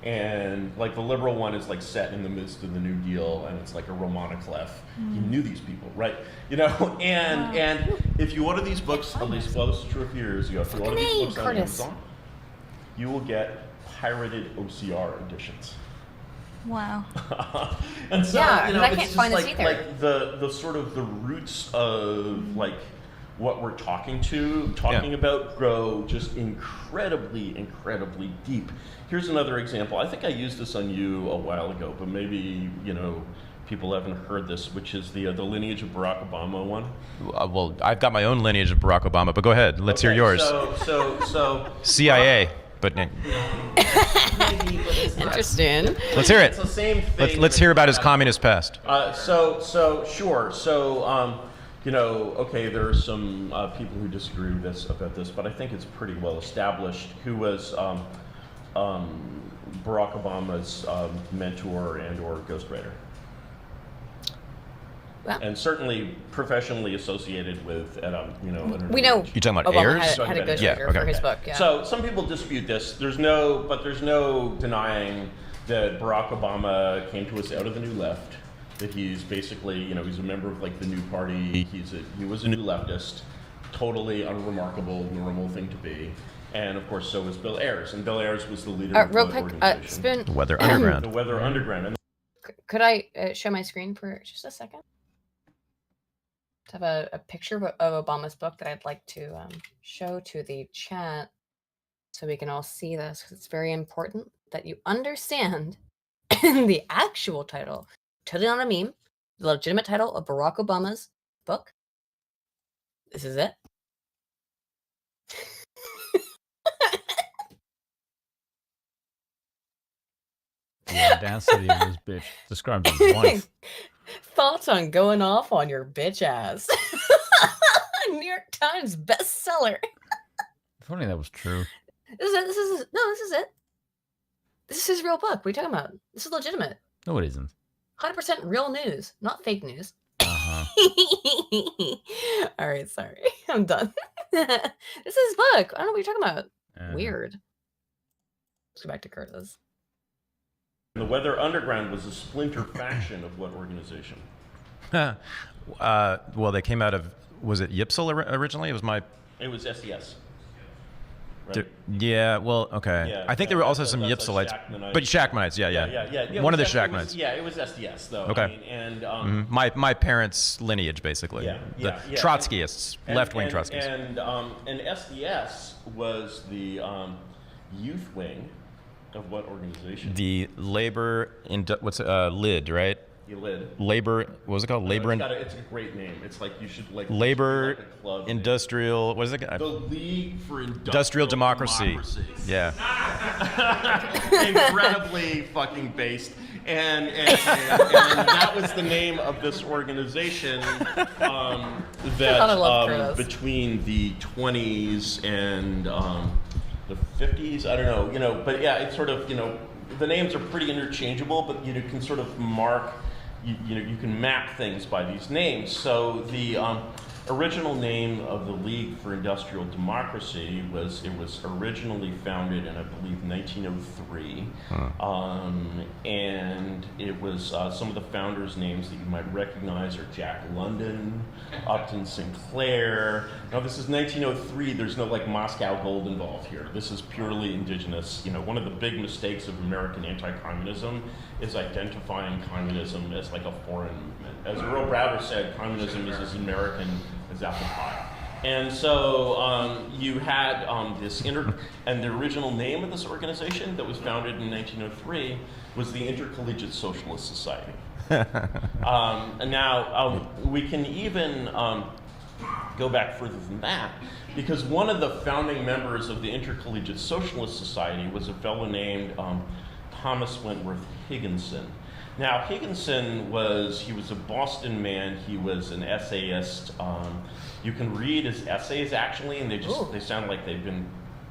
And like the liberal one is like set in the midst of the New Deal, and it's like a Roman clef. He knew these people, right? And if you order these books, at least this is true a few years ago, if you order these books on Amazon, you will get pirated OCR editions. Wow. And so, I can't it's find just this either. like the sort of the roots of like what we're talking about grow just incredibly deep. Here's another example. I think I used this on you a while ago, but maybe, people haven't heard this, which is the lineage of Barack Obama one. Well, I've got my own lineage of Barack Obama, but go ahead. Let's hear yours. So CIA. But interesting. Let's hear it. It's the same thing. Let's hear about his communist past. Sure. Okay, there are some people who disagree with about this, but I think it's pretty well established who was Barack Obama's mentor and or ghostwriter. Well, and certainly professionally associated with, we know. You talking about Obama heirs? had a ghostwriter for his book. Yeah. So some people dispute this. There's no denying that Barack Obama came to us out of the New Left, that he's basically, he's a member of like the New Party. He was a new leftist, totally unremarkable, normal thing to be. And of course, so was Bill Ayers, and Bill Ayers was the leader of the organization. Spoon. The Weather Underground. The Weather Underground. Could I show my screen for just a second? I have a picture of Obama's book that I'd like to show to the chat so we can all see this, because it's very important that you understand the actual title, totally not a meme, the legitimate title of Barack Obama's book. This is it. The audacity of this bitch describes his wife. Thoughts on going off on your bitch ass. New York Times bestseller. If only that was true. This is it. This is his real book. What are you talking about? This is legitimate. No, it isn't. 100% real news, not fake news. All right, sorry. I'm done. This is his book. I don't know what you're talking about. Weird. Let's go back to Curtis. The Weather Underground was a splinter faction of what organization? Well, they came out of, was it YPSL originally? It was SES. Right? Yeah, well, okay. Yeah, I think there were also some YPSLites, but Shachtmanites, yeah. One of the Shachtmanites. It was SDS though. Okay. My parents' lineage, basically. The Trotskyists, left-wing Trotskyists. And SDS was the youth wing of what organization? The Labor, LID, right? Labor, what was it called? It's a great name. It's like you should like Labor like a club Industrial. What is it? The League for Industrial Democracy. Yeah. Incredibly fucking based, and that was the name of this organization that between the 20s and the 50s. I don't know, but yeah, it's sort of the names are pretty interchangeable, but you can sort of mark. You can map things by these names. So the original name of the League for Industrial Democracy was originally founded in, I believe, 1903. And it was some of the founders' names that you might recognize are Jack London, Upton Sinclair. Now this is 1903. There's no like Moscow Gold involved here. This is purely indigenous. One of the big mistakes of American anti-communism is identifying communism as like a foreign movement. As Earl Browder said, communism is as American as apple pie. And so you had and the original name of this organization that was founded in 1903 was the Intercollegiate Socialist Society. And now we can even go back further than that, because one of the founding members of the Intercollegiate Socialist Society was a fellow named Thomas Wentworth Higginson. Now, Higginson was a Boston man. He was an essayist. You can read his essays, actually, and they sound like they've been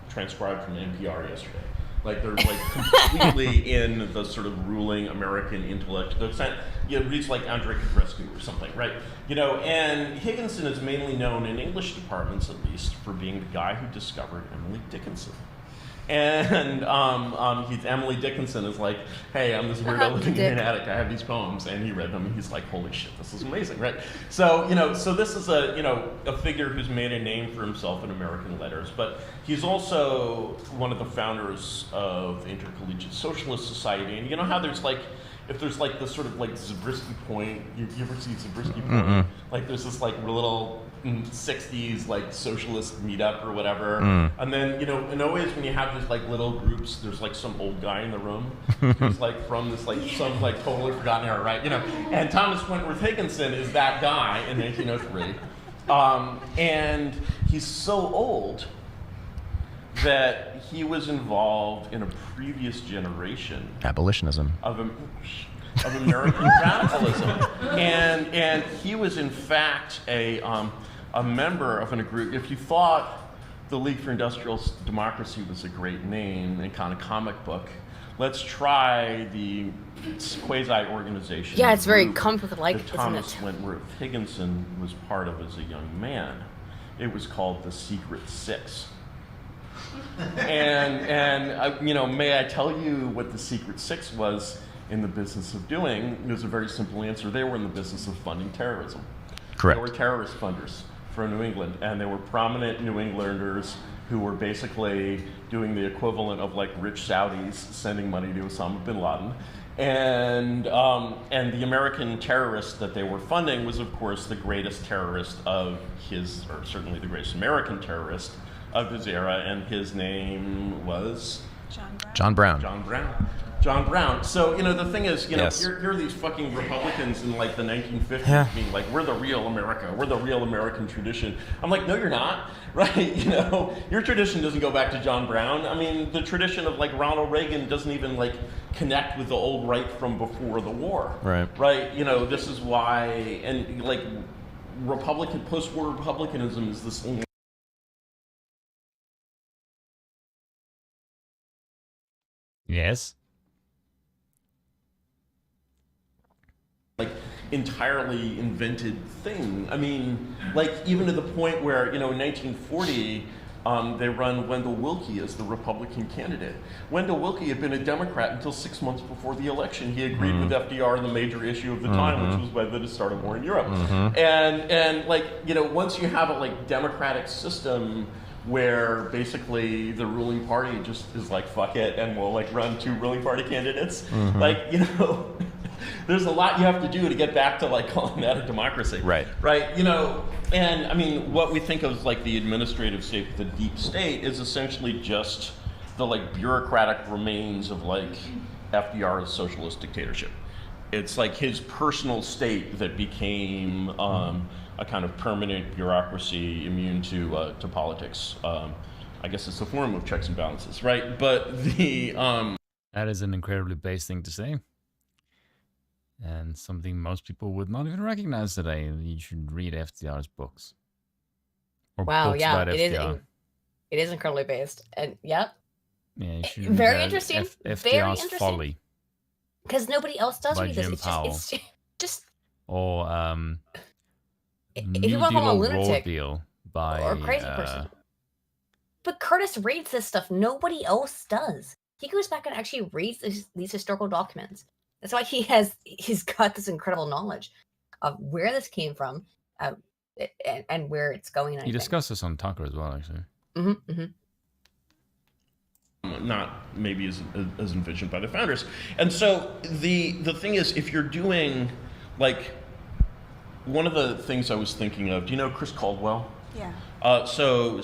transcribed from NPR yesterday. Like they're like completely in the sort of ruling American intellect. It reads like Andrei Codrescu or something, right? And Higginson is mainly known in English departments, at least, for being the guy who discovered Emily Dickinson. And Emily Dickinson is like, hey, I'm this weirdo living in an attic. I have these poems, and he read them, and he's like, holy shit, this is amazing, right? So so this is a figure who's made a name for himself in American letters, but he's also one of the founders of the Intercollegiate Socialist Society. And you know how there's like, if there's like this sort of like Zabriskie Point, you ever see Zabriskie Point? Like there's this like little 60s like socialist meetup or whatever, and then and always when you have these like little groups, there's like some old guy in the room who's like from this like some like totally forgotten era, right? And Thomas Wentworth Higginson is that guy in 1903, and he's so old that he was involved in a previous generation abolitionism of American radicalism, and he was in fact a member of a group. If you thought the League for Industrial Democracy was a great name and kind of comic book, let's try the quasi-organization. Yeah, it's very comic-like, isn't it? Thomas Wentworth Higginson was part of as a young man. It was called the Secret Six. And may I tell you what the Secret Six was? in the business of doing? There's a very simple answer. They were in the business of funding terrorism. Correct. They were terrorist funders for New England, and they were prominent New Englanders who were basically doing the equivalent of like rich Saudis sending money to Osama bin Laden. And the American terrorist that they were funding was, of course, the greatest terrorist of his, or certainly the greatest American terrorist of his era, and his name was? John Brown. John Brown. So, the thing is, Yes. here are these fucking Republicans in like the 1950s being like, we're the real America, we're the real American tradition. I'm like, no, you're not, right? Your tradition doesn't go back to John Brown. I mean, the tradition of like Ronald Reagan doesn't even like connect with the old right from before the war. Right. Right? This is why, and like post-war Republicanism is this thing. Yes. Like entirely invented thing. I mean, like even to the point where, in 1940, they run Wendell Willkie as the Republican candidate. Wendell Willkie had been a Democrat until 6 months before the election. He agreed with FDR on the major issue of the time, which was whether to start a war in Europe. And like, once you have a like democratic system where basically the ruling party just is like, fuck it, and we'll like run 2 ruling party candidates, like, there's a lot you have to do to get back to like calling that a democracy. Right. Right. And I mean, what we think of as like the administrative state, the deep state, is essentially just the like bureaucratic remains of like FDR's socialist dictatorship. It's like his personal state that became a kind of permanent bureaucracy immune to politics. I guess it's a form of checks and balances, right? But the that is an incredibly base thing to say. And something most people would not even recognize today. You should read FDR's books. Or books about FDR. It is incredibly based. And yep. Yeah, you should very read interesting. FDR's very interesting. Folly. Because nobody else does by read this. Jim Powell. It's just or if New you want to Deal call him a or Raw lunatic Deal by or a crazy person. But Curtis reads this stuff. Nobody else does. He goes back and actually reads these historical documents. That's why he's got this incredible knowledge of where this came from, and where it's going. He discussed this on Tucker as well, actually. Not maybe as envisioned by the founders. And so the thing is, if you're doing like one of the things I was thinking of, do you know Chris Caldwell? Yeah. So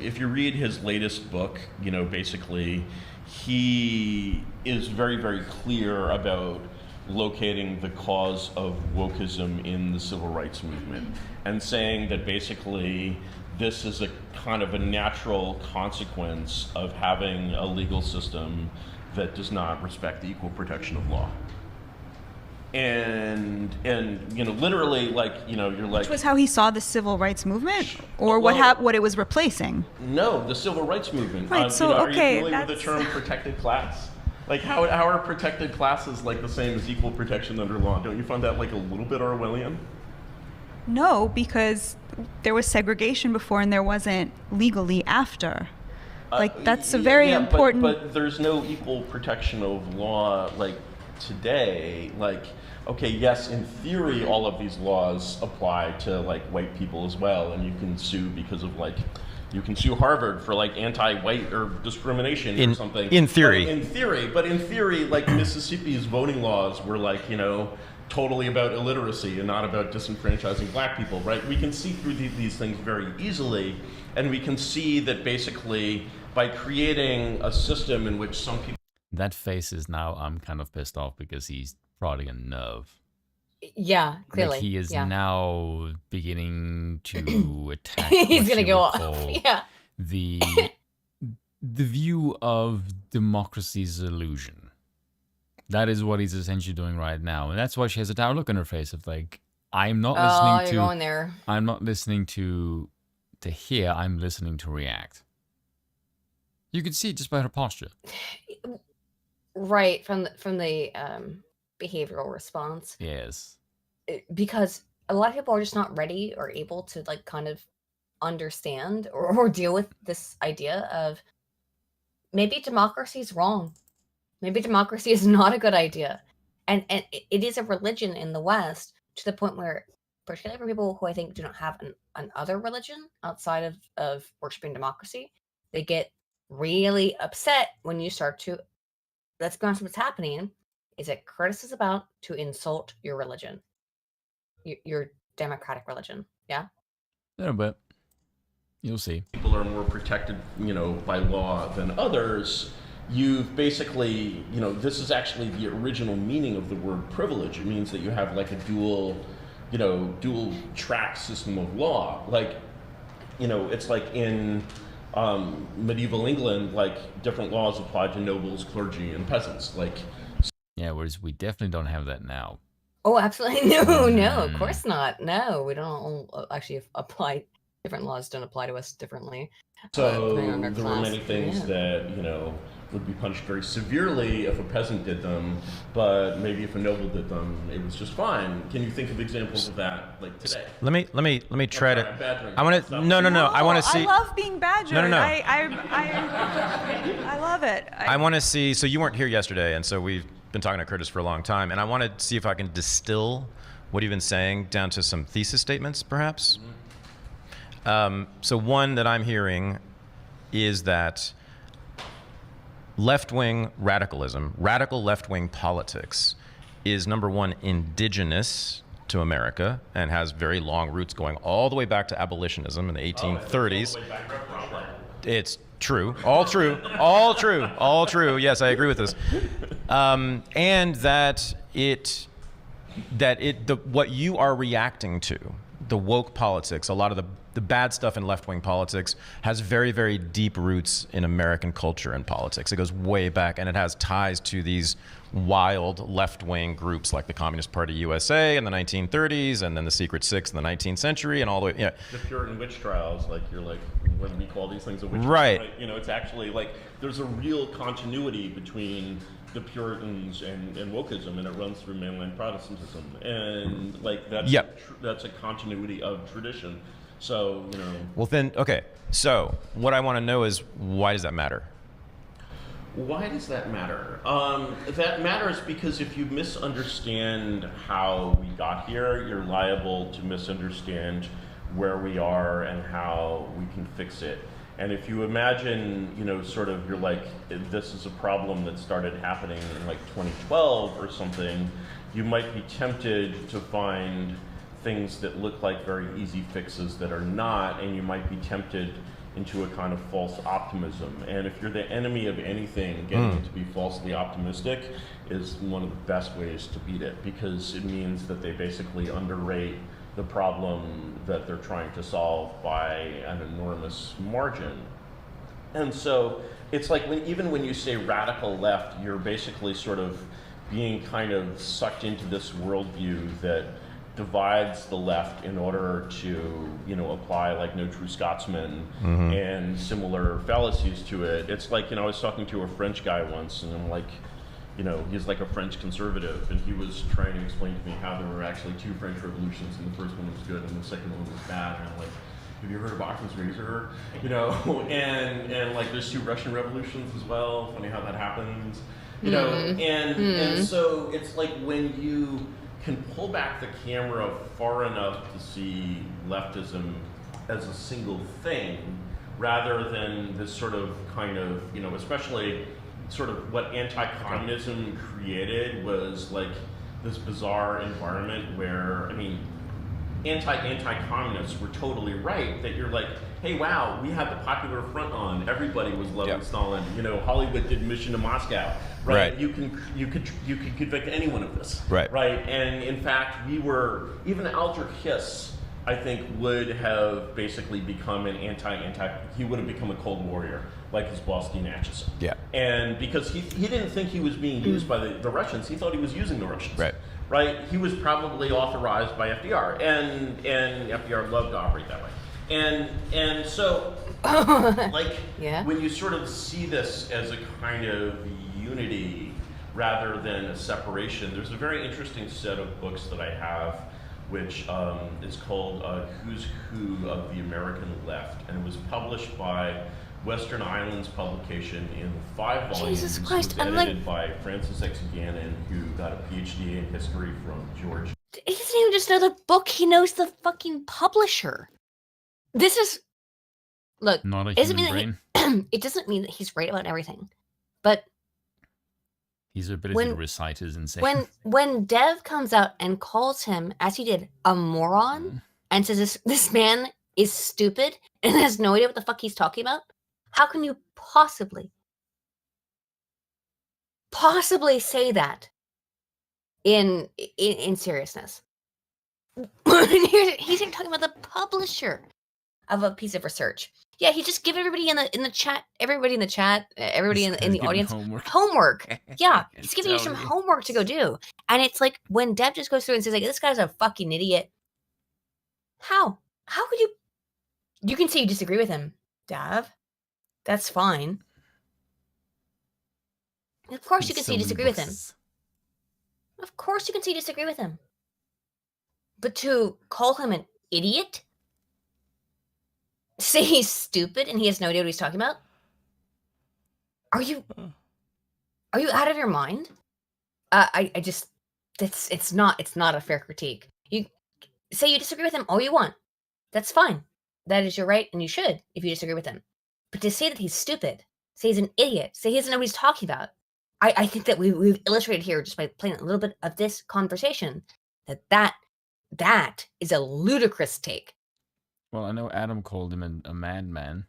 if you read his latest book, basically he is very, very clear about locating the cause of wokeism in the civil rights movement and saying that basically this is a kind of a natural consequence of having a legal system that does not respect the equal protection of law. And literally, like, you're like... Which was how he saw the civil rights movement? Or what it was replacing? No, the civil rights movement. Right, so, are okay, you familiar with the term protected class? Like, how are protected classes like the same as equal protection under law? Don't you find that like a little bit Orwellian? No, because there was segregation before and there wasn't legally after. Like, that's a very important... But there's no equal protection of law, like, today. Like, okay, yes, in theory, all of these laws apply to, like, white people as well, and you can sue because of, like, you can sue Harvard for, like, anti-white or discrimination or something. In theory. But in theory, like, Mississippi's voting laws were, like, totally about illiteracy and not about disenfranchising black people, right? We can see through these things very easily, and we can see that basically by creating a system in which some people... That face is now, I'm kind of pissed off because he's prodding a nerve. Yeah, clearly. Like he is now beginning to attack. He's going to go off. Yeah. The view of democracy's illusion. That is what he's essentially doing right now. And that's why she has a dour look on her face of like, I'm not listening to... going there. I'm not listening to hear, I'm listening to react. You can see it just by her posture. Right, from the behavioral response. Yes. Because a lot of people are just not ready or able to like kind of understand or deal with this idea of maybe democracy is wrong. Maybe democracy is not a good idea. and it is a religion in the West to the point where, particularly for people who I think do not have an other religion outside of worshiping democracy, they get really upset when you start to, let's be honest, what's happening is that Curtis is about to insult your religion, your democratic religion. Yeah. No, but you'll see. People are more protected, by law than others. You've basically, this is actually the original meaning of the word privilege. It means that you have like a dual track system of law. Like, it's like in medieval England, like different laws applied to nobles, clergy, and peasants. Like, yeah, whereas we definitely don't have that now. Oh, absolutely no, of course not. No, we don't actually apply. Different laws don't apply to us differently. So there were many things that would be punished very severely if a peasant did them, but maybe if a noble did them, it was just fine. Can you think of examples of that, like today? Let me try to. I want to. No. I want to see. I love being badgered. No. I love it. I want to see. So you weren't here yesterday, and so we've been talking to Curtis for a long time, and I want to see if I can distill what you've been saying down to some thesis statements, perhaps. So one that I'm hearing is that left-wing radicalism, radical left-wing politics, is number one, indigenous to America and has very long roots going all the way back to abolitionism in the 1830s. It's true, all true. Yes, I agree with this. And that what you are reacting to, the woke politics, a lot of the bad stuff in left-wing politics has very, very deep roots in American culture and politics. It goes way back, and it has ties to these wild left-wing groups like the Communist Party USA in the 1930s, and then the Secret Six in the 19th century, and all the way. Yeah. The Puritan witch trials, like you're like, what do we call these things? A witch right. Trial, right? It's actually like there's a real continuity between the Puritans and wokeism, and it runs through mainline Protestantism, and like that's a continuity of tradition. So, Well then, okay. So what I want to know is, why does that matter? Why does that matter? That matters because if you misunderstand how we got here, you're liable to misunderstand where we are and how we can fix it. And if you imagine, sort of, you're like, this is a problem that started happening in like 2012 or something, you might be tempted to find things that look like very easy fixes that are not, and you might be tempted into a kind of false optimism. And if you're the enemy of anything, getting to be falsely optimistic is one of the best ways to beat it, because it means that they basically underrate the problem that they're trying to solve by an enormous margin. And so it's like even when you say radical left, you're basically sort of being kind of sucked into this worldview that divides the left in order to, apply like No True Scotsman and similar fallacies to it. It's like, I was talking to a French guy once, and I'm like, he's like a French conservative, and he was trying to explain to me how there were actually two French revolutions, and the first one was good and the second one was bad. And I'm like, have you heard of Occam's razor? And like there's two Russian revolutions as well. Funny how that happens. And so it's like when you can pull back the camera far enough to see leftism as a single thing, rather than this sort of kind of, especially sort of what anti-communism created was like this bizarre environment where, anti-communists were totally right that you're like, hey, wow, we had the Popular Front on. Everybody was loving Stalin. Hollywood did Mission to Moscow. Right. You could convict anyone of this. Right. Right. And in fact, even Alger Hiss, I think, would have basically become an he would have become a Cold Warrior, like his boss, Dean Acheson. Yeah. And because he didn't think he was being used by the Russians, he thought he was using the Russians. Right. Right. He was probably authorized by FDR, and FDR loved to operate that way. And so, when you sort of see this as a kind of unity rather than a separation, there's a very interesting set of books that I have, which is called Who's Who of the American Left, and it was published by Western Islands publication in 5 volumes. Jesus Christ, was edited by Francis X. Gannon, who got a PhD in history from Georgia. He doesn't even just know the book, he knows the fucking publisher. This is... Look, not a doesn't human mean brain. It doesn't mean that he's right about everything. But his ability to recite is insane. When Dev comes out and calls him, as he did, a moron, and says this man is stupid and has no idea what the fuck he's talking about, how can you possibly say that in seriousness? He's even talking about the publisher of a piece of research. Yeah, he just give everybody in the chat, everybody in the audience homework. Yeah, he's giving you some homework to go do. And it's like when Dev just goes through and says like, this guy's a fucking idiot. How could you can say you disagree with him, Dev. That's fine. Of course you can say you disagree with him. Of course you can say you disagree with him. But to call him an idiot? Say he's stupid and he has no idea what he's talking about? Are you out of your mind? I just it's not a fair critique. You say you disagree with him all you want. That's fine. That is your right, and you should if you disagree with him. But to say that he's stupid, say he's an idiot, say he doesn't know what he's talking about, I think that we've illustrated here just by playing a little bit of this conversation that is a ludicrous take. Well, I know Adam called him a madman.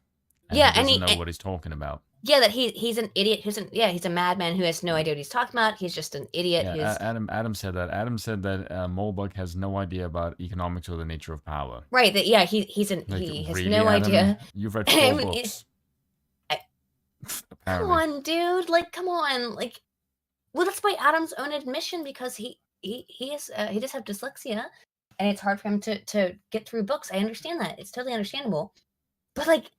Yeah, he doesn't know what he's talking about. Yeah, that he's an idiot. He's a madman who has no idea what he's talking about. He's just an idiot. Yeah, Adam said that. Adam said that Molbach has no idea about economics or the nature of power. Right. That he has really, no Adam? idea. You've read 4 books. Come on, dude. Like, come on. Like, well, that's by Adam's own admission because he does have dyslexia, and it's hard for him to get through books. I understand that. It's totally understandable. But like,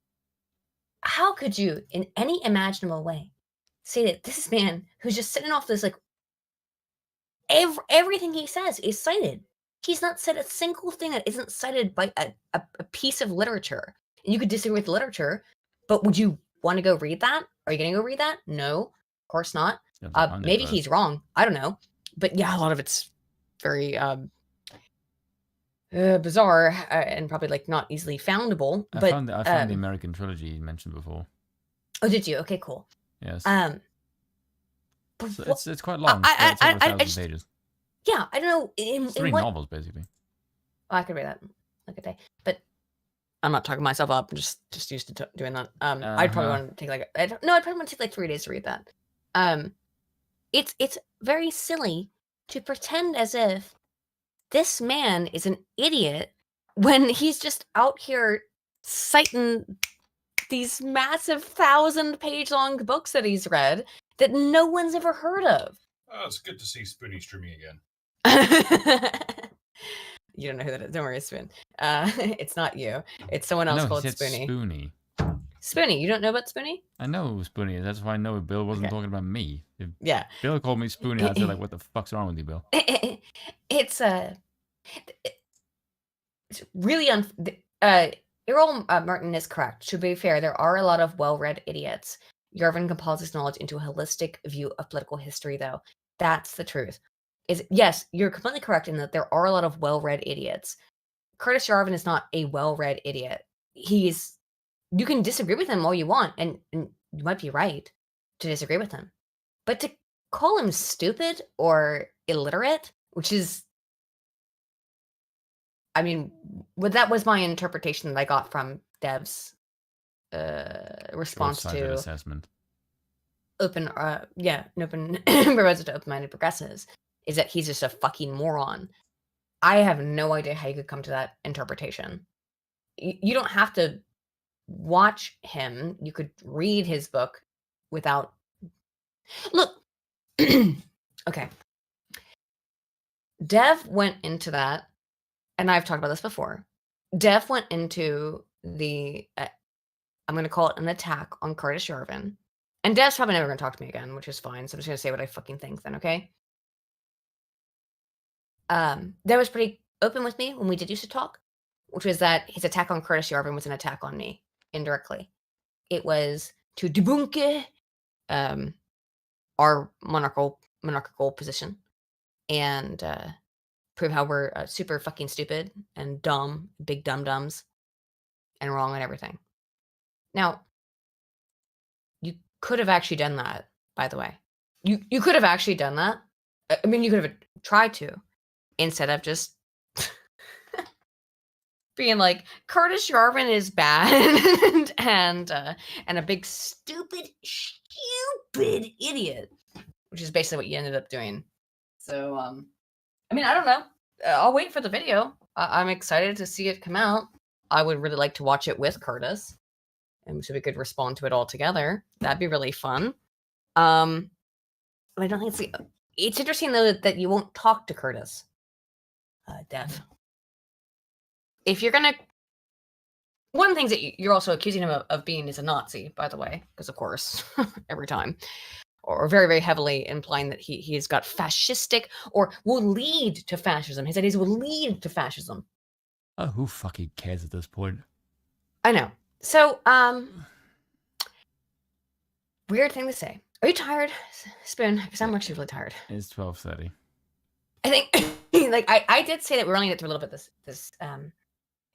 how could you, in any imaginable way, say that this man who's just sitting off this, like, everything he says is cited. He's not said a single thing that isn't cited by a piece of literature. And you could disagree with the literature, but would you want to go read that? Are you going to go read that? No, of course not. Maybe he's wrong. I don't know. But yeah, a lot of it's very bizarre and probably like not easily foundable. I found the American trilogy you mentioned before. Oh, did you? Okay, cool. Yes. So it's quite long. It's over 1,000 pages. Yeah, I don't know. In 3 novels, basically. Oh, I could read that like a day, but I'm not talking myself up. I'm just used to doing that. I'd probably want to take I'd probably want to take like 3 days to read that. It's very silly to pretend as if this man is an idiot when he's just out here citing these massive 1,000-page long books that he's read that no one's ever heard of. Oh, it's good to see Spoonie streaming again. You don't know who that is. Don't worry, Spoon. It's not you. It's someone else called Spoonie. Spoonie. Spoonie. You don't know about Spoonie? I know who Spoonie is. That's why I know Bill wasn't talking about me. If Bill called me Spoonie, I'd say like, "What the fuck's wrong with you, Bill?" It's really Errol Martin is correct. To be fair, there are a lot of well-read idiots. Yarvin compiles his knowledge into a holistic view of political history, though. That's the truth. Yes, you're completely correct in that there are a lot of well-read idiots. Curtis Yarvin is not a well-read idiot. You can disagree with him all you want, and you might be right to disagree with him. But to call him stupid or illiterate, which is, I mean, that was my interpretation that I got from Dev's response to assessment. Open proposal to open-minded progressives, is that he's just a fucking moron. I have no idea how you could come to that interpretation. You don't have to watch him. You could read his book without... Look, okay. Dev went into that, and I've talked about this before. Dev went into the, I'm going to call it an attack on Curtis Yarvin. And Dev's probably never going to talk to me again, which is fine. So I'm just going to say what I fucking think then, okay? Dev was pretty open with me when we did used to talk, which was that his attack on Curtis Yarvin was an attack on me, indirectly. It was to debunk our monarchical position and prove how we're super fucking stupid and dumb, big dum-dums, and wrong on everything. Now, you could have actually done that, by the way. You could have actually done that. I mean, you could have tried to, instead of just being like, Curtis Yarvin is bad and a big stupid idiot, which is basically what you ended up doing. So, I mean, I don't know. I'll wait for the video. I'm excited to see it come out. I would really like to watch it with Curtis, and so we could respond to it all together. That'd be really fun. I don't think it's interesting though that you won't talk to Curtis. Dev. If you're gonna, one of the things that you're also accusing him of being is a Nazi, by the way, because of course, every time, or very, very heavily implying that he's got fascistic or will lead to fascism. His ideas will lead to fascism. Oh, who fucking cares at this point? I know. So, weird thing to say. Are you tired, Spoon? Because I'm actually really tired. It's 12:30. I think, like, I did say that we're only get through a little bit this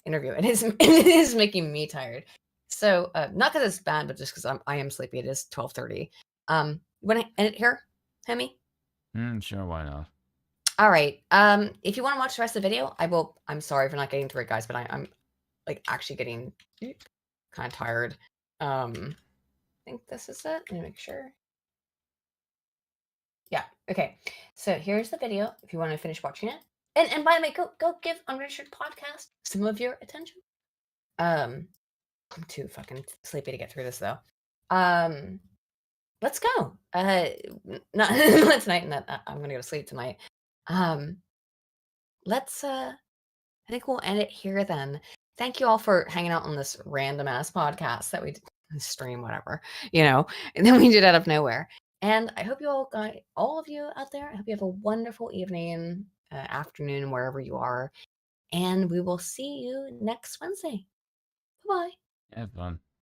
interview, and it is making me tired. So, not because it's bad, but just because I am sleepy. It is 12:30. When I end it here, Hemi? Sure, why not? All right. If you want to watch the rest of the video, I will. I'm sorry for not getting through it, guys, but I'm like actually getting kind of tired. I think this is it. Let me make sure. Yeah. Okay. So here's the video. If you want to finish watching it, and by the way, go give Unregistered Podcast some of your attention. I'm too fucking sleepy to get through this though. Let's go. Not tonight, and that I'm gonna go to sleep tonight. Let's I think we'll end it here then. Thank you all for hanging out on this random ass podcast that we did, stream, whatever, and then we did out of nowhere. And I hope you all of you out there, I hope you have a wonderful evening, afternoon, wherever you are. And we will see you next Wednesday. Bye-bye. Have fun.